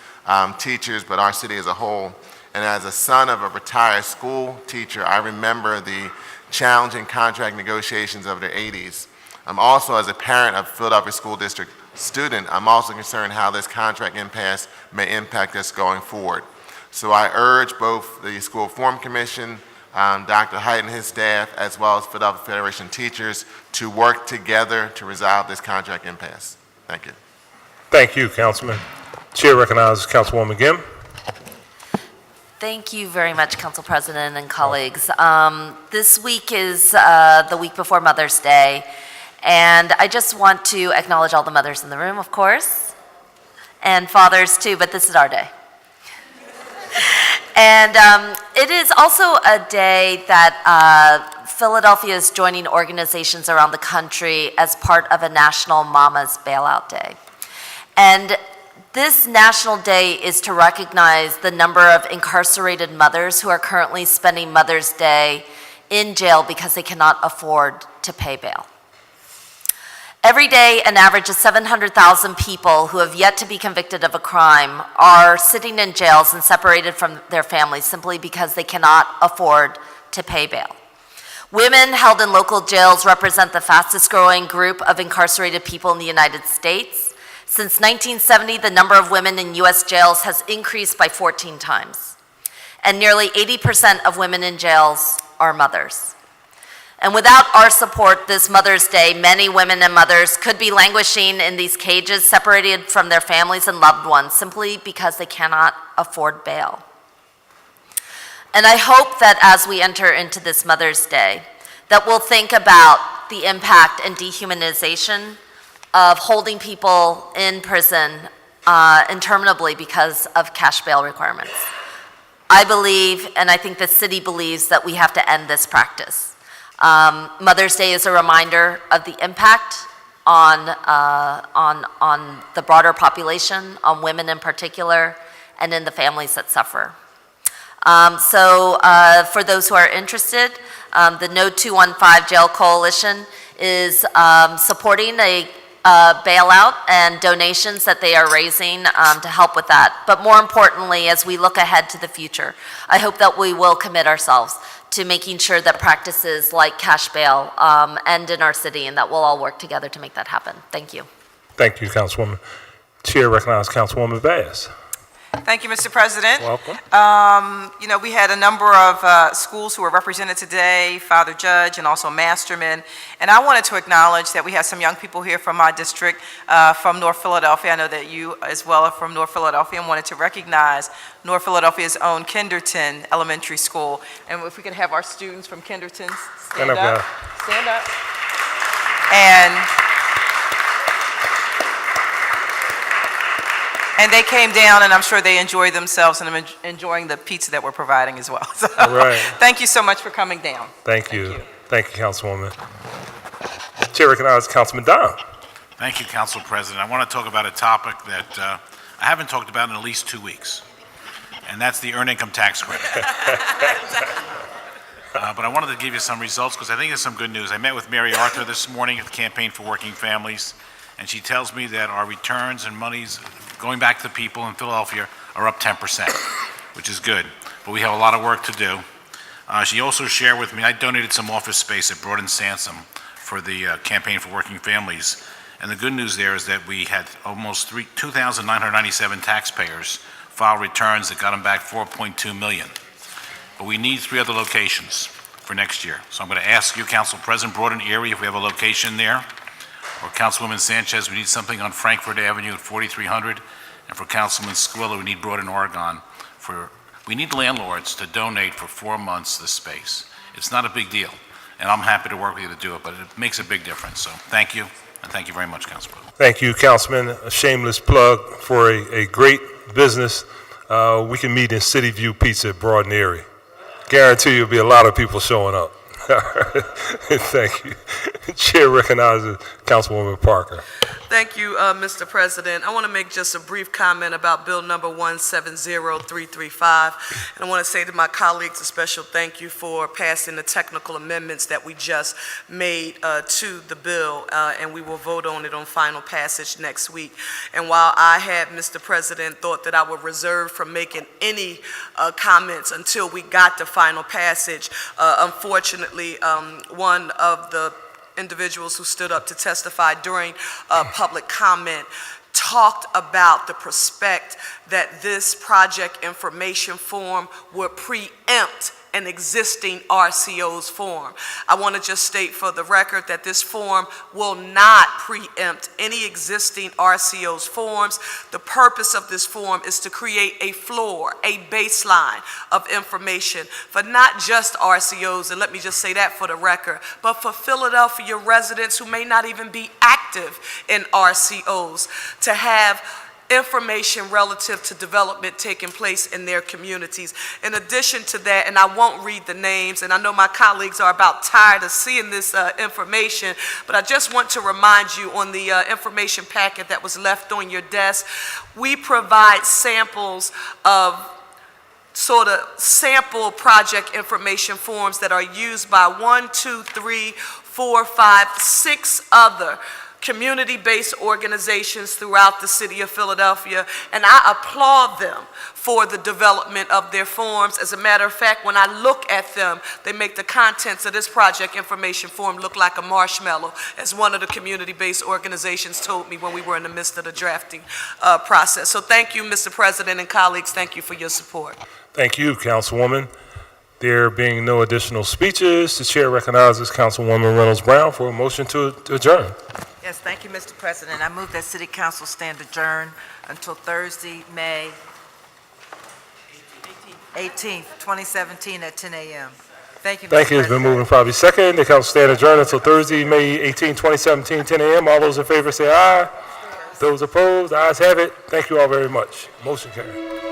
teachers, but our city as a whole. And as a son of a retired school teacher, I remember the challenging contract negotiations of the 80s. I'm also, as a parent of Philadelphia School District student, I'm also concerned how this contract impasse may impact us going forward. So I urge both the School Reform Commission, Dr. Height and his staff, as well as Philadelphia Federation teachers to work together to resolve this contract impasse. Thank you. Thank you, Councilman. Chair recognizes Councilwoman Gim. Thank you very much, Council President and colleagues. This week is the week before Mother's Day, and I just want to acknowledge all the mothers in the room, of course, and fathers too, but this is our day. And it is also a day that Philadelphia is joining organizations around the country as part of a National Mama's Bailout Day. And this National Day is to recognize the number of incarcerated mothers who are currently spending Mother's Day in jail because they cannot afford to pay bail. Every day, an average of 700,000 people who have yet to be convicted of a crime are sitting in jails and separated from their families simply because they cannot afford to pay bail. Women held in local jails represent the fastest growing group of incarcerated people in the United States. Since 1970, the number of women in U.S. jails has increased by 14 times. And nearly 80% of women in jails are mothers. And without our support this Mother's Day, many women and mothers could be languishing in these cages, separated from their families and loved ones, simply because they cannot afford bail. And I hope that as we enter into this Mother's Day, that we'll think about the impact and dehumanization of holding people in prison interminably because of cash bail requirements. I believe, and I think the city believes, that we have to end this practice. Mother's Day is a reminder of the impact on the broader population, on women in particular, and in the families that suffer. So for those who are interested, the No 215 Jail Coalition is supporting a bailout and donations that they are raising to help with that. But more importantly, as we look ahead to the future, I hope that we will commit ourselves to making sure that practices like cash bail end in our city, and that we'll all work together to make that happen. Thank you. Thank you, Councilwoman. Chair recognizes Councilwoman Bass. Thank you, Mr. President. Welcome. You know, we had a number of schools who were represented today, Father Judge and also Masterman. And I wanted to acknowledge that we have some young people here from my district, from North Philadelphia. I know that you as well are from North Philadelphia, and wanted to recognize North Philadelphia's own Kinderton Elementary School. And if we could have our students from Kinderton stand up. guys. Stand up. And they came down, and I'm sure they enjoyed themselves, and I'm enjoying the pizza that we're providing as well. So, All right. thank you so much for coming down. Thank you. Thank you, Councilwoman. Chair recognizes Councilman Don. Thank you, Council President. I want to talk about a topic that I haven't talked about in at least 2 weeks, and that's the earned income tax credit. But I wanted to give you some results because I think there's some good news. I met with Mary Arthur this morning at the Campaign for Working Families, and she tells me that our returns and monies going back to people in Philadelphia are up 10%, which is good, but we have a lot of work to do. She also shared with me, I donated some office space at Broad and Sansom for the Campaign for Working Families, and the good news there is that we had almost 2,997 taxpayers file returns that got them back $4.2 million. But we need 3 other locations for next year. So I'm going to ask you, Council President, Broad and Erie, if we have a location there. Or Councilwoman Sanchez, we need something on Frankford Avenue at 4300. And for Councilman Squilla, we need Broad and Oregon. We need landlords to donate for 4 months the space. It's not a big deal. And I'm happy to work with you to do it, but it makes a big difference. So thank you, and thank you very much, Council President. Thank you, Councilman. A shameless plug for a great business. We can meet in City View Pizza at Broad and Erie. Guarantee you'll be a lot of people showing up. Thank you. Chair recognizes Councilwoman Parker. Thank you, Mr. President. I want to make just a brief comment about Bill number 170335. And I want to say to my colleagues a special thank you for passing the technical amendments that we just made to the bill, and we will vote on it on final passage next week. And while I had, Mr. President, thought that I would reserve from making any comments until we got to final passage, unfortunately, one of the individuals who stood up to testify during public comment talked about the prospect that this project information form would preempt an existing RCO's form. I want to just state for the record that this form will not preempt any existing RCO's forms. The purpose of this form is to create a floor, a baseline of information for not just RCOs, and let me just say that for the record, but for Philadelphia residents who may not even be active in RCOs, to have information relative to development taking place in their communities. In addition to that, and I won't read the names, and I know my colleagues are about tired of seeing this information, but I just want to remind you on the information packet that was left on your desk, we provide samples of sort of sample project information forms that are used by 1, 2, 3, 4, 5, 6 other community-based organizations throughout the city of Philadelphia, and I applaud them for the development of their forms. As a matter of fact, when I look at them, they make the contents of this project information form look like a marshmallow, as one of the community-based organizations told me when we were in the midst of the drafting process. So thank you, Mr. President and colleagues. Thank you for your support. Thank you, Councilwoman. There being no additional speeches, the chair recognizes Councilwoman Reynolds Brown for a motion to adjourn. Yes, thank you, Mr. President. I move that City Council stand adjourned until Thursday, May 18th, 2017 at 10 a.m. Thank you, Mr. Thank you. It's been President. moved and probably second. The council stand adjourned until Thursday, May 18, 2017, 10 a.m. All those in favor say aye. Those opposed, the ayes have it. Thank you all very much. Motion carried.